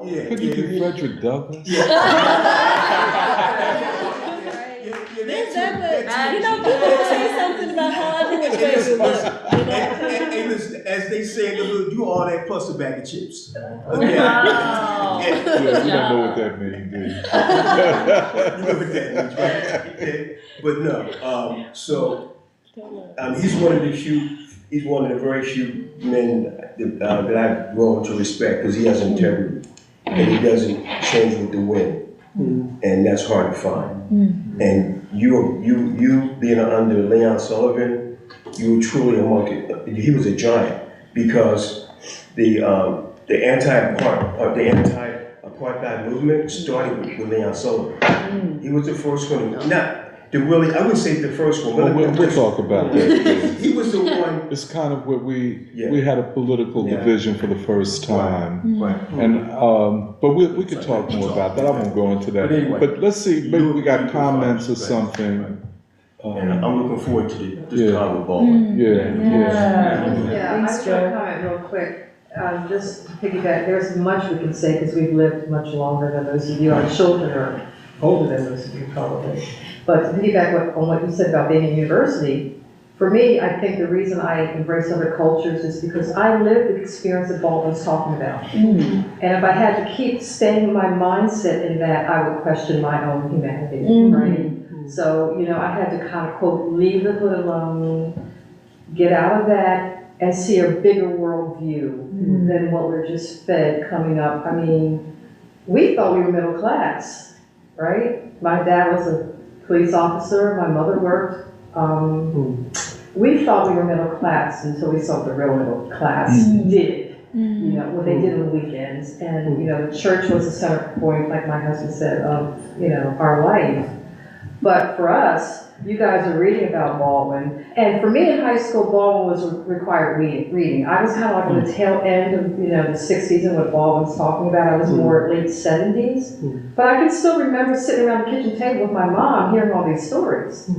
yeah. Thinking Frederick Douglass? People say something about how I think it's crazy. And listen, as they say in the hood, you all that plus a bag of chips. Okay? Wow. We don't know what that means, do you? You know what that means, right? Okay. But no, he's one of the very few men that I've grown to respect because he has integrity and he doesn't change with the wind. And that's hard to find. And you being under Leon Sullivan, you were truly he was a giant because the anti-apartheid movement started with Leon Sullivan. He was the first one, I wouldn't say the first one, but we'll talk about that. He was the one it's kind of where we Yeah. had a political Yeah. division for the first time. Right. And, but we could talk more about that. I won't go into that. But anyway, But let's see, maybe we got Europe comments or Baldwin, something. And I'm looking forward to this Yeah. time with Baldwin. Yeah, yeah. Yeah, I just want to comment real quick. Just to piggyback, there's much we can say because we've lived much longer than most of you. Our children are older than most of you probably. But to piggyback on what you said about being in university, for me, I think the reason I embrace other cultures is because I lived the experience that Baldwin's talking about. And if I had to keep staying my mindset in that, I would question my own humanity, right? So, I had to kind of, quote, leave the hood alone, get out of that, and see a bigger worldview than what we're just fed coming up. I mean, we thought we were middle class, right? My dad was a police officer, my mother worked. We thought we were middle class until we saw what the real middle class did. What they did on the weekends. And, the church was the center point, like my husband said, of, our life. But for us, you guys are reading about Baldwin. And for me in high school, Baldwin was required reading. I was kind of like on the tail end of, the 60s and what Baldwin's talking about. I was more late 70s. But I can still remember sitting around the kitchen table with my mom hearing all these stories.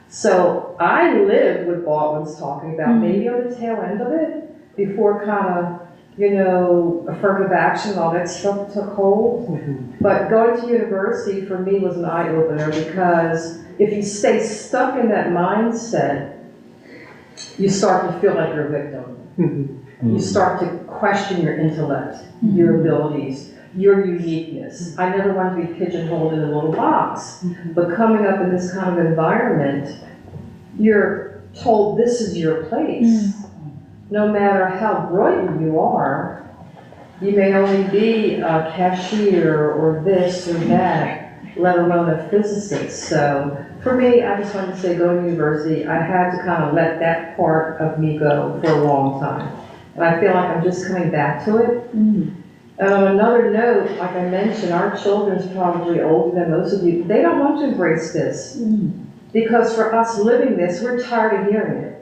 So I lived what Baldwin's talking about, maybe on the tail end of it, before kind of, affirmative action, all that stuff took hold. But going to university for me was an eye-opener because if you stay stuck in that mindset, you start to feel like you're a victim. You start to question your intellect, your abilities, your uniqueness. I never wanted to be pigeonholed in a little box. But coming up in this kind of environment, you're told this is your place. No matter how brilliant you are, you may only be a cashier or this or that, let alone a physicist. So for me, I just wanted to say going to university, I had to kind of let that part of me go for a long time. And I feel like I'm just coming back to it. And on another note, like I mentioned, our children's probably older than most of you. They don't want to embrace this. Because for us living this, we're tired of hearing it.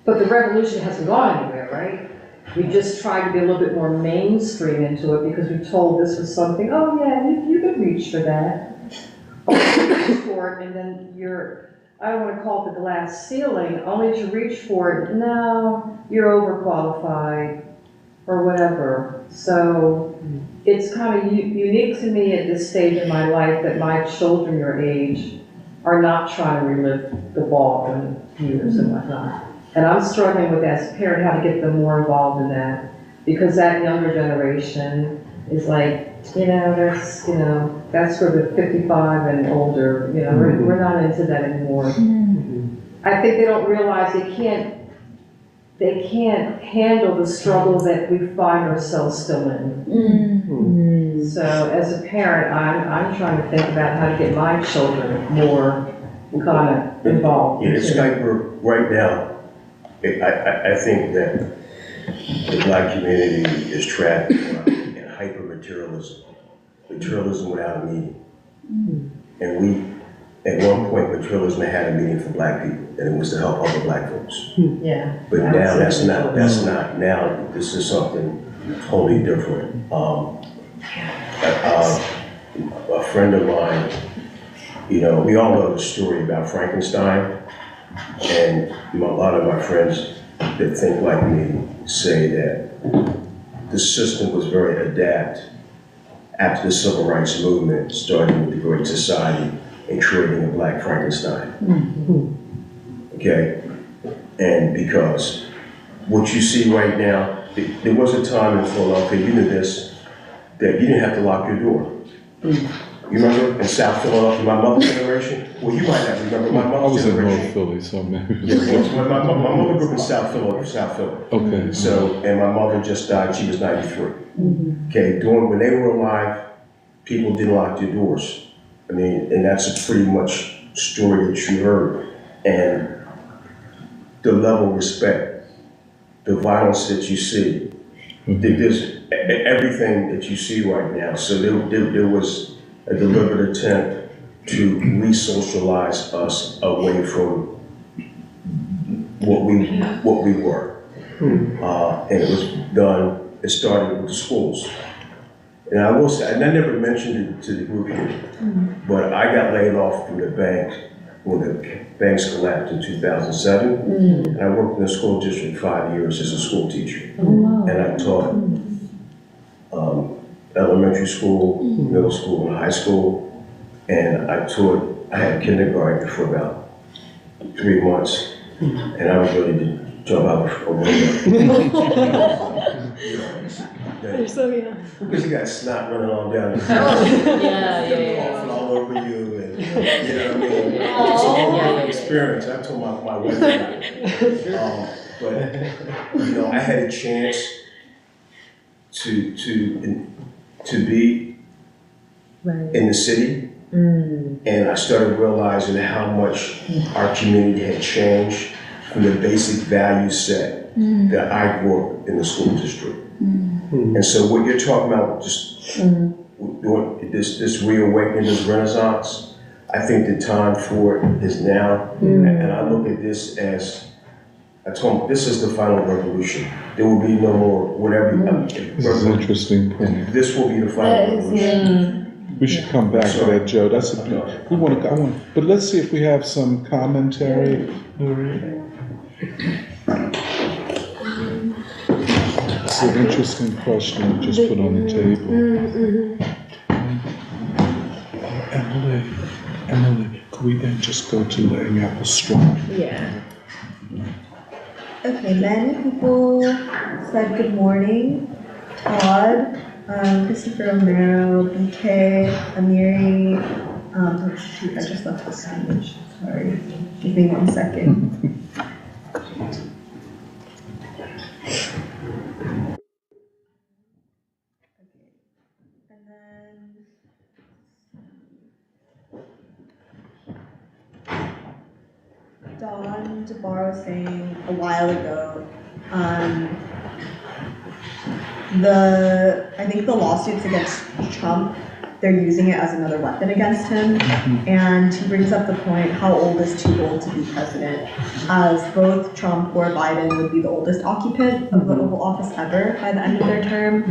But the revolution hasn't gone anywhere, right? We just tried to be a little bit more mainstream into it because we told this was something, oh yeah, you could reach for that. Or reach for it, and then I don't want to call it the glass ceiling, only to reach for it, no, you're overqualified, or whatever. So it's kind of unique to me at this stage in my life that my children your age are not trying to relive the Baldwin years and whatnot. And I'm struggling with as a parent how to get them more involved in that because that younger generation is like, that's for the 55 and older, we're not into that anymore. I think they don't realize they can't handle the struggle that we find ourselves still in. So as a parent, I'm trying to think about how to get my children more kind of involved. It's like right now, I think that the Black community is trapped in hyper-materialism. Materialism without a meaning. And we, at one point, materialism had a meaning for Black people, and it was to help other Black folks. Yeah. But now that's not, now this is something totally different. A friend of mine, we all know the story about Frankenstein. And a lot of my friends that think like me say that the system was very adept after the Civil Rights Movement, starting with the Great Society and creating a Black Frankenstein. Okay? And because what you see right now, there was a time in Philadelphia, you knew this, that you didn't have to lock your door. You remember in South Philadelphia, my mother's generation? Well, you might not remember my mother's generation. I was in North Philly, so maybe. Yeah, my mother grew up in South Philly. Okay. So, and my mother just died, she was 93. Okay, when they were alive, people didn't lock their doors. I mean, and that's a pretty much story that you heard. And the level of respect, the violence that you see, there's everything that you see right now. So there was a deliberate attempt to re-socialize us away from what we were. And it was done, it started with the schools. And I will say, and I never mentioned it to the group here, but I got laid off from the bank when the banks collapsed in 2007. And I worked in the school district 5 years as a school teacher. And I taught elementary school, middle school, and high school. And I had kindergarten for about 3 months. And I was ready to jump out a window. You're so young. Because you got snot running all down the coughing all over you, and you know what I mean? It's a whole experience. I told my wife about it. But you know, I had a chance to be in the city, and I started realizing how much our community had changed from the basic value set that I grew up in the school district. And so what you're talking about, just this reawakening, this renaissance, I think the time for it is now. And I look at this as, I told them, this is the final revolution. There will be no more whatever. This is an interesting point. This will be the final revolution. We should come back to that, Joe. That's a but let's see if we have some commentary. It's an interesting question I just put on the table. Emily, could we then just go to letting Apple Strong? Yeah. Okay, many people said good morning. Todd, Christopher Romero, BK, Amiri. Oh shoot, I just left the stage. Sorry. Give me 1 second. Don DeBar was saying a while ago, I think the lawsuits against Trump, they're using it as another weapon against him. And he brings up the point, how old is too old to be president? As both Trump or Biden would be the oldest occupant of the Oval Office ever by the end of their term.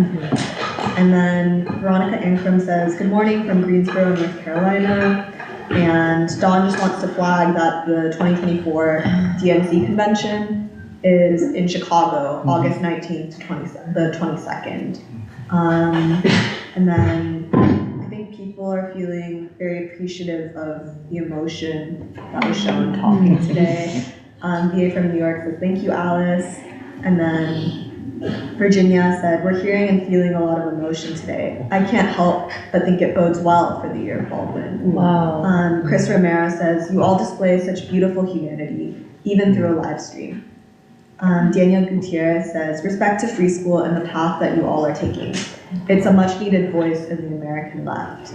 And then Veronica Ankrum says, good morning from Greensboro, North Carolina. And Dawn just wants to flag that the 2024 DNC convention is in Chicago, August 19th to the 22nd. And then I think people are feeling very appreciative of the emotion that was shown talking today. VA from New York says, thank you, Alice. And then Virginia said, we're hearing and feeling a lot of emotion today. I can't help but think it bodes well for the Year of Baldwin. Wow. Chris Romero says, you all display such beautiful humanity, even through a live stream. Daniel Gutierrez says, respect to free school and the path that you all are taking. It's a much needed voice in the American left.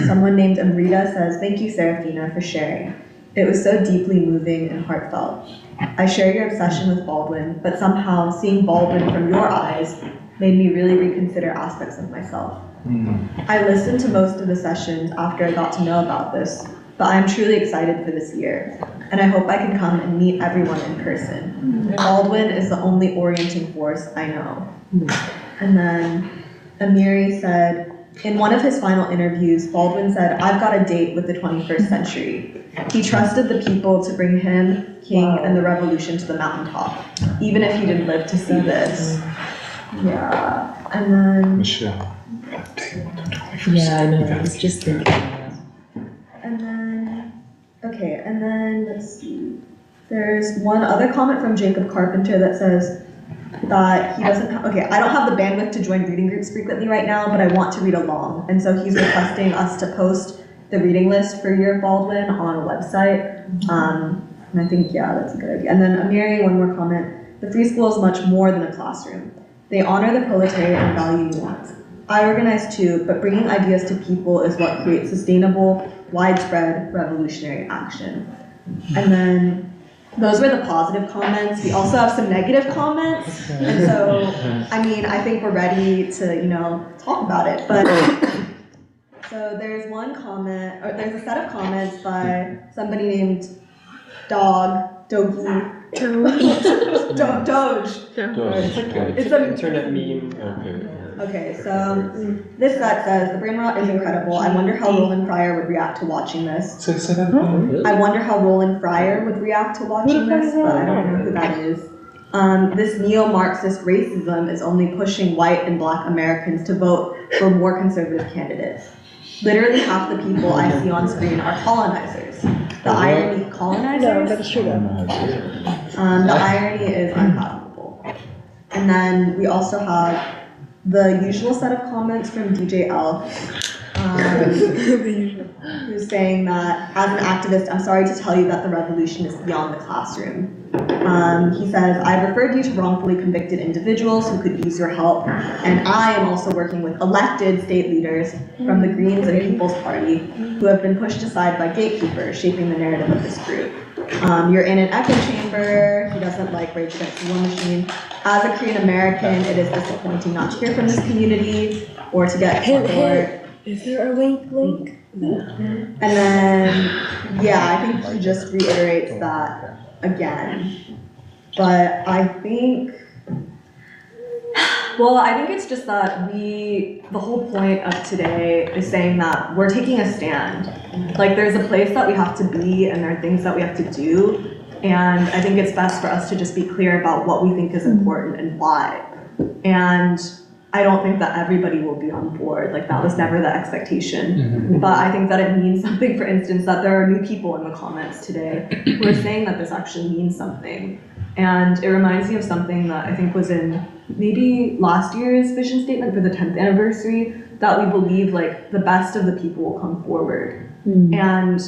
Someone named Amrita says, thank you, Serafina, for sharing. It was so deeply moving and heartfelt. I share your obsession with Baldwin, but somehow seeing Baldwin from your eyes made me really reconsider aspects of myself. I listened to most of the sessions after I got to know about this, but I'm truly excited for this year, and I hope I can come and meet everyone in person. Baldwin is the only orienting force I know. And then Amiri said, in one of his final interviews, Baldwin said, I've got a date with the 21st century. He trusted the people to bring him, King, and the revolution to the mountaintop, even if he didn't live to see this. Yeah, and then... Michelle. Yeah, I know, I was just thinking that. And then, okay, and then, let's see. There's one other comment from Jacob Carpenter that says that he doesn't have, okay, I don't have the bandwidth to join reading groups frequently right now, but I want to read along. And so he's requesting us to post the reading list for Year of Baldwin on a website. And I think, yeah, that's a good idea. And then Amiri, one more comment. The free school is much more than a classroom. They honor the proletariat and value nuance. I organize too, but bringing ideas to people is what creates sustainable, widespread, revolutionary action. And then those were the positive comments. We also have some negative comments. And so, I mean, I think we're ready to, talk about it. But so there's one comment, or there's a set of comments by somebody named Dog Doge. Doge. It's an internet meme. Okay, so this set says, the brain rot is incredible. I wonder how Roland Fryer would react to watching this. I wonder how Roland Fryer would react to watching this, but I don't know who that is. This neo-Marxist racism is only pushing white and black Americans to vote for more conservative candidates. Literally half the people I see on screen are colonizers. The irony, colonizers? No, that's true. The irony is unfathomable. And then we also have the usual set of comments from DJ Elf, who's saying that, as an activist, I'm sorry to tell you that the revolution is beyond the classroom. He says, I've referred you to wrongfully convicted individuals who could use your help, and I am also working with elected state leaders from the Greens and People's Party who have been pushed aside by gatekeepers shaping the narrative of this group. You're in an echo chamber. He doesn't like Rage Against the War Machine. As a Korean American, it is disappointing not to hear from this community or to get support. Is there a link? No. And then, yeah, I think he just reiterates that again. But I think it's just that the whole point of today is saying that we're taking a stand. Like, there's a place that we have to be and there are things that we have to do. And I think it's best for us to just be clear about what we think is important and why. And I don't think that everybody will be on board. Like, that was never the expectation. But I think that it means something, for instance, that there are new people in the comments today who are saying that this actually means something. And it reminds me of something that I think was in maybe last year's vision statement for the 10th anniversary, that we believe like the best of the people will come forward. And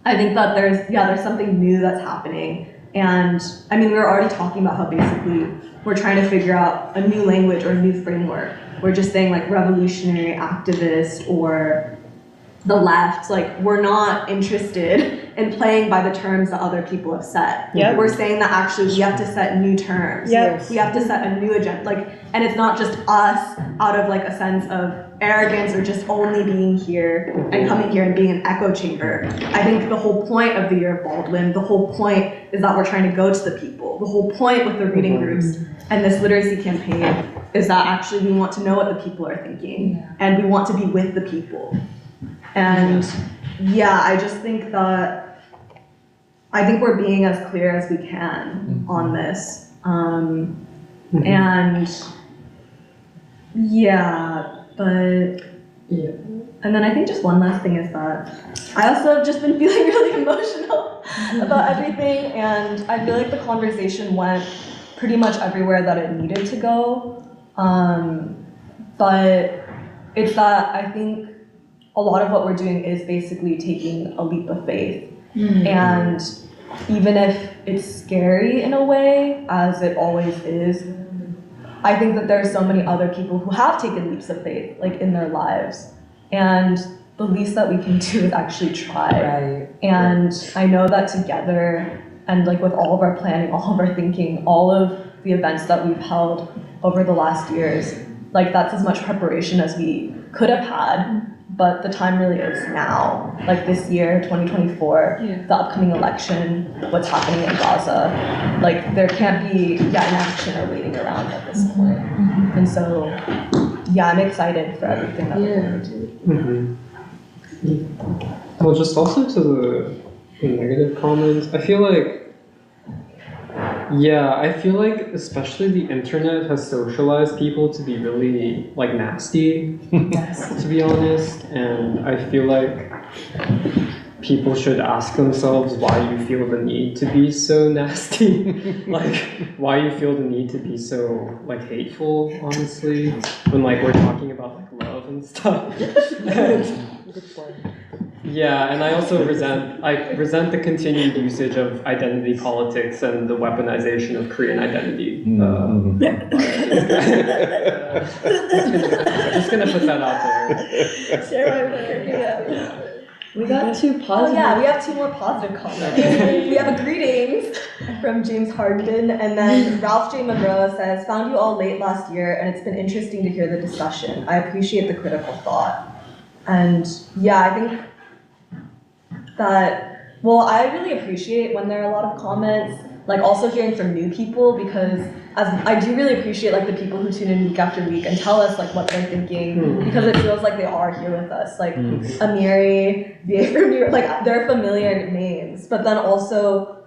I think that there's something new that's happening. And I mean, we were already talking about how basically we're trying to figure out a new language or a new framework. We're just saying like revolutionary activist or the left, like we're not interested in playing by the terms that other people have set. Yep. We're saying that actually we have to set new terms. Yes. We have to set a new agenda. Like, and it's not just us out of like a sense of arrogance or just only being here and coming here and being an echo chamber. I think the whole point of the Year of Baldwin, the whole point is that we're trying to go to the people. The whole point with the reading groups and this literacy campaign is that actually we want to know what the people are thinking and we want to be with the people. And yeah, I just think that we're being as clear as we can on this. And yeah, but yeah. And then I think just one last thing is that I also have just been feeling really emotional about everything, and I feel like the conversation went pretty much everywhere that it needed to go. But it's that I think a lot of what we're doing is basically taking a leap of faith. And even if it's scary in a way, as it always is, I think that there are so many other people who have taken leaps of faith, like in their lives. And the least that we can do is actually try. Right. And I know that together, and like with all of our planning, all of our thinking, all of the events that we've held over the last years, like that's as much preparation as we could have had. But the time really is now, like this year, 2024, the upcoming election, what's happening in Gaza. Like there can't be inaction or waiting around at this point. And so, yeah, I'm excited for everything that we're going to do. Well, just also to the negative comments, I feel like especially the internet has socialized people to be really like nasty, to be honest. And I feel like people should ask themselves why you feel the need to be so nasty, like why you feel the need to be so like hateful, honestly, when like we're talking about like love and stuff. Yeah, and I also resent the continued usage of identity politics and the weaponization of Korean identity. Just gonna put that out there. We got two positive. Oh yeah, we have two more positive comments. We have a greetings from James Hardin, and then Ralph J. Monroe says, "Found you all late last year, and it's been interesting to hear the discussion. I appreciate the critical thought." And yeah, I think that Well, I really appreciate when there are a lot of comments, like also hearing from new people, because I do really appreciate like the people who tune in week after week and tell us like what they're thinking, because it feels like they are here with us. Like Amiri, like they're familiar names, but then also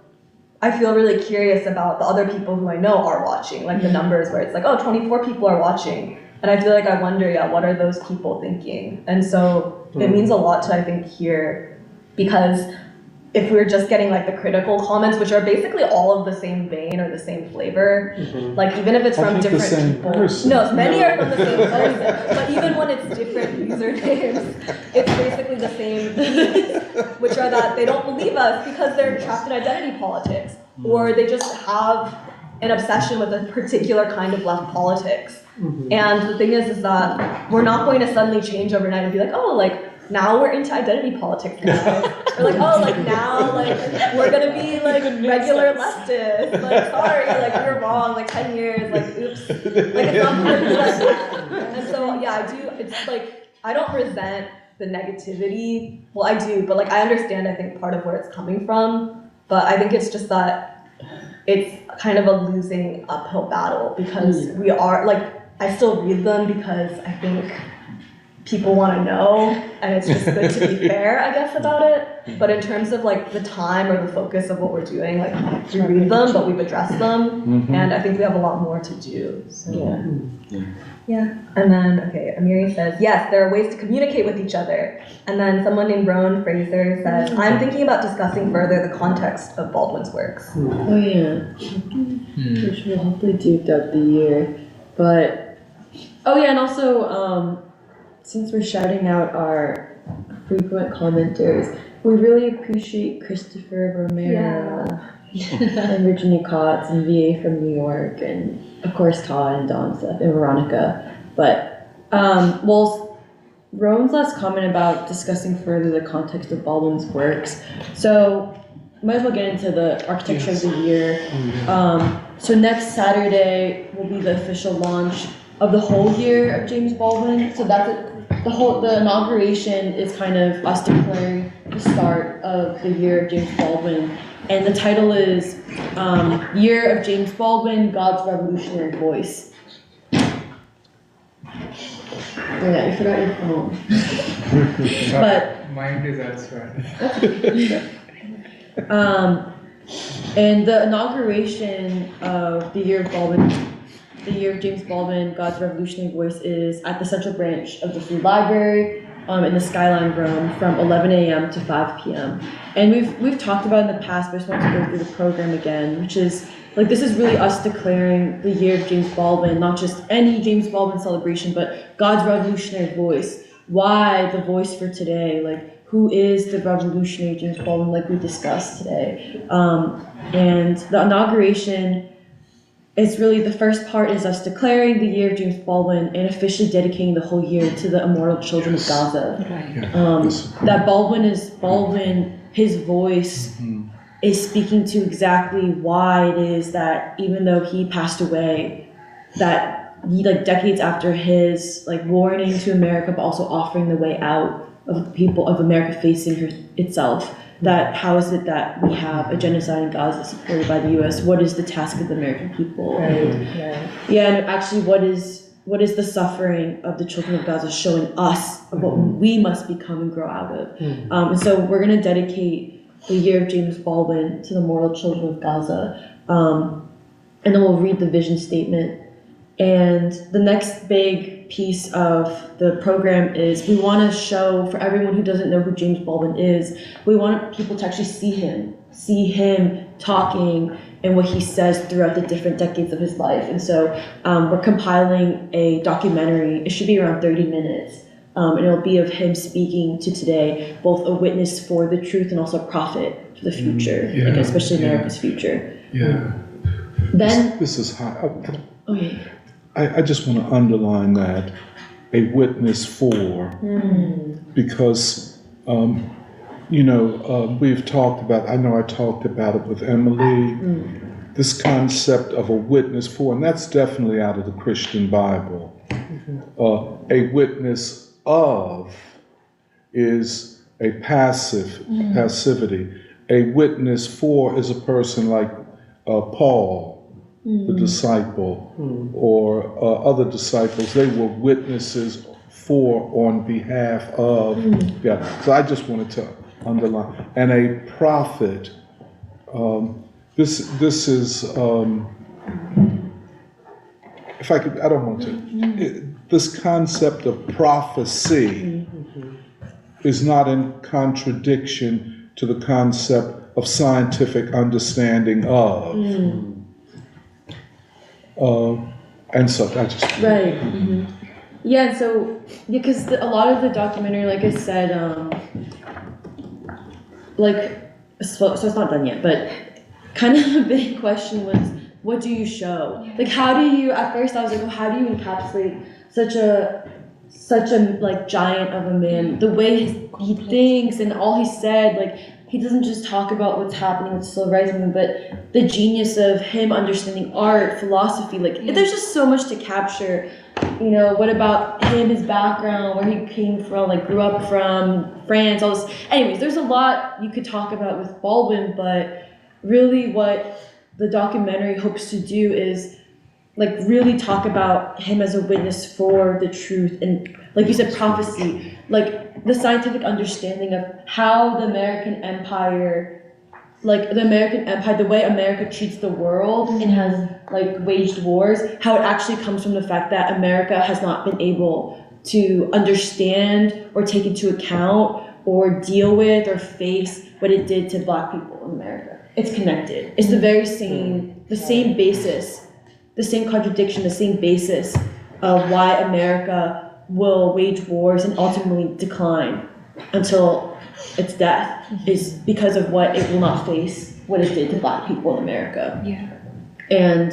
I feel really curious about the other people who I know are watching, like the numbers where it's like, oh, 24 people are watching. And I feel like I wonder, what are those people thinking? And so it means a lot to, I think, hear, because if we're just getting like the critical comments, which are basically all of the same vein or the same flavor, like even if it's from different people. No, many are from the same person, but even when it's different usernames, it's basically the same themes, which are that they don't believe us because they're trapped in identity politics, or they just have an obsession with a particular kind of left politics. And the thing is that we're not going to suddenly change overnight and be like, oh, like, now we're into identity politics now. Or like, oh, like now, like, we're gonna be like regular leftists. Like, sorry, like, we were wrong, like 10 years, like, oops. Like, it's not gonna be like that. And so, yeah, I do, it's like, I don't resent the negativity. Well, I do, but like, I understand, I think, part of where it's coming from. But I think it's just that it's kind of a losing uphill battle, because we are, like, I still read them because I think people want to know, and it's just good to be fair, I guess, about it. But in terms of like the time or the focus of what we're doing, like we read them, but we've addressed them, and I think we have a lot more to do. So. Yeah. And then, okay, Amiri says, yes, there are ways to communicate with each other. And then someone named Rowan Fraser says, I'm thinking about discussing further the context of Baldwin's works. Oh yeah, which we'll hopefully do throughout the year. But, oh yeah, and also, since we're shouting out our frequent commenters, we really appreciate Christopher Romero and Virginia Kotz and VA from New York, and of course Todd and Dawn stuff and Veronica. But well, Rowan's last comment about discussing further the context of Baldwin's works. So might as well get into the architecture of the year. So next Saturday will be the official launch of the whole year of James Baldwin. So that's it. The inauguration is kind of us declaring the start of the year of James Baldwin, and the title is Year of James Baldwin, God's Revolutionary Voice. Oh yeah, you forgot your phone. But mine is elsewhere. And the inauguration of the Year of Baldwin, the Year of James Baldwin, God's Revolutionary Voice, is at the Central Branch of the Free Library in the Skyline Room from 11 a.m. to 5 p.m. And we've talked about it in the past, but I just want to go through the program again, which is, like, this is really us declaring the Year of James Baldwin, not just any James Baldwin celebration, but God's Revolutionary Voice. Why the voice for today? Like, who is the revolutionary James Baldwin, like we discussed today? And the inauguration, it's really, the first part is us declaring the Year of James Baldwin and officially dedicating the whole year to the immortal children of Gaza. That Baldwin, his voice is speaking to exactly why it is that even though he passed away, that he, like decades after his like warning to America, but also offering the way out of people of America facing itself, that how is it that we have a genocide in Gaza supported by the U.S.? What is the task of the American people? Yeah, and actually, what is the suffering of the children of Gaza showing us of what we must become and grow out of? And so we're going to dedicate the Year of James Baldwin to the mortal children of Gaza, and then we'll read the vision statement. And the next big piece of the program is we want to show, for everyone who doesn't know who James Baldwin is, we want people to actually see him talking and what he says throughout the different decades of his life. And so we're compiling a documentary. It should be around 30 minutes. And it'll be of him speaking to today, both a witness for the truth and also a prophet for the future, like especially America's future. Then this is high. Okay. I just want to underline that, a witness for, because, we've talked about, I know I talked about it with Emily, this concept of a witness for, and that's definitely out of the Christian Bible. A witness of is a passivity. a witness for is a person like Paul, the disciple, or other disciples. They were witnesses for on behalf of. Yeah. So I just wanted to underline. And a prophet. This is. If I could, I don't want to. This concept of prophecy is not in contradiction to the concept of scientific understanding of. And so I just. Right. Yeah, so, because a lot of the documentary, like I said, so it's not done yet, but kind of the big question was, what do you show? Like, how do you, at first I was like, well, how do you encapsulate such a like giant of a man, the way he thinks and all he said, like, he doesn't just talk about what's happening with the civil rights movement, but the genius of him understanding art, philosophy, like, there's just so much to capture. You know, what about him, his background, where he came from, like, grew up from, France, all this. Anyways, there's a lot you could talk about with Baldwin, but really what the documentary hopes to do is, like, really talk about him as a witness for the truth and, like you said, prophecy, like the scientific understanding of how the American Empire, the way America treats the world and has, like, waged wars, how it actually comes from the fact that America has not been able to understand or take into account or deal with or face what it did to Black people in America. It's connected. It's the very same basis, the same contradiction, the same basis of why America will wage wars and ultimately decline until its death is because of what it will not face, what it did to Black people in America. Yeah. And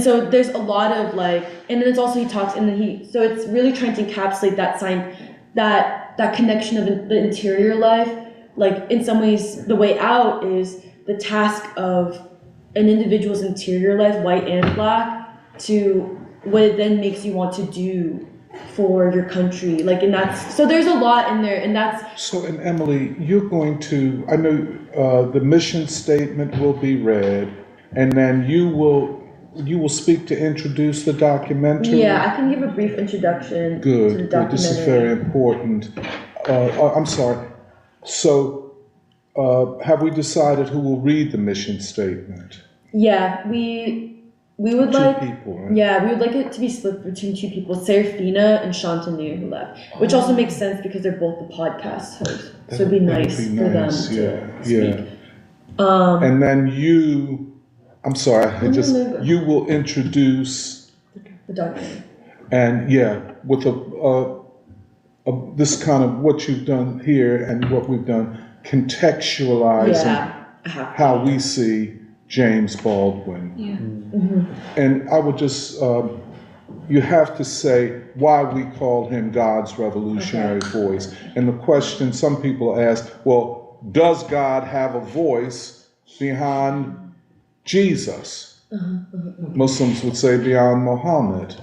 so there's a lot of, like, and then it's also so it's really trying to encapsulate that connection of the interior life. Like, in some ways, the way out is the task of an individual's interior life, white and Black, to what it then makes you want to do for your country. Like, and so there's a lot in there, and that's. So, and Emily, you're going to, I know the mission statement will be read, and then you will speak to introduce the documentary? Yeah, I can give a brief introduction to the documentary. This is very important. I'm sorry. So, have we decided who will read the mission statement? Yeah, we would like. Two people, right? Yeah, we would like it to be split between two people, Serafina and Shantanu, who left, which also makes sense because they're both the podcast hosts. So it'd be nice for them to speak. And then you will introduce the documentary. And with this kind of what you've done here and what we've done, contextualizing how we see James Baldwin. Yeah. And I would just, you have to say why we call him God's revolutionary voice. And the question some people ask, well, does God have a voice beyond Jesus? Muslims would say beyond Muhammad.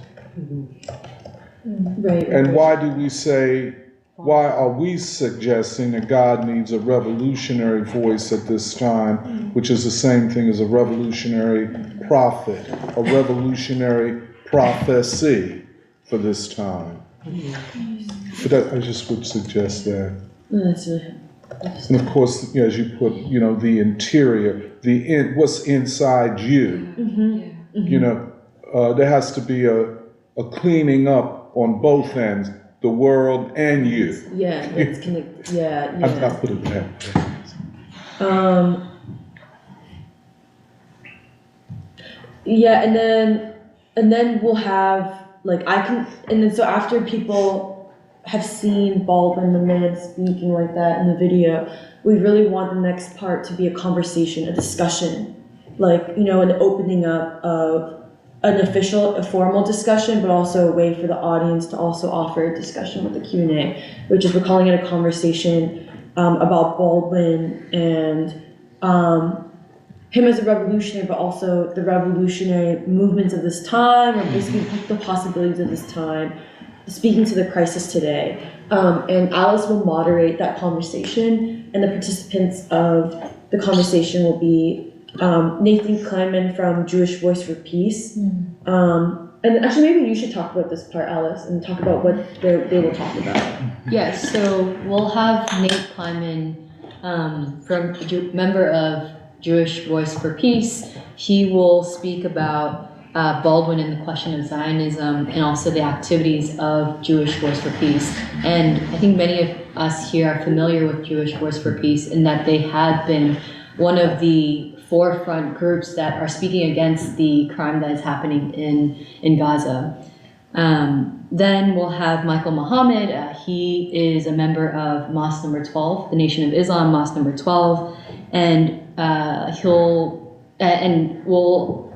Right. And why are we suggesting that God needs a revolutionary voice at this time, which is the same thing as a revolutionary prophet, a revolutionary prophecy for this time? But I just would suggest that. And of course, as you put, the interior, what's inside you. There has to be a cleaning up on both ends, the world and you. Yeah, it's connected. Yeah. I put it that way. And then we'll have, so after people have seen Baldwin, the man, speaking like that in the video, we really want the next part to be a conversation, a discussion, an opening up of a formal discussion, but also a way for the audience to also offer a discussion with the Q&A, which is we're calling it a conversation about Baldwin and him as a revolutionary, but also the revolutionary movements of this time, or basically the possibilities of this time, speaking to the crisis today. And Alice will moderate that conversation. and the participants of the conversation will be Nathan Kleinman from Jewish Voice for Peace. And actually, maybe you should talk about this part, Alice, and talk about what they will talk about. Yes, so we'll have Nate Kleinman, member of Jewish Voice for Peace. He will speak about Baldwin and the question of Zionism and also the activities of Jewish Voice for Peace. And I think many of us here are familiar with Jewish Voice for Peace in that they have been one of the forefront groups that are speaking against the crime that is happening in Gaza. Then we'll have Michael Muhammad. He is a member of Mosque number 12, the Nation of Islam, Mosque number 12, and we'll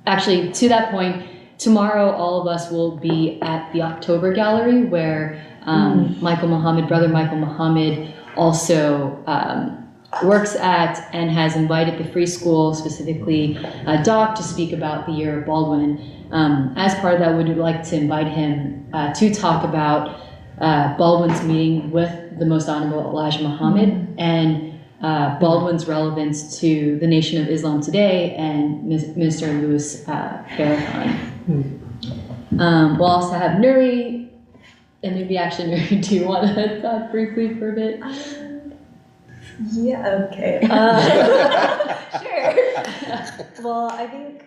actually, to that point, tomorrow all of us will be at the October Gallery where Michael Muhammad, brother Michael Muhammad, also works at and has invited the Free School, specifically Doc, to speak about the Year of Baldwin. As part of that, we would like to invite him to talk about Baldwin's meeting with the Most Honorable Elijah Muhammad and Baldwin's relevance to the Nation of Islam today and Minister Louis Farrakhan. We'll also have Nuri, and maybe actually Nuri, do you want to talk briefly for a bit? Yeah, okay. Sure. Well, I think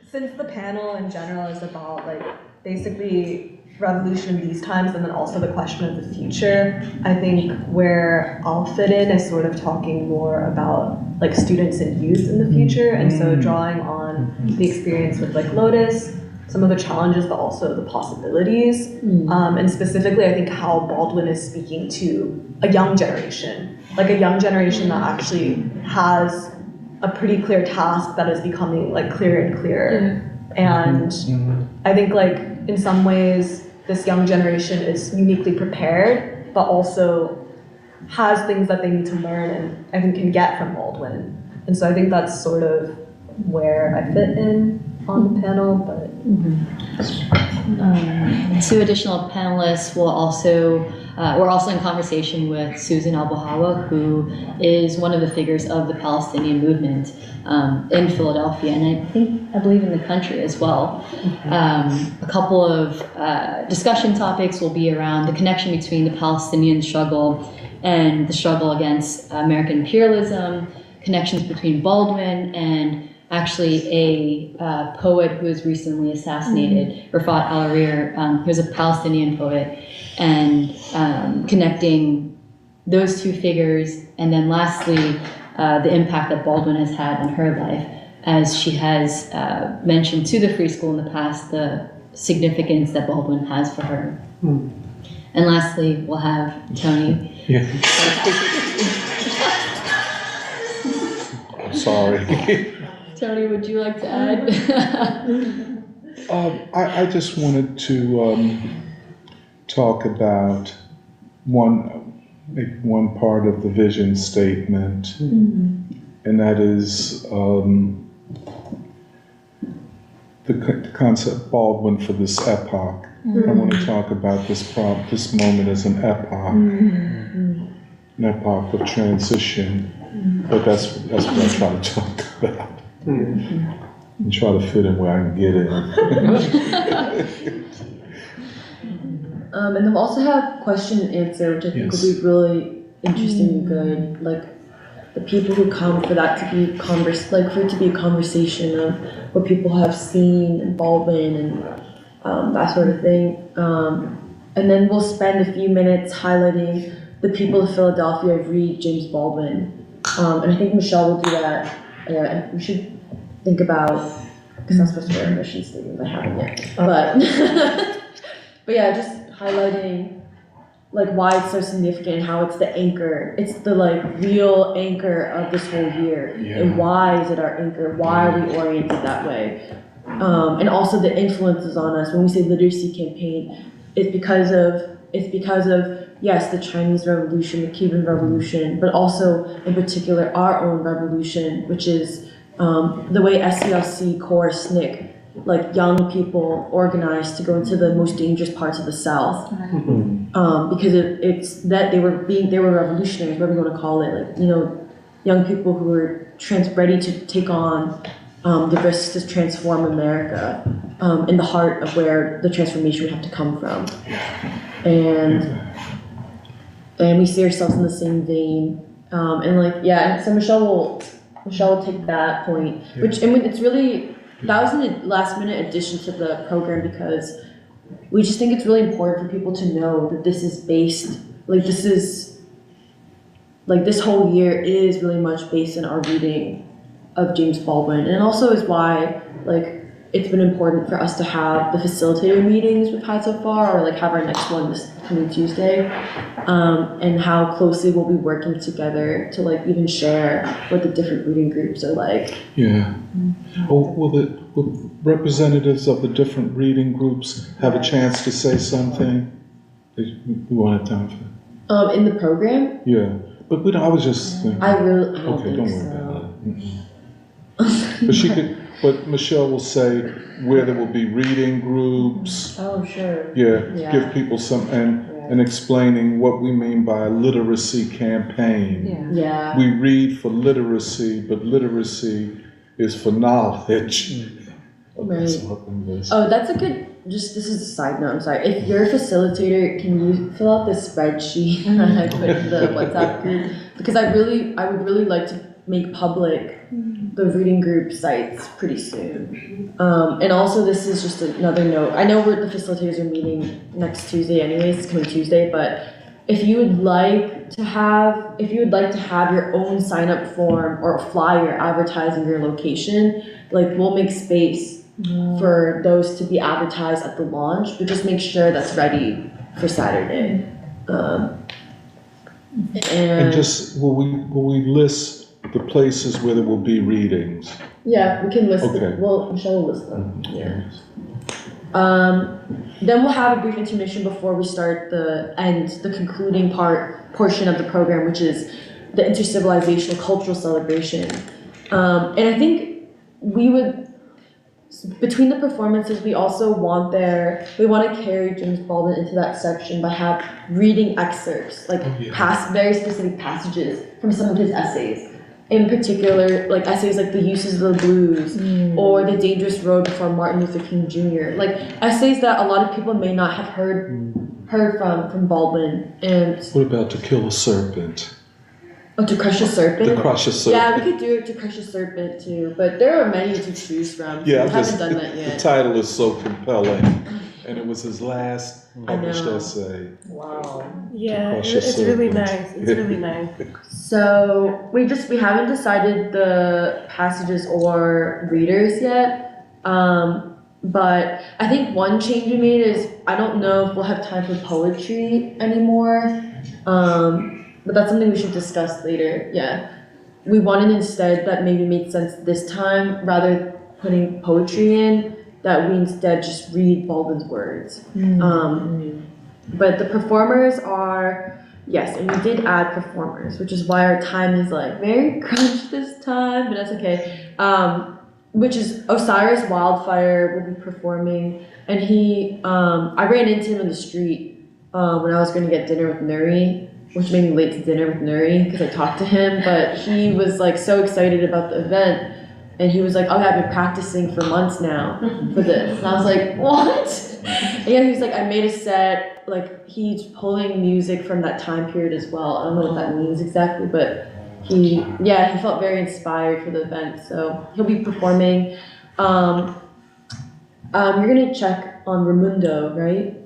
since the panel in general is about like basically revolution in these times and then also the question of the future, I think where I'll fit in is sort of talking more about like students and youth in the future, and so drawing on the experience with like Lotus, some of the challenges but also the possibilities, and specifically I think how Baldwin is speaking to a young generation, like a young generation that actually has a pretty clear task that is becoming like clearer and clearer. And I think like in some ways this young generation is uniquely prepared but also has things that they need to learn and I think can get from Baldwin. And so I think that's sort of where I fit in on the panel, but 2 additional panelists will also, we're also in conversation with Susan Al-Bahawa, who is one of the figures of the Palestinian movement in Philadelphia, and I believe in the country as well. A couple of discussion topics will be around the connection between the Palestinian struggle and the struggle against American imperialism, connections between Baldwin and actually a poet who was recently assassinated, Rafat Al-Arir, who's a Palestinian poet, and connecting those 2 figures, and then lastly, the impact that Baldwin has had on her life, as she has mentioned to the Free School in the past, the significance that Baldwin has for her. And lastly, we'll have Tony. I'm sorry. Tony, would you like to add? I just wanted to talk about one part of the vision statement, and that is the concept Baldwin for this epoch. I want to talk about this moment as an epoch of transition, but that's what I try to talk about. And try to fit in where I can get in. And then we'll also have question and answer, which I think will be really interesting and good. Like the people who come for that to be for it to be a conversation of what people have seen in Baldwin and that sort of thing. And then we'll spend a few minutes highlighting the people of Philadelphia read James Baldwin. And I think Michelle will do that. And we should think about, because I'm supposed to wear a mission statement, but I haven't yet. But yeah, just highlighting like why it's so significant and how it's the anchor. It's the like real anchor of this whole year. And why is it our anchor? Why are we oriented that way? And also the influences on us. When we say literacy campaign, it's because of yes, the Chinese Revolution, the Cuban Revolution, but also in particular our own revolution, which is the way SCLC, Core, SNCC, like young people organized to go into the most dangerous parts of the South. because it's that they were revolutionaries, whatever you want to call it, like, you know, young people who were ready to take on the risks to transform America in the heart of where the transformation would have to come from. And we see ourselves in the same vein. And like, yeah, so Michelle will take that point, which, I mean, it's really, that was a last minute addition to the program because we just think it's really important for people to know that this is based, like this whole year is really much based on our reading of James Baldwin. And it also is why, like, it's been important for us to have the facilitator meetings we've had so far, or like have our next one this coming Tuesday, and how closely we'll be working together to like even share what the different reading groups are like. Yeah. Oh, will representatives of the different reading groups have a chance to say something? We won't have time for that. In the program? Yeah. But I was just thinking. I don't worry think so. about it. But Michelle will say where there will be reading groups. Oh, sure. Yeah. Give people some, and explaining what we mean by a literacy campaign. Yeah. We read for literacy, but literacy is for knowledge. Right. Oh, that's a good, this is a side note, I'm sorry. If you're a facilitator, can you fill out this spreadsheet that I put in the WhatsApp group? Because I would really like to make public the reading group sites pretty soon. And also this is just another note. I know the facilitators are meeting next Tuesday anyways, it's coming Tuesday, but if you would like to have your own sign up form or flyer advertising your location, like we'll make space for those to be advertised at the launch, but just make sure that's ready for Saturday. And just will we list the places where there will be readings? Yeah, we can list Okay. them. Well, Michelle will list them. Yeah. Then we'll have a brief intermission before we start the concluding portion of the program, which is the intercivilizational cultural celebration. And I think between the performances, we also want to carry James Baldwin into that section by reading excerpts, like very specific passages from some of his essays. In particular, like essays like The Uses of the Blues or The Dangerous Road before Martin Luther King Jr. Like essays that a lot of people may not have heard from Baldwin. And what about To Kill a Serpent? Oh, To Crush a Serpent? To Crush a Serpent. Yeah, we could do it To Crush a Serpent too, but there are many to choose from. So Yeah, we haven't done that yet. The title is so compelling, and it was his last published essay. Wow. Yeah, it's really nice. It's really nice. So we haven't decided the passages or readers yet. But I think one change we made is I don't know if we'll have time for poetry anymore. But that's something we should discuss later. Yeah. We wanted instead that maybe made sense this time, rather than putting poetry in, that we instead just read Baldwin's words. But the performers are, yes, and we did add performers, which is why our time is like very crunched this time, but that's okay. Which is Osiris Wildfire will be performing, and I ran into him in the street when I was going to get dinner with Nuri, which made me late to dinner with Nuri because I talked to him, but he was like so excited about the event, and he was like, oh yeah, I've been practicing for months now for this, and I was like, what? And yeah, he was like, I made a set, like he's pulling music from that time period as well. I don't know what that means exactly, but he felt very inspired for the event, so he'll be performing. You're gonna check on Raimundo, right?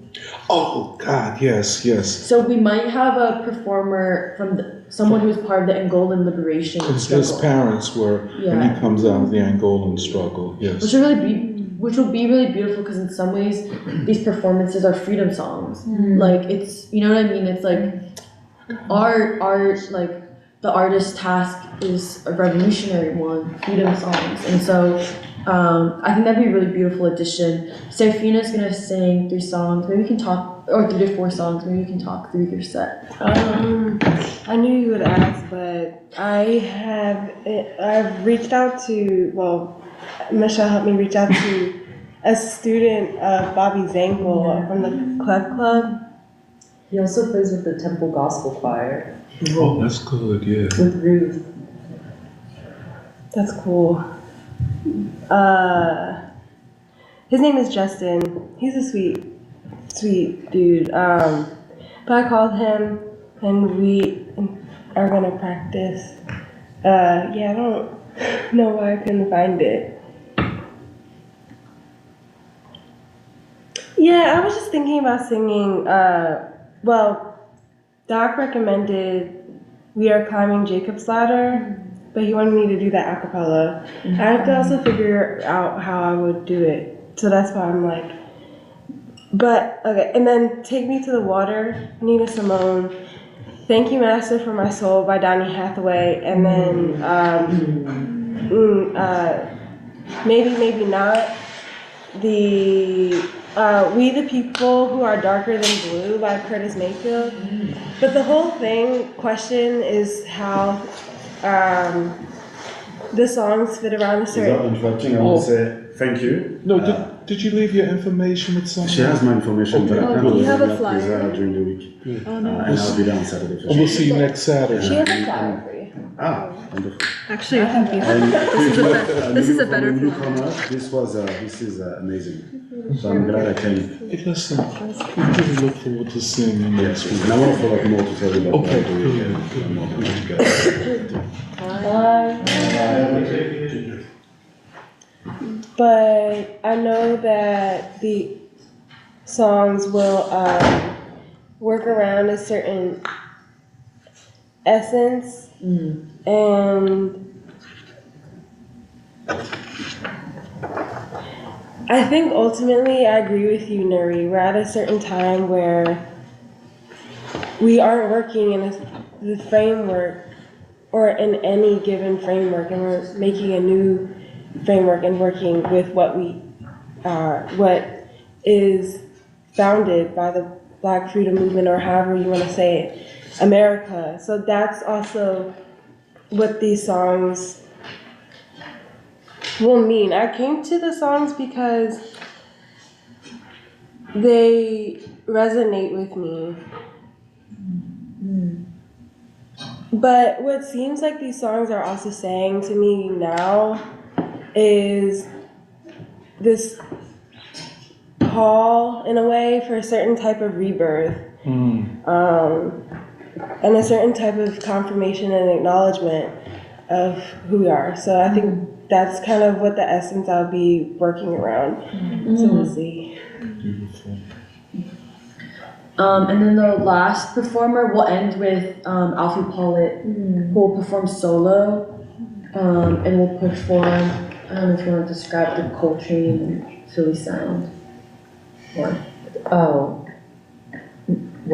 Oh God, yes. So we might have a performer from someone who was part of the Angolan liberation struggle. His parents were, and he comes out of the Angolan struggle. Yes. Which will be really beautiful because in some ways these performances are freedom songs. Like it's, you know what I mean? It's like art, like the artist's task is a revolutionary one, freedom songs. And so I think that'd be a really beautiful addition. Serafina's gonna sing 3 songs. Maybe we can talk, or 3 to 4 songs. Maybe we can talk through your set. I knew you would ask, but I've reached out to, Michelle helped me reach out to a student of Bobby Zangle from the Clef Club. He also plays with the Temple Gospel Choir. Oh, that's good, yeah. With Ruth. That's cool. His name is Justin. He's a sweet dude. But I called him and we are gonna practice. Yeah, I don't know why I couldn't find it. Yeah, I was just thinking about singing. Well, Doc recommended We Are Climbing Jacob's Ladder, but he wanted me to do that a cappella. I have to also figure out how I would do it. So that's why I'm like, but okay. And then Take Me to the Water, Nina Simone. Thank You Master for My Soul by Donny Hathaway. And then Maybe, Maybe Not. We the People Who Are Darker Than Blue by Curtis Mayfield. But the whole question is how the songs fit around a certain... Without interrupting, I want to say thank you. No, did you leave your information with someone? She has my information, but I can't do you have a with flyer? her during the week. Oh, no. And I'll be there on Saturday. For And we'll see you next Saturday. She has a flower for you. Ah, wonderful. Actually, I think this is a better flower. This is amazing. So I'm glad I came. Hey, listen, we really look forward to seeing you next week. And I want to follow more to tell you about Okay, good. But I know that the songs will work around a certain essence, and I think ultimately I agree with you, Nuri. We're at a certain time where we aren't working in the framework or in any given framework, and we're making a new framework and working with what is founded by the Black Freedom Movement, or however you want to say it, America. So that's also what these songs will mean. I came to the songs because they resonate with me. But what seems like these songs are also saying to me now is this call, in a way, for a certain type of rebirth, and a certain type of confirmation and acknowledgement of who we are. So I think that's kind of what the essence I'll be working around. So we'll see. Beautiful. And then the last performer will end with Alfie Pollett, who will perform solo, and will perform, I don't know if you want to describe the Coltrane and Philly sound. Well,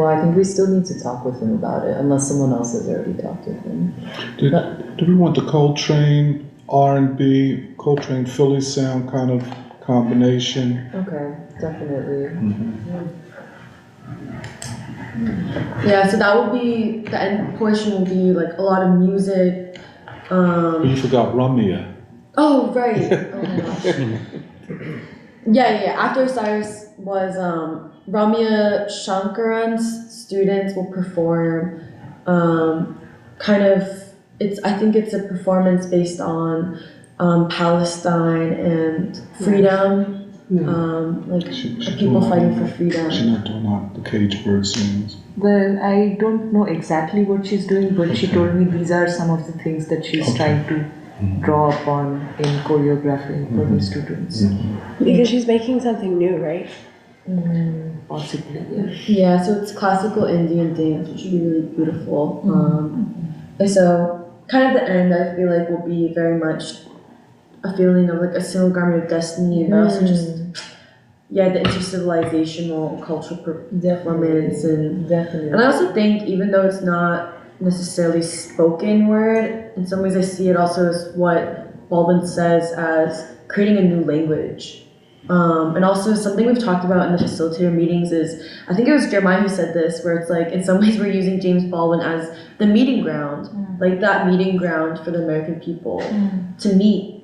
I think we still need to talk with him about it, unless someone else has already talked with him. Do we want the Coltrane R&B, Coltrane Philly sound kind of combination? Okay, definitely. Yeah, so that will be, the end portion will be like a lot of music. You forgot Ramya. Oh, right. Oh my gosh. Yeah. After Cyrus was Ramya Shankaran's students will perform I think it's a performance based on Palestine and freedom. People fighting for freedom. She's not doing the cage bird scenes. Well, I don't know exactly what she's doing, but she told me these are some of the things that she's trying to draw upon in choreographing for the students. Because she's making something new, right? Possibly, yeah. Yeah, so it's classical Indian dance, which would be really beautiful. And so, kind of the end, I feel like will be very much a feeling of like a single garment of destiny, but also just the intercivilizational cultural performance, and I also think even though it's not necessarily spoken word, in some ways I see it also as what Baldwin says as creating a new language. And also something we've talked about in the facilitator meetings is, I think it was Jeremiah who said this, where it's like in some ways we're using James Baldwin as the meeting ground, like that meeting ground for the American people to meet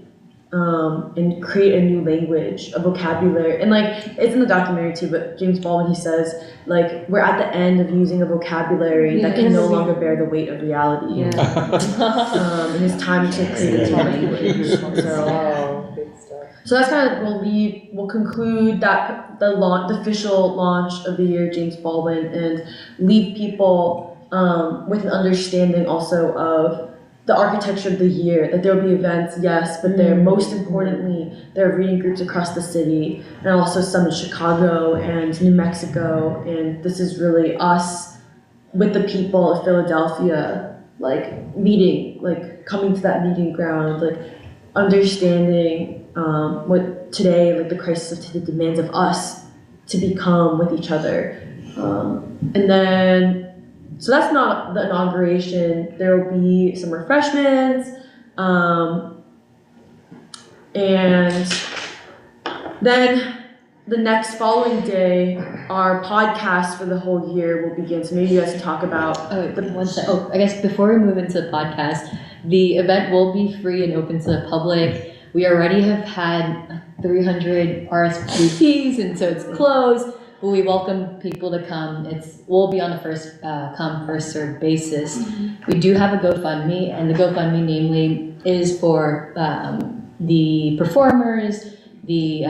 and create a new language, a vocabulary. And like, it's in the documentary too, but James Baldwin, he says, like, we're at the end of using a vocabulary that can no longer bear the weight of reality. And it's time to create a new language. So that's kind of, we'll conclude that the official launch of the Year of James Baldwin and leave people with an understanding also of the architecture of the year, that there will be events, yes, but there, most importantly, there are reading groups across the city, and also some in Chicago and New Mexico, and this is really us with the people of Philadelphia, like meeting, like coming to that meeting ground, like understanding what today, like the crisis of today demands of us to become with each other. And then, so that's not the inauguration. There will be some refreshments, and then the next following day, our podcast for the whole year will begin. So maybe you guys can talk about. I guess before we move into the podcast, the event will be free and open to the public. We already have had 300 RSVPs, and so it's closed. But we welcome people to come. We'll be on a first come, first served basis. We do have a GoFundMe, and the GoFundMe namely is for the performers, the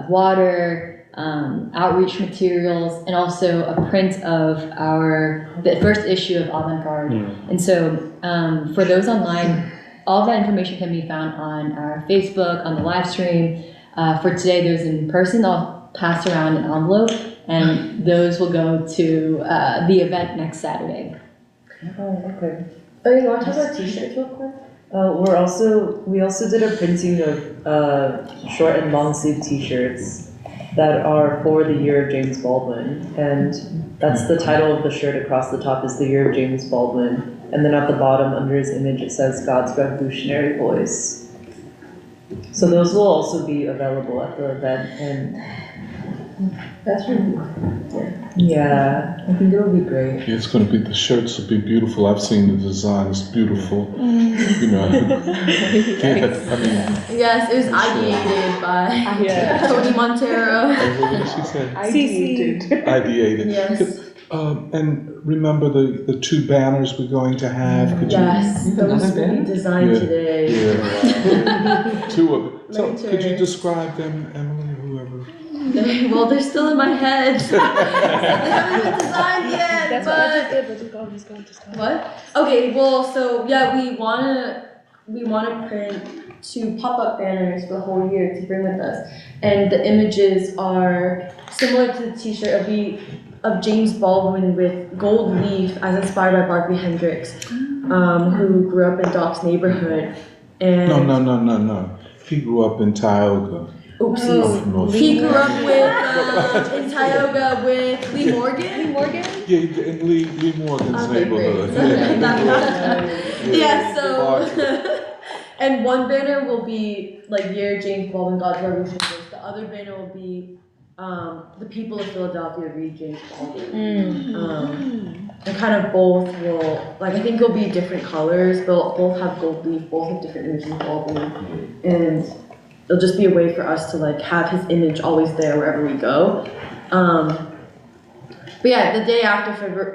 water, outreach materials, and also a print of the first issue of Avant-Garde. And so for those online, all of that information can be found on our Facebook, on the live stream. For today, there's in person. I'll pass around an envelope, and those will go to the event next Saturday. Oh, okay. Oh, you want to talk about t-shirts real quick? We also did a printing of short and long sleeve t-shirts that are for the Year of James Baldwin, and that's the title of the shirt. Across the top is the Year of James Baldwin, and then at the bottom under his image it says God's revolutionary voice. So those will also be available at the event, and that's really cool. Yeah, I think it'll be great. Yeah, it's going to be, the shirts will be beautiful. I've seen the design, it's beautiful. You know, yes, it was ideated by Tony Montero. What did she say? Ideated. Yes. And remember the two banners we're going to have? Those will be designed today. Yeah. Two of them. So could you describe them, Emily, or whoever? Well, they're still in my head. They haven't been designed yet. What? Okay. Well, so yeah, we wanna print 2 pop-up banners for the whole year to bring with us, and the images are similar to the T-shirt. It'll be of James Baldwin with gold leaf, as inspired by Barkley Hendricks, who grew up in Doc's neighborhood. And No. He grew up in Tioga. Oopsies. He grew up with in Tioga with Lee Morgan. Yeah, in Lee Morgan's neighborhood. Yeah, so and one banner will be like Year of James Baldwin, God's Revolution. The other banner will be the people of Philadelphia read James Baldwin. And kind of both will, like, I think it'll be different colors. They'll both have gold leaf, both have different images of Baldwin, and it'll just be a way for us to like have his image always there wherever we go. But yeah, the day after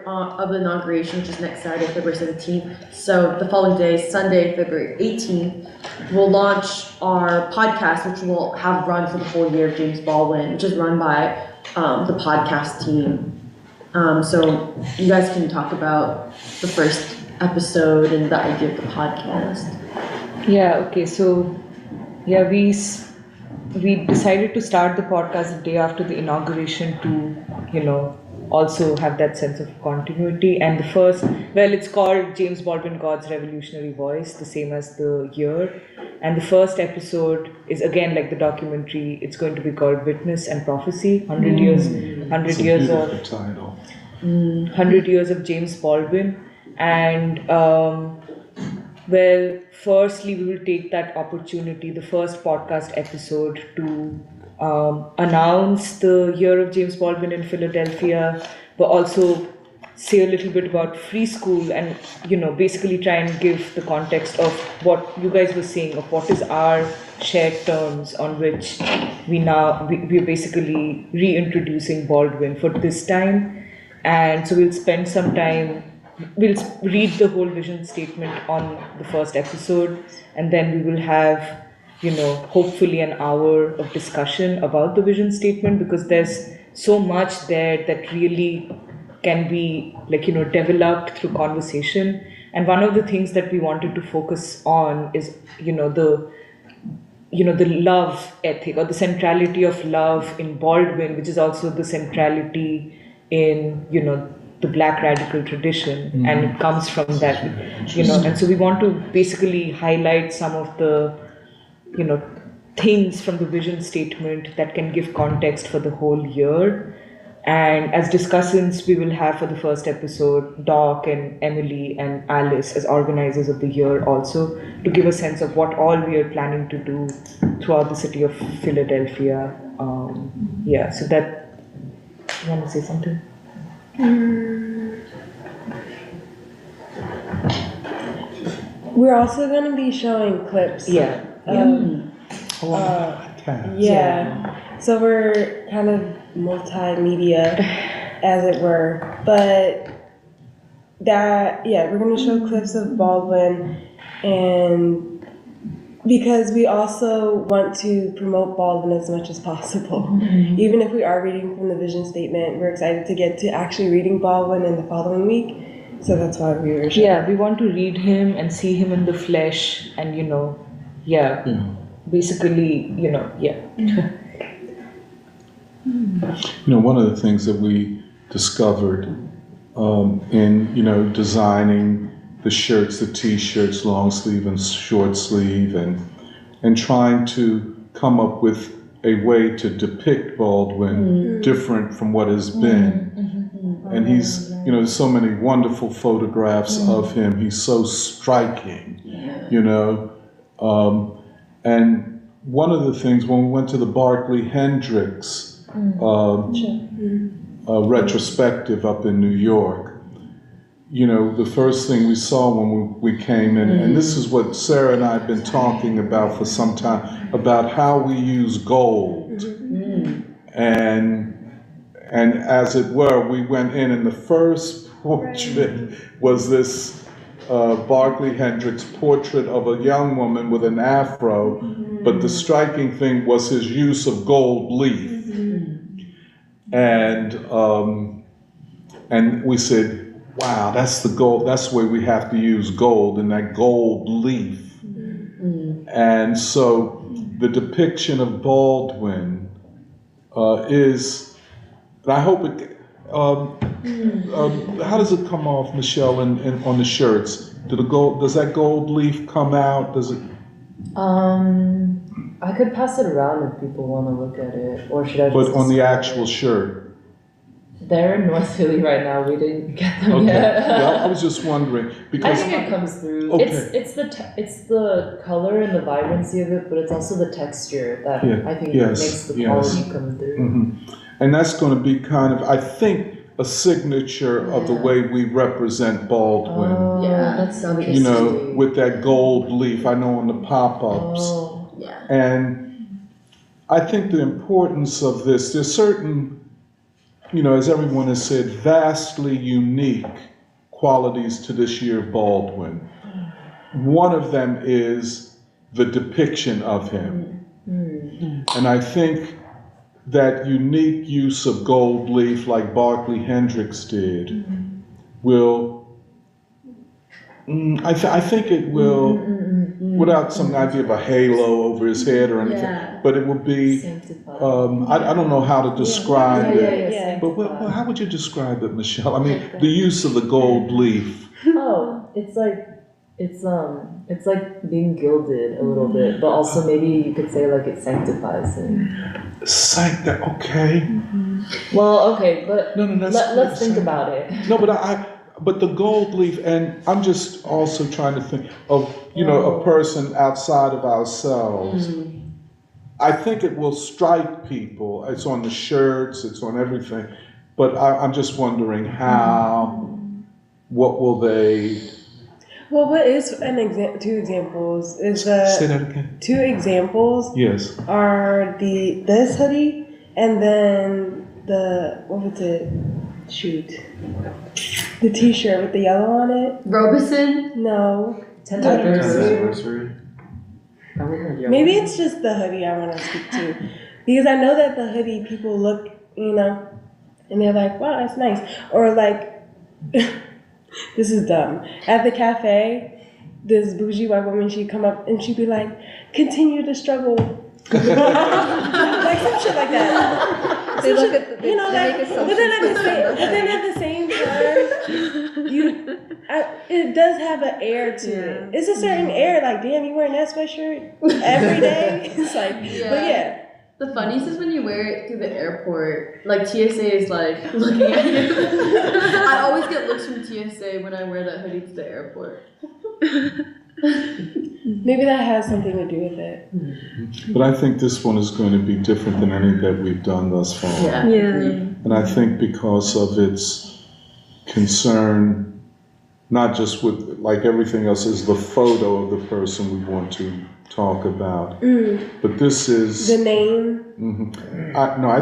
of the inauguration, which is next Saturday, February 17th. So the following day, Sunday, February 18th, we'll launch our podcast, which we'll have run for the whole Year of James Baldwin, which is run by the podcast team. So you guys can talk about the first episode and the idea of the podcast. Yeah. Okay. So. Yeah, we decided to start the podcast the day after the inauguration to, also have that sense of continuity. And the first, it's called James Baldwin, God's Revolutionary Voice, the same as the year. And the first episode is again like the documentary. It's going to be called Witness and Prophecy, 100 years of James Baldwin. And firstly, we will take that opportunity, the first podcast episode, to announce the Year of James Baldwin in Philadelphia, but also say a little bit about free school and, basically try and give the context of what you guys were saying, of what is our shared terms on which we're basically reintroducing Baldwin for this time. And so we'll spend some time, we'll read the whole vision statement on the first episode, and then we will have, hopefully an hour of discussion about the vision statement, because there's so much there that really can be developed through conversation. And one of the things that we wanted to focus on is, the love ethic, or the centrality of love in Baldwin, which is also the centrality in, the Black radical tradition, and it comes from that, and so we want to basically highlight some of the, things from the vision statement that can give context for the whole year. And as discussants, we will have for the first episode Doc and Emily and Alice as organizers of the year also, to give a sense of what all we are planning to do throughout the city of Philadelphia. So that, you want to say something? We're also going to be showing clips. Yeah. So we're kind of multimedia, as it were. But we're going to show clips of Baldwin, and because we also want to promote Baldwin as much as possible. Mm-hmm. Even if we are reading from the vision statement, we're excited to get to actually reading Baldwin in the following week. So that's why we were showing. Yeah, we want to read him and see him in the flesh, and basically, One of the things that we discovered in, designing the shirts, the t-shirts, long sleeve and short sleeve, and trying to come up with a way to depict Baldwin different from what has been. And he's, there's so many wonderful photographs of him. He's so striking, and one of the things, when we went to the Barclay Hendricks retrospective up in New York, the first thing we saw when we came in, and this is what Sarah and I have been talking about for some time, about how we use gold. And as it were, we went in, and the first portrait was this Barclay Hendricks portrait of a young woman with an afro, but the striking thing was his use of gold leaf. And we said, wow, that's the gold, that's where we have to use gold, and that gold leaf. And so the depiction of Baldwin is, and I hope it, how does it come off, Michelle, on the shirts? Does that gold leaf come out? Does it? I could pass it around if people want to look at it, or should I just? But on the actual shirt. They're in North Philly right now. We didn't get them yet. Yeah, I was just wondering because I think it comes through. Okay. It's the color and the vibrancy of it, but it's also the texture that I think makes the quality come through. And that's going to be kind of, I think, a signature of the way we represent Baldwin. That sounds interesting. With that gold leaf, I know on the pop-ups. And I think the importance of this, there's certain, as everyone has said, vastly unique qualities to this year of Baldwin. One of them is the depiction of him. And I think that unique use of gold leaf, like Barclay Hendricks did, will, I think it will, without some idea of a halo over his head or anything, but it will be, I don't know how to describe it, but how would you describe it, Michelle? I mean, the use of the gold leaf. It's like being gilded a little bit, but also maybe you could say like it sanctifies him. Okay. Well, okay, but let's think sanctifies. about it. No, but the gold leaf, and I'm just also trying to think of, a person outside of ourselves. I think it will strike people. It's on the shirts, it's on everything. but I'm just wondering what will they? Well, what is two examples? Is Say the that again. two examples Yes. are this hoodie and then what was it? Shoot. The t-shirt with the yellow on it. Robeson? No. 10th Anniversary. Maybe it's just the hoodie I want to speak to. Because I know that the hoodie, people look, and they're like, wow, that's nice. Or like, this is dumb. At the cafe, this bougie white woman, she'd come up and she'd be like, continue to struggle. Like some shit like that. They look at the, but then at the same time, it does have an air to it. It's a certain air, like, damn, you wearing that sweatshirt every day? It's like, but yeah. The funniest is when you wear it through the airport. Like, TSA is like looking at you. I always get looks from TSA when I wear that hoodie to the airport. Maybe that has something to do with it. But I think this one is going to be different than any that we've done thus far. Yeah. And I think because of its concern, not just with, like everything else, is the photo of the person we want to talk about. But this is the name. I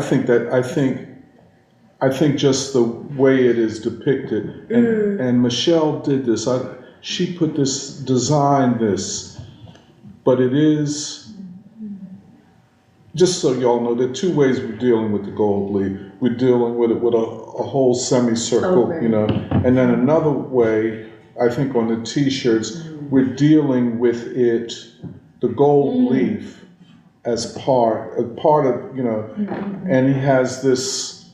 think just the way it is depicted, and Michelle did this. She designed this, but it is, just so y'all know, there are two ways we're dealing with the gold leaf. We're dealing with it with a whole semicircle, and then another way, I think on the t-shirts, we're dealing with it, the gold leaf, as part of, and he has this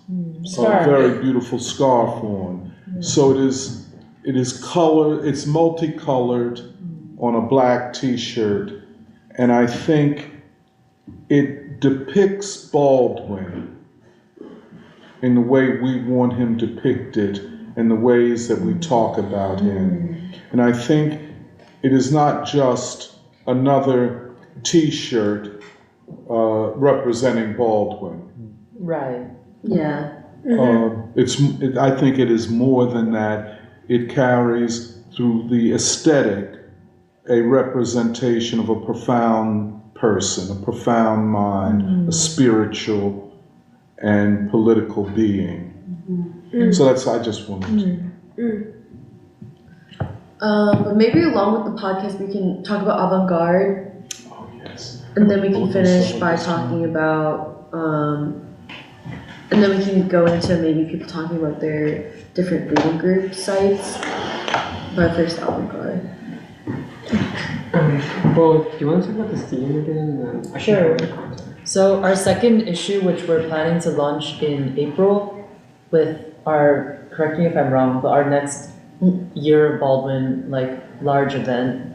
very beautiful scarf on. So it is color, it's multicolored on a black t-shirt, and I think it depicts Baldwin in the way we want him depicted, in the ways that we talk about him. And I think it is not just another t-shirt representing Baldwin. Right. Yeah. I think it is more than that. It carries through the aesthetic a representation of a profound person, a profound mind, a spiritual and political being. So I just wanted to. But maybe along with the podcast, we can talk about avant-garde. Oh, yes. And then we can finish by talking about, and then we can go into maybe people talking about their different reading group sites. But first, avant-garde. Well, do you want to talk about the theme again? Sure. So our second issue, which we're planning to launch in April with our, correct me if I'm wrong, but our next Year of Baldwin, large event.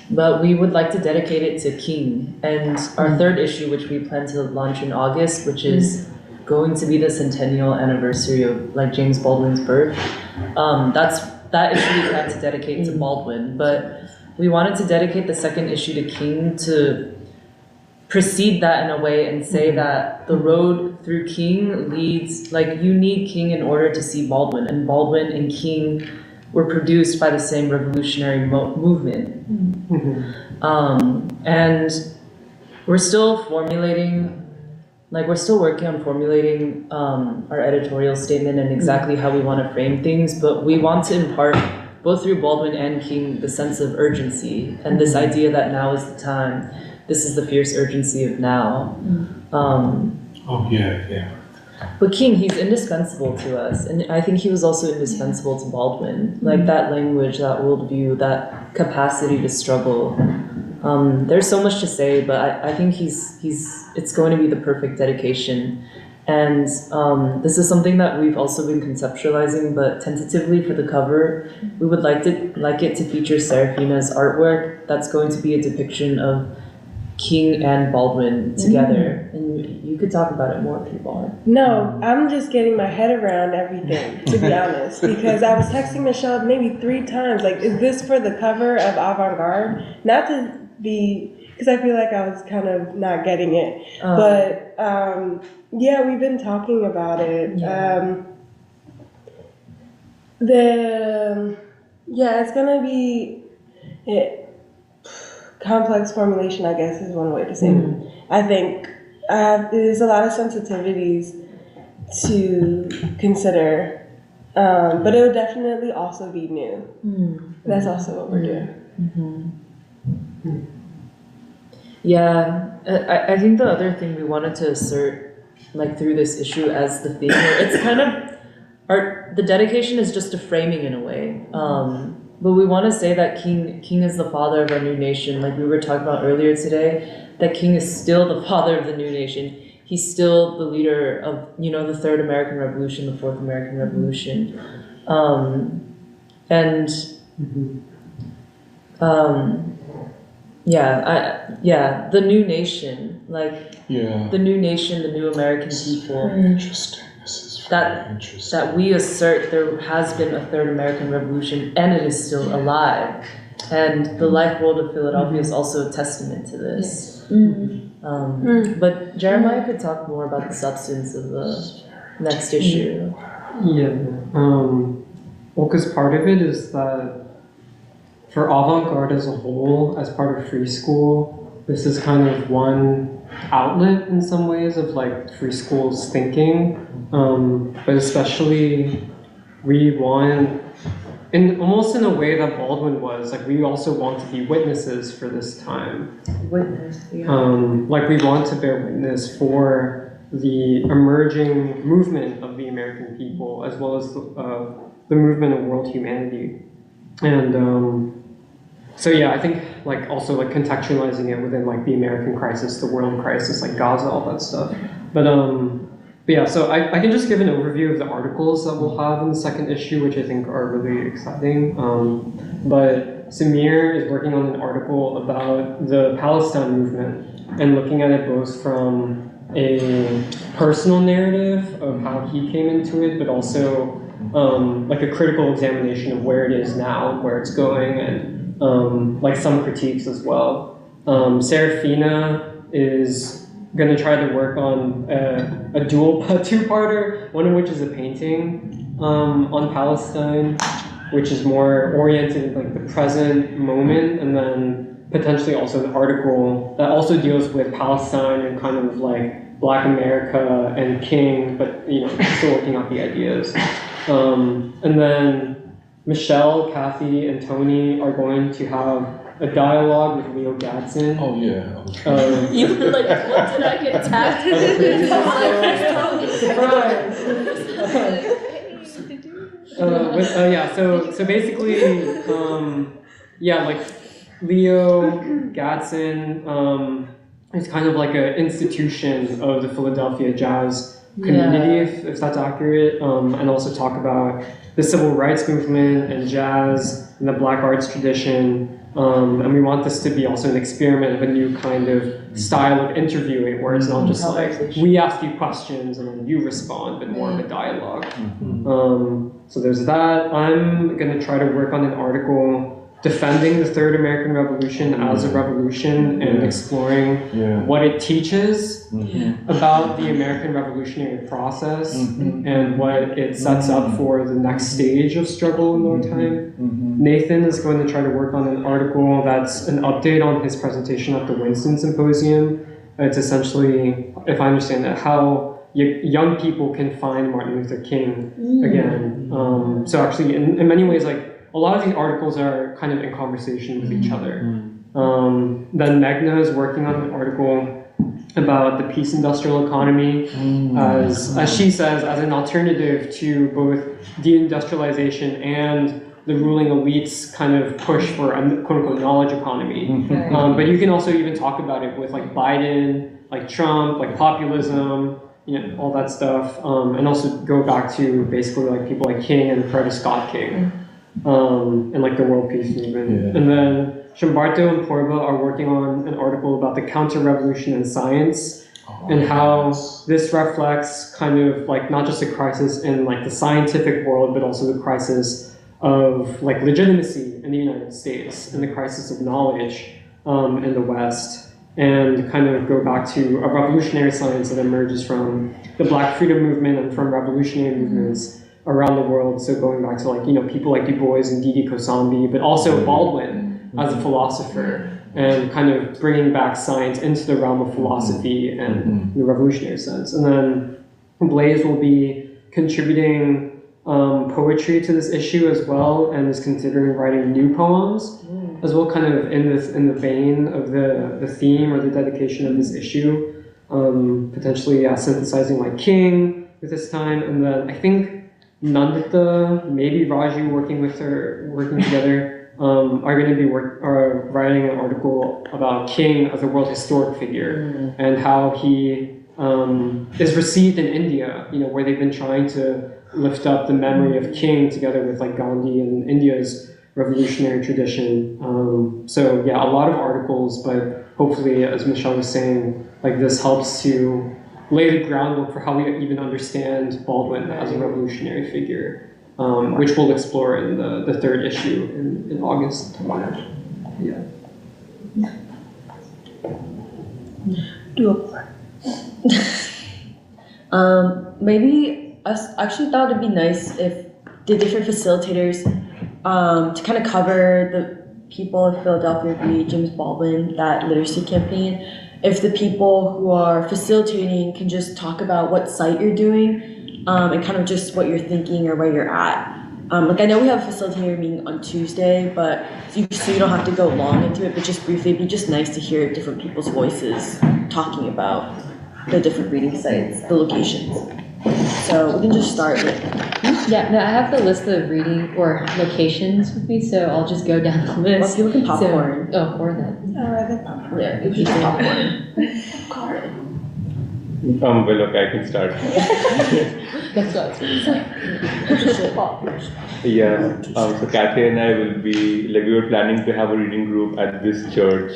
But we would like to dedicate it to King. And our third issue, which we plan to launch in August, which is going to be the centennial anniversary of James Baldwin's birth. That issue we plan to dedicate to Baldwin, but we wanted to dedicate the second issue to King to precede that in a way and say that the road through King leads, you need King in order to see Baldwin, and Baldwin and King were produced by the same revolutionary movement. And we're still formulating, we're still working on formulating our editorial statement and exactly how we want to frame things, but we want to impart, both through Baldwin and King, the sense of urgency and this idea that now is the time. This is the fierce urgency of now. But King, he's indispensable to us, and I think he was also indispensable to Baldwin. That language, that worldview, that capacity to struggle. There's so much to say, but I think it's going to be the perfect dedication. And this is something that we've also been conceptualizing, but tentatively for the cover, we would like it to feature Serafina's artwork. That's going to be a depiction of King and Baldwin together. And you could talk about it more if you want. No, I'm just getting my head around everything, to be honest, because I was texting Michelle maybe 3 times, is this for the cover of Avant-Garde? Not to be because I feel like I was kind of not getting it. But yeah, we've been talking about it. Yeah. It's gonna be complex formulation, I guess, is one way to say it. I think there's a lot of sensitivities to consider, but it will definitely also be new. That's also what we're doing. Yeah, I think the other thing we wanted to assert, like through this issue as the theme, it's kind of the dedication is just a framing in a way. But we want to say that King is the father of our new nation, like we were talking about earlier today. That King is still the father of the new nation. He's still the leader of, the Third American Revolution, the Fourth American Revolution, the new nation, the new nation, the new American people. Very interesting. This is very interesting. That we assert there has been a Third American Revolution and it is still alive. And the life world of Philadelphia is also a testament to this. But Jeremiah could talk more about the substance of the next issue. Yeah. Well, because part of it is that for avant-garde as a whole, as part of free school, this is kind of one outlet in some ways of like free school's thinking. But especially we want, almost in a way that Baldwin was, like we also want to be witnesses for this time. Witness, yeah. Like we want to bear witness for the emerging movement of the American people, as well as the movement of world humanity. And so yeah, I think like also like contextualizing it within like the American crisis, the world crisis, like Gaza, all that stuff. But yeah, so I can just give an overview of the articles that we'll have in the second issue, which I think are really exciting. But Samir is working on an article about the Palestine movement and looking at it both from a personal narrative of how he came into it, but also like a critical examination of where it is now and where it's going, and like some critiques as well. Serafina is going to try to work on a two-parter, one of which is a painting on Palestine, which is more oriented in like the present moment, and then potentially also an article that also deals with Palestine and kind of like Black America and King, but still working out the ideas. And then Michelle, Kathy, and Tony are going to have a dialogue with Leo Gadsden. Oh yeah. You were like, what did I get tagged with? Surprise! So basically, like Leo Gadsden is kind of like an institution of the Philadelphia jazz community, if that's accurate, and also talk about the civil rights movement and jazz and the Black arts tradition. And we want this to be also an experiment of a new kind of style of interviewing, where it's not just like we ask you questions and then you respond, but more of a dialogue. So there's that. I'm going to try to work on an article defending the Third American Revolution as a revolution and exploring what it teaches about the American revolutionary process and what it sets up for the next stage of struggle in wartime. Nathan is going to try to work on an article that's an update on his presentation at the Winston Symposium. It's essentially, if I understand it, how young people can find Martin Luther King again. So actually, in many ways, like, a lot of these articles are kind of in conversation with each other. Then Meghna is working on an article about the peace industrial economy as she says, as an alternative to both deindustrialization and the ruling elite's kind of push for a quote-unquote knowledge economy. But you can also even talk about it with like Biden, like Trump, like populism, all that stuff. And also go back to basically like people like King and Coretta Scott King. And like the world peace movement. And then Shambarto and Porba are working on an article about the counter-revolution in science and how this reflects kind of like not just a crisis in like the scientific world, but also the crisis of like legitimacy in the United States and the crisis of knowledge in the West. and kind of go back to a revolutionary science that emerges from the Black freedom movement and from revolutionary movements around the world. So going back to people like Du Bois and Didi Kosambi, but also Baldwin as a philosopher, and kind of bringing back science into the realm of philosophy and the revolutionary sense. And then Blaise will be contributing poetry to this issue as well, and is considering writing new poems as well, kind of in the vein of the theme or the dedication of this issue. Potentially synthesizing like King with this time, and then I think Nandita, maybe Raju working together. Are going to be writing an article about King as a world historic figure and how he is received in India, where they've been trying to lift up the memory of King together with like Gandhi and India's revolutionary tradition. So yeah, a lot of articles, but hopefully, as Michelle was saying, like this helps to lay the groundwork for how we even understand Baldwin as a revolutionary figure. Which we'll explore in the third issue in August. Yeah. Maybe I actually thought it'd be nice if the different facilitators to kind of cover the people of Philadelphia read James Baldwin, that literacy campaign. If the people who are facilitating can just talk about what site you're doing. And kind of just what you're thinking or where you're at. Like I know we have a facilitator meeting on Tuesday, but so you don't have to go long into it, but just briefly, it'd be just nice to hear different people's voices talking about the different reading sites, the locations. So we can just start with. Yeah, no, I have the list of reading or locations with me, so I'll just go down the list. Well, if you look at popcorn. Or that. Oh, rather popcorn. Yeah, if you can popcorn. Popcorn. Well, okay, I can start. That's what I was going to say. Yeah, so Kathy and I will be, we were planning to have a reading group at this church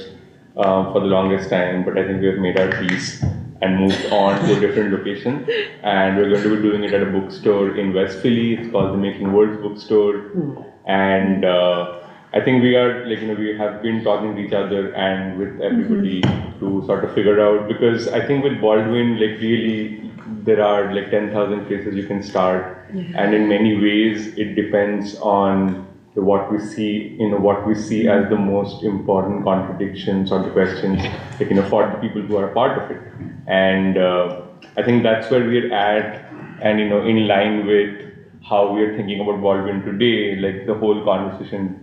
for the longest time, but I think we have made our peace and moved on to a different location. And we're going to be doing it at a bookstore in West Philly. It's called the Making Words Bookstore. And I think we are, we have been talking to each other and with everybody to sort of figure out, because I think with Baldwin, really, there are 10,000 places you can start. And in many ways, it depends on what we see, what we see as the most important contradictions or the questions, for the people who are a part of it. And I think that's where we're at, and, in line with how we are thinking about Baldwin today, the whole conversation,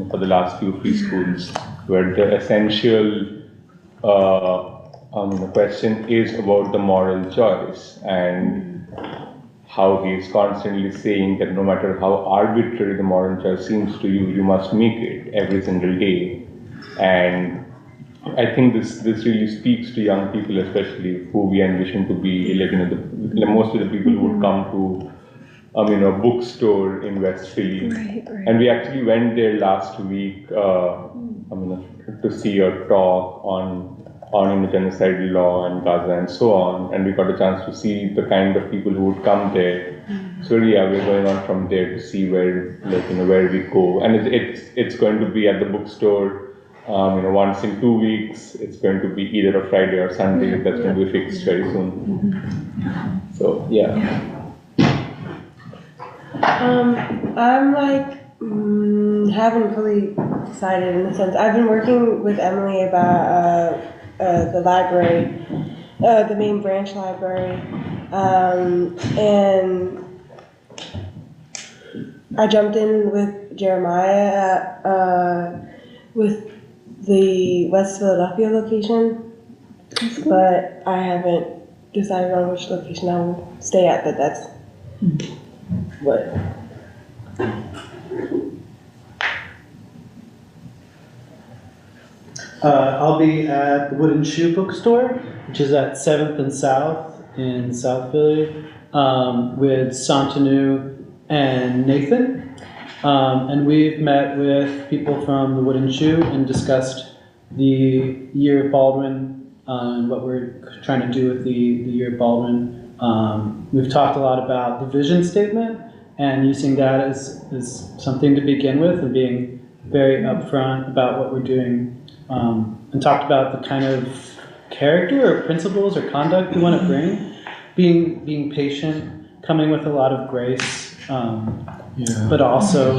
for the last few free schools, where the essential question is about the moral choice, and how he is constantly saying that no matter how arbitrary the moral choice seems to you, you must make it every single day. And I think this really speaks to young people, especially who we envision to be, most of the people who would come to a bookstore in West Philly. Right. And we actually went there last week, to see a talk on genocidal law and Gaza and so on. And we got a chance to see the kind of people who would come there. So yeah, we're going on from there to see where, where we go. And it's going to be at the bookstore, once in 2 weeks. It's going to be either a Friday or Sunday. That's going to be fixed very soon. So yeah. I'm haven't fully decided in the sense. I've been working with Emily about the library, the main branch library, and I jumped in with Jeremiah with the West Philadelphia location, but I haven't decided on which location I will stay at, but that's what. I'll be at the Wooden Shoe Bookstore, which is at 7th and South in South Philly, with Santanu and Nathan. And we've met with people from the Wooden Shoe and discussed the Year of Baldwin and what we're trying to do with the Year of Baldwin. We've talked a lot about the vision statement and using that as something to begin with, and being very upfront about what we're doing and talked about the kind of character or principles or conduct we want to bring. Being patient, coming with a lot of grace, but also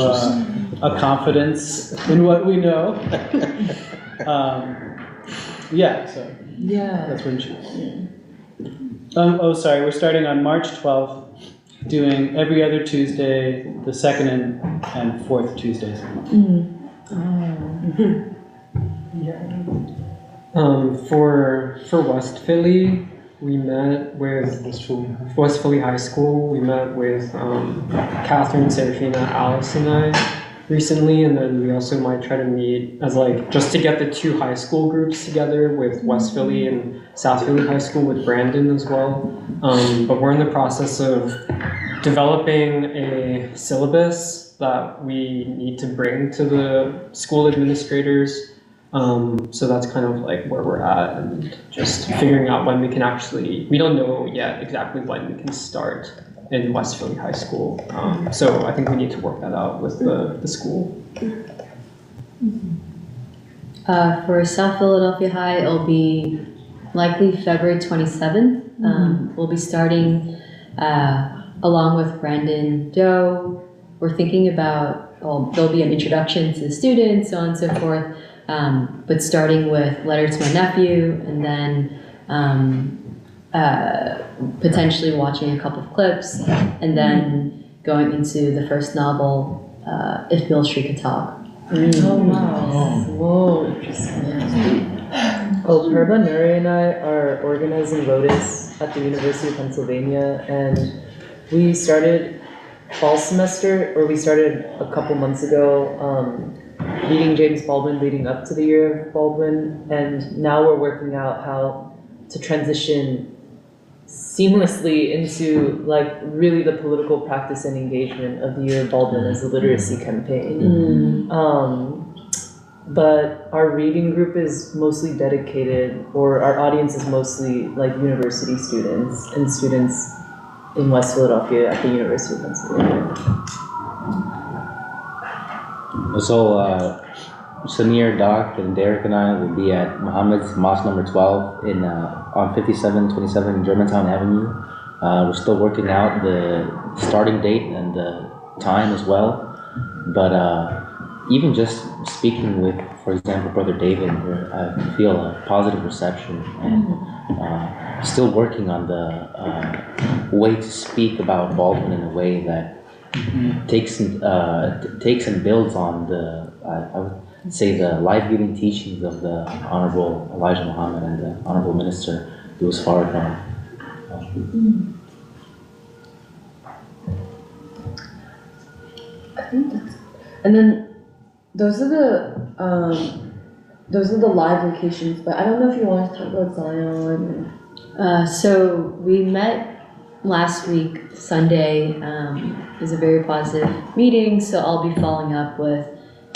a confidence in what we know. That's when she. Sorry, we're starting on March 12th, doing every other Tuesday, the second and fourth Tuesdays of the month. For West Philly, we met with West Philly High School. We met with Catherine, Serafina, Alice, and I recently, and then we also might try to meet as just to get the two high school groups together with West Philly and South Philly High School with Brandon as well. But we're in the process of developing a syllabus that we need to bring to the school administrators. So that's kind of where we're at, and just figuring out when we can we don't know yet exactly when we can start in West Philly High School. So I think we need to work that out with the school. For South Philadelphia High, it'll be likely February 27th. We'll be starting along with Brandon Doe. We're thinking about, there'll be an introduction to the students, so on and so forth. But starting with Letter to My Nephew, and then potentially watching a couple of clips, and then going into the first novel, If Beale Street Could Talk. Oh, wow. Whoa, interesting. Well, Herba, Nuri, and I are organizing Lotus at the University of Pennsylvania, and we started fall semester, or we started a couple months ago, reading James Baldwin leading up to the Year of Baldwin, and now we're working out how to transition seamlessly into really the political practice and engagement of the Year of Baldwin as a literacy campaign. But our reading group is mostly dedicated, or our audience is mostly university students and students in West Philadelphia at the University of Pennsylvania. So, Samir, Doc, and Derek and I will be at Muhammad's Mosque number 12 on 5727 Germantown Avenue. We're still working out the starting date and the time as well. But even just speaking with, for example, Brother David, I feel a positive reception, and still working on the way to speak about Baldwin in a way that takes and builds on I would say the life-giving teachings of the Honorable Elijah Muhammad and the Honorable Minister Louis Farrakhan. I think that's, and then those are the live locations, but I don't know if you want to talk about Zion. So we met last week, Sunday. It was a very positive meeting, so I'll be following up with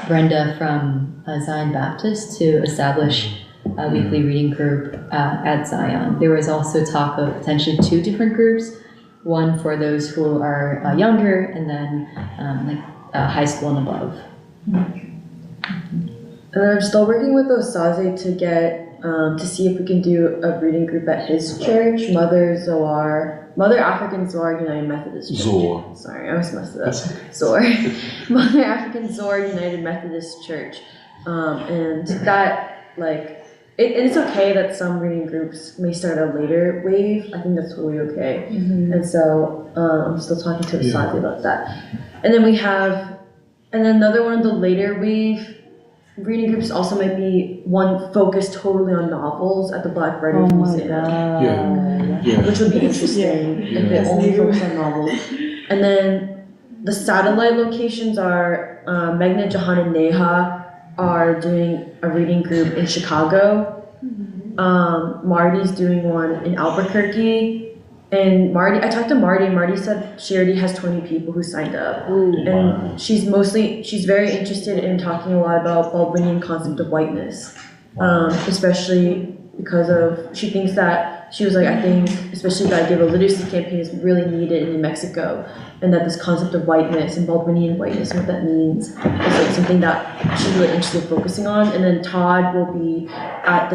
Brenda from Zion Baptist to establish a weekly reading group at Zion. There was also talk of potentially 2 different groups, one for those who are younger, and then high school and above. And I'm still working with Osaze to get to see if we can do a reading group at his church, Mother African Zoar United Methodist Church. Zor. Sorry, I almost messed it up. Zor. Mother African Zoar United Methodist Church. And that, and it's okay that some reading groups may start a later wave. I think that's totally okay. And so I'm still talking to Osaze about that. And then another one of the later wave reading groups also might be one focused totally on novels at the Black Writers Museum. Which would be interesting if it only focused on novels. And then the satellite locations are Megna, Jahan, and Neha are doing a reading group in Chicago. Marty's doing one in Albuquerque. And I talked to Marty, and Marty said she already has 20 people who signed up. And she's very interested in talking a lot about Baldwinian concept of whiteness, especially because she thinks that that she was like, I think especially the idea of a literacy campaign is really needed in New Mexico, and that this concept of whiteness and Baldwinian whiteness and what that means is like something that she's really interested in focusing on. And then Todd will be at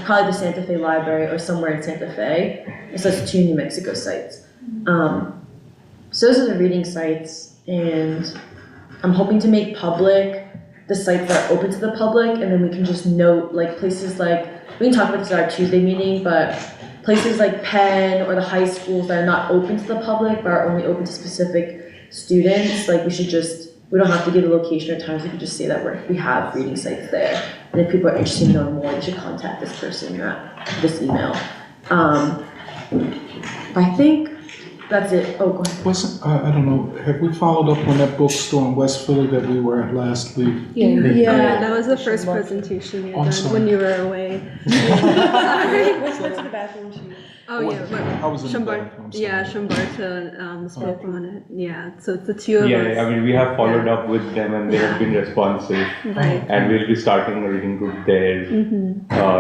probably the Santa Fe Library or somewhere in Santa Fe. So that's 2 New Mexico sites. So those are the reading sites, and I'm hoping to make public the sites that are open to the public, and then we can just note like places like, we can talk about this at our Tuesday meeting, but places like Penn or the high schools that are not open to the public but are only open to specific students, like we don't have to give a location or times, we can just say that we have reading sites there. And if people are interested in knowing more, you should contact this person at this email. I think that's it. Oh, go ahead. I don't know, have we followed up on that bookstore in West Philly that we were at last week? Yeah, that was the first presentation you done when you were away. Sorry. What's the bathroom sheet? Oh yeah, but I was in the bathroom, Shambarta spoke on it. Yeah, so it's the 2 of us. Yeah, I mean, we have followed up with them and they have been responsive. Right. And we'll be starting a reading group there.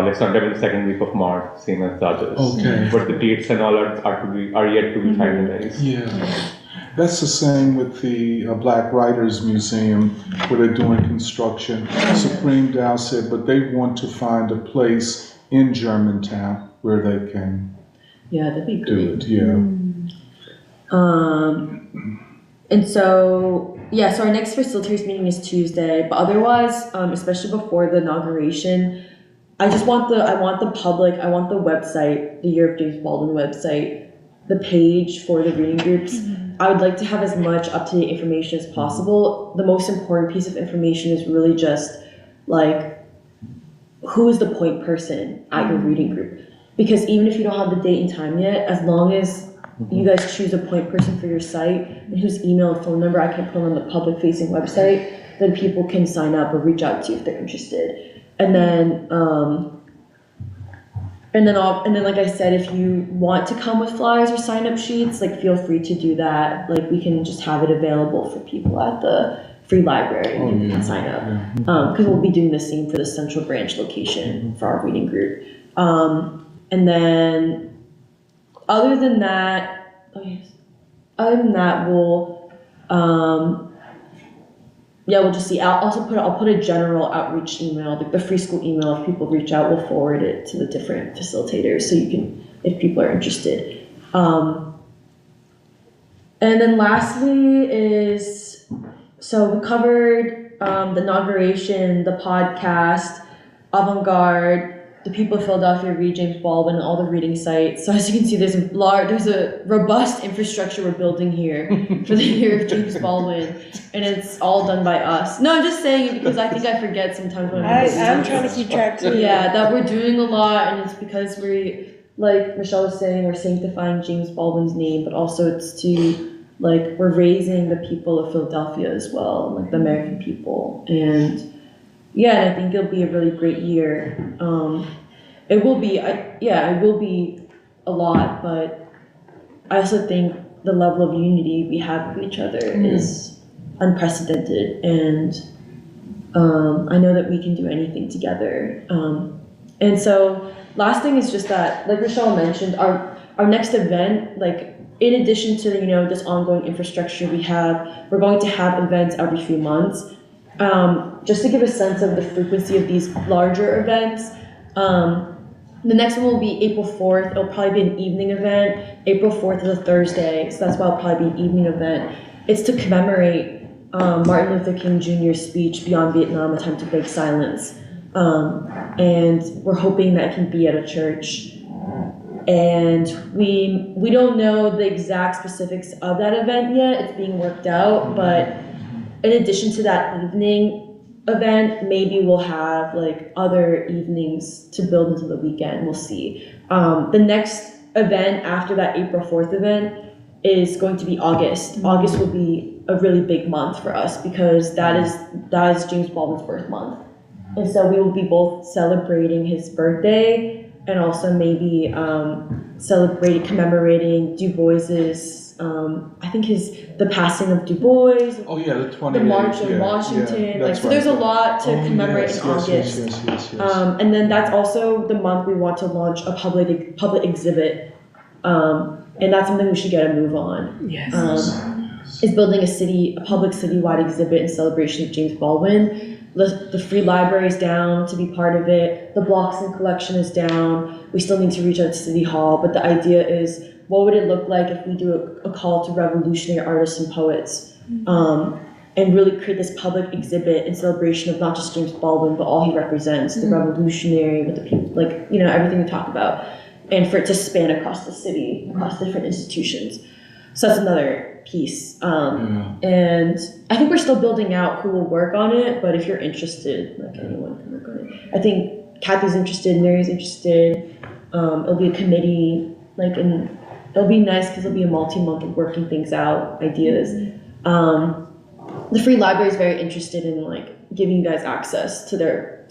Like sometime in the second week of March, same as the others. Okay. But the dates and all are yet to be finalized. Yeah. That's the same with the Black Writers Museum where they're doing construction. Supreme Dow said, but they want to find a place in Germantown where they can that'd be do great. it. Yeah. And so our next facilitators meeting is Tuesday, but otherwise, especially before the inauguration, I want the public, I want the website, the Year of James Baldwin website, the page for the reading groups. I would like to have as much up-to-date information as possible. The most important piece of information is really just like, who is the point person at your reading group? Because even if you don't have the date and time yet, as long as you guys choose a point person for your site and whose email and phone number I can put on the public-facing website, then people can sign up or reach out to you if they're interested. And then, like I said, if you want to come with flyers or sign-up sheets, like feel free to do that. Like we can just have it available for people at the free library and people can sign up. Because we'll be doing the same for the Central Branch location for our reading group. And then, other than that, we'll just see. I'll put a general outreach email, like the free school email. If people reach out, we'll forward it to the different facilitators so you can, if people are interested. And then lastly is, so we covered the inauguration, the podcast, Avant-Garde, the people of Philadelphia read James Baldwin, and all the reading sites. So as you can see, there's a robust infrastructure we're building here for the Year of James Baldwin, and it's all done by us. No, I'm just saying it because I think I forget sometimes when I'm trying to keep track too. Yeah, that we're doing a lot, and it's because like Michelle was saying, we're sanctifying James Baldwin's name, but also it's to, like, we're raising the people of Philadelphia as well, like the American people, and I think it'll be a really great year. It will be a lot, but I also think the level of unity we have with each other is unprecedented, and I know that we can do anything together. And so, last thing is just that, like Rochelle mentioned, our next event, like in addition to this ongoing infrastructure we're going to have events every few months. Just to give a sense of the frequency of these larger events, the next one will be April 4th. It'll probably be an evening event. April 4th is a Thursday, so that's why it'll probably be an evening event. It's to commemorate Martin Luther King Jr.'s speech, Beyond Vietnam, A Time to Break Silence. And we're hoping that it can be at a church. And we don't know the exact specifics of that event yet. It's being worked out, but in addition to that evening event, maybe we'll have like other evenings to build into the weekend. We'll see. The next event after that April 4th event is going to be August. August will be a really big month for us because that is James Baldwin's birth month. And so we will be both celebrating his birthday and also maybe commemorating Du Bois's, I think the passing of Du Bois. Oh yeah, the 28th. The March of yeah, Washington. Yeah, Like, so there's a lot to commemorate in August. Yes. And then that's also the month we want to launch a public exhibit. And that's something we should get a move on. Yes. Is building a public citywide exhibit in celebration of James Baldwin. The free library is down to be part of it. The Blockson collection is down. We still need to reach out to City Hall, but the idea is, what would it look like if we do a call to revolutionary artists and poets, and really create this public exhibit in celebration of not just James Baldwin, but all he represents, the revolutionary, with the people, like, you know, everything we talk about, and for it to span across the city, across different institutions. So that's another piece. And I think we're still building out who will work on it, but if you're interested, like, anyone can work on it. I think Kathy's interested, Mary's interested. It'll be a committee, like, and it'll be nice because it'll be a multi-month of working things out, ideas. The Free Library is very interested in, like, giving you guys access to their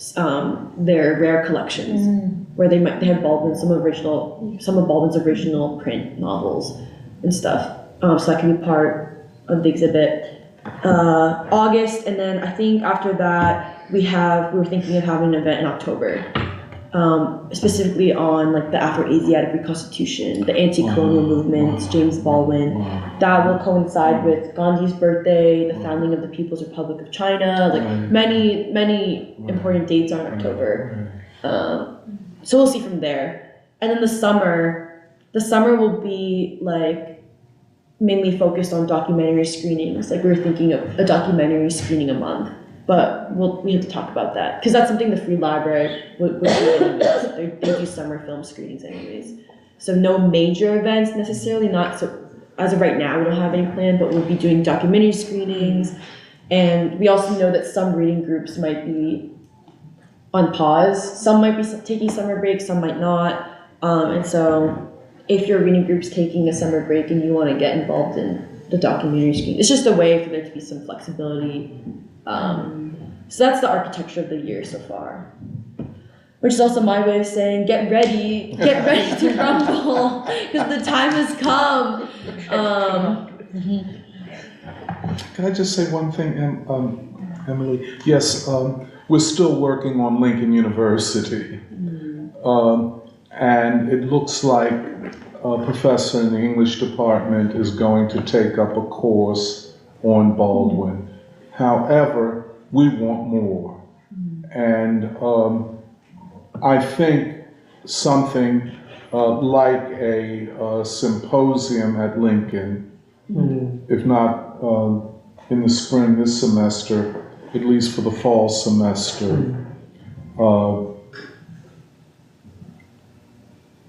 rare collections, where they have Baldwin, some of Baldwin's original print novels and stuff. So that can be part of the exhibit. August, and then I think after that we were thinking of having an event in October, specifically on, like, the Afro-Asiatic reconstitution, the anti-colonial movement, James Baldwin. That will coincide with Gandhi's birthday, the founding of the People's Republic of China. Like, many important dates are in October. So we'll see from there. And then the summer will be, like, mainly focused on documentary screenings. Like, we were thinking of a documentary screening a month, but we have to talk about that because that's something the Free Library would do anyways. They do summer film screenings anyways. So no major events necessarily, not so, as of right now we don't have any plan, but we'll be doing documentary screenings. And we also know that some reading groups might be on pause. Some might be taking summer breaks, some might not. And so if your reading group's taking a summer break and you want to get involved in the documentary screen, it's just a way for there to be some flexibility. So that's the architecture of the year so far. Which is also my way of saying, get ready to rumble, because the time has come. Can I just say one thing, Emily? Yes, we're still working on Lincoln University. And it looks like a professor in the English department is going to take up a course on Baldwin. However, we want more. And I think something like a symposium at Lincoln, if not in the spring this semester, at least for the fall semester.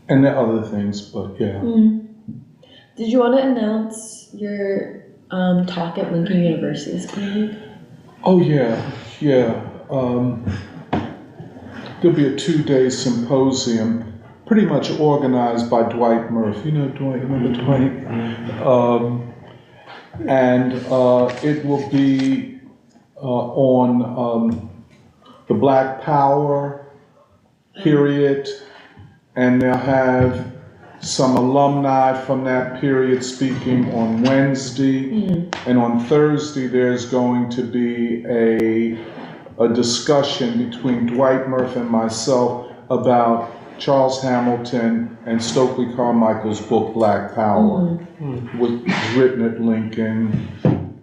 And there are other things, but yeah. Did you want to announce your talk at Lincoln University is coming? Oh yeah. There'll be a 2-day symposium, pretty much organized by Dwight Murphy. You know Dwight, remember Dwight? And it will be on the Black Power period, and they'll have some alumni from that period speaking on Wednesday, and on Thursday there's going to be a discussion between Dwight Murphy and myself about Charles Hamilton and Stokely Carmichael's book Black Power, was written at Lincoln.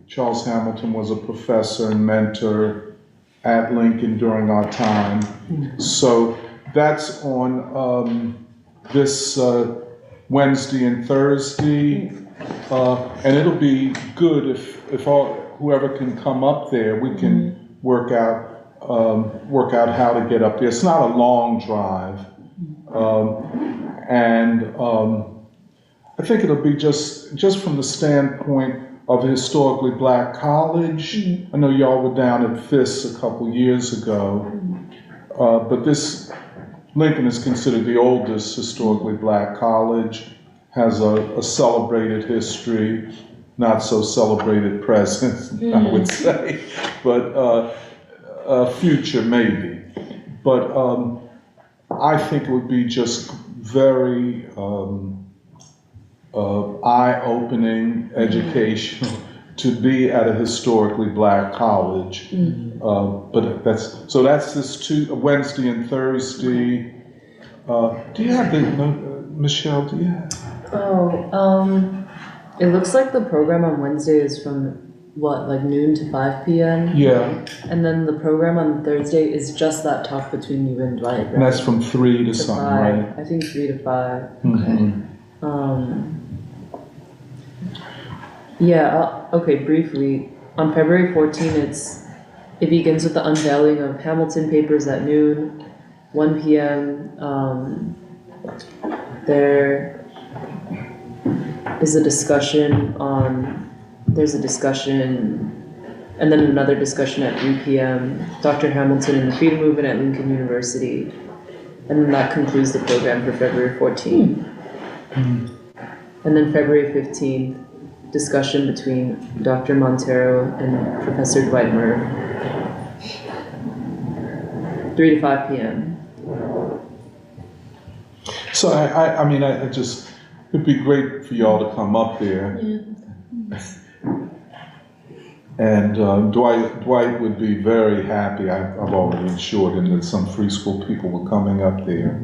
Charles Hamilton was a professor and mentor at Lincoln during our time. So that's on this Wednesday and Thursday, and it'll be good if whoever can come up there, we can work out how to get up there. It's not a long drive, and I think it'll be just from the standpoint of a historically black college. I know y'all were down at FIS a couple years ago, but this Lincoln is considered the oldest historically black college, has a celebrated history, not so celebrated present, I would say, but future maybe. But I think it would be just very eye-opening, educational to be at a historically black college. But that's this Wednesday and Thursday. Do you have the Michelle? Do you have? It looks like the program on Wednesday is from what, like noon to 5 p.m.? Yeah. And then the program on Thursday is just that talk between you and Dwight, right? And that's from 3 to something, 5. right? I think 3 to 5. Okay, briefly. On February 14th, it begins with the unveiling of Hamilton papers at noon, 1 p.m. There is a discussion and then another discussion at 3 p.m. Dr. Hamilton and the Freedom Movement at Lincoln University. And then that concludes the program for February 14th. And then February 15th, discussion between Dr. Montero and Professor Dwight Murph. 3 to 5 p.m. So I mean, I just, it'd be great for y'all to come up there. And Dwight would be very happy. I've already assured him that some free school people were coming up there.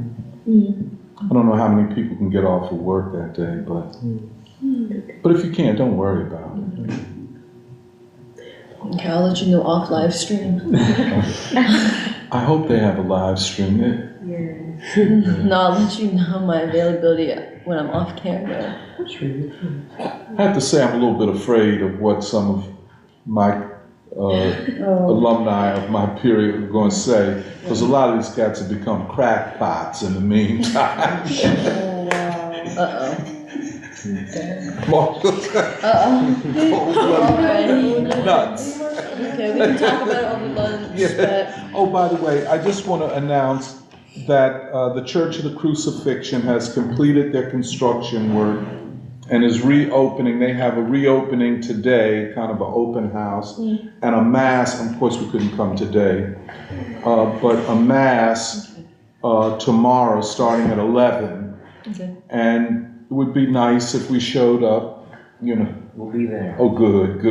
I don't know how many people can get off of work that day, but if you can't, don't worry about it. Okay, I'll let you know off live stream. I hope they have a live stream. No, I'll let you know my availability when I'm off camera. I have to say I'm a little bit afraid of what some of my alumni of my period are going to say, because a lot of these cats have become crackpots in the meantime. Nuts. Okay, we can talk about it over lunch. Yeah. Oh, by the way, I just want to announce that the Church of the Crucifixion has completed their construction work and is reopening. They have a reopening today, kind of an open house, and a mass. Of course, we couldn't come today, but a mass tomorrow starting at 11. Okay. And it would be nice if we showed up, you know. We'll be there. Oh, good.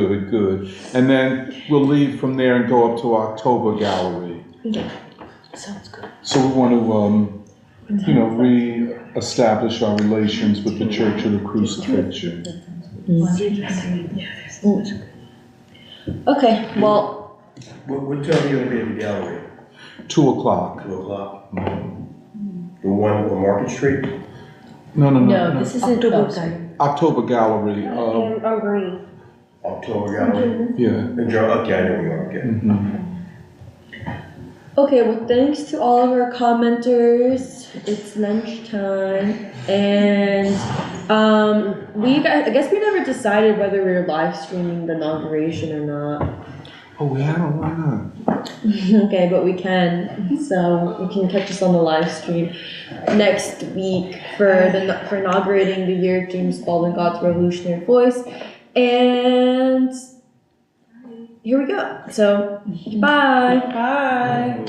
And then we'll leave from there and go up to October Gallery. Okay. Sounds good. So we want to, re-establish our relations with the Church of the Crucifixion. Okay, well. What time are you gonna be at the gallery? 2 o'clock. 2 o'clock? The one on Market Street? No. No, this isn't October Gallery. On Green. October Gallery? Yeah. Okay, I know we are, okay. Okay, well, thanks to all of our commenters. It's lunchtime, and I guess we never decided whether we were live streaming the inauguration or not. Oh, we haven't? Why not? Okay, but we can, so you can catch us on the live stream next week for inaugurating the Year of James Baldwin, God's Revolutionary Voice, and here we go. So, bye. Bye.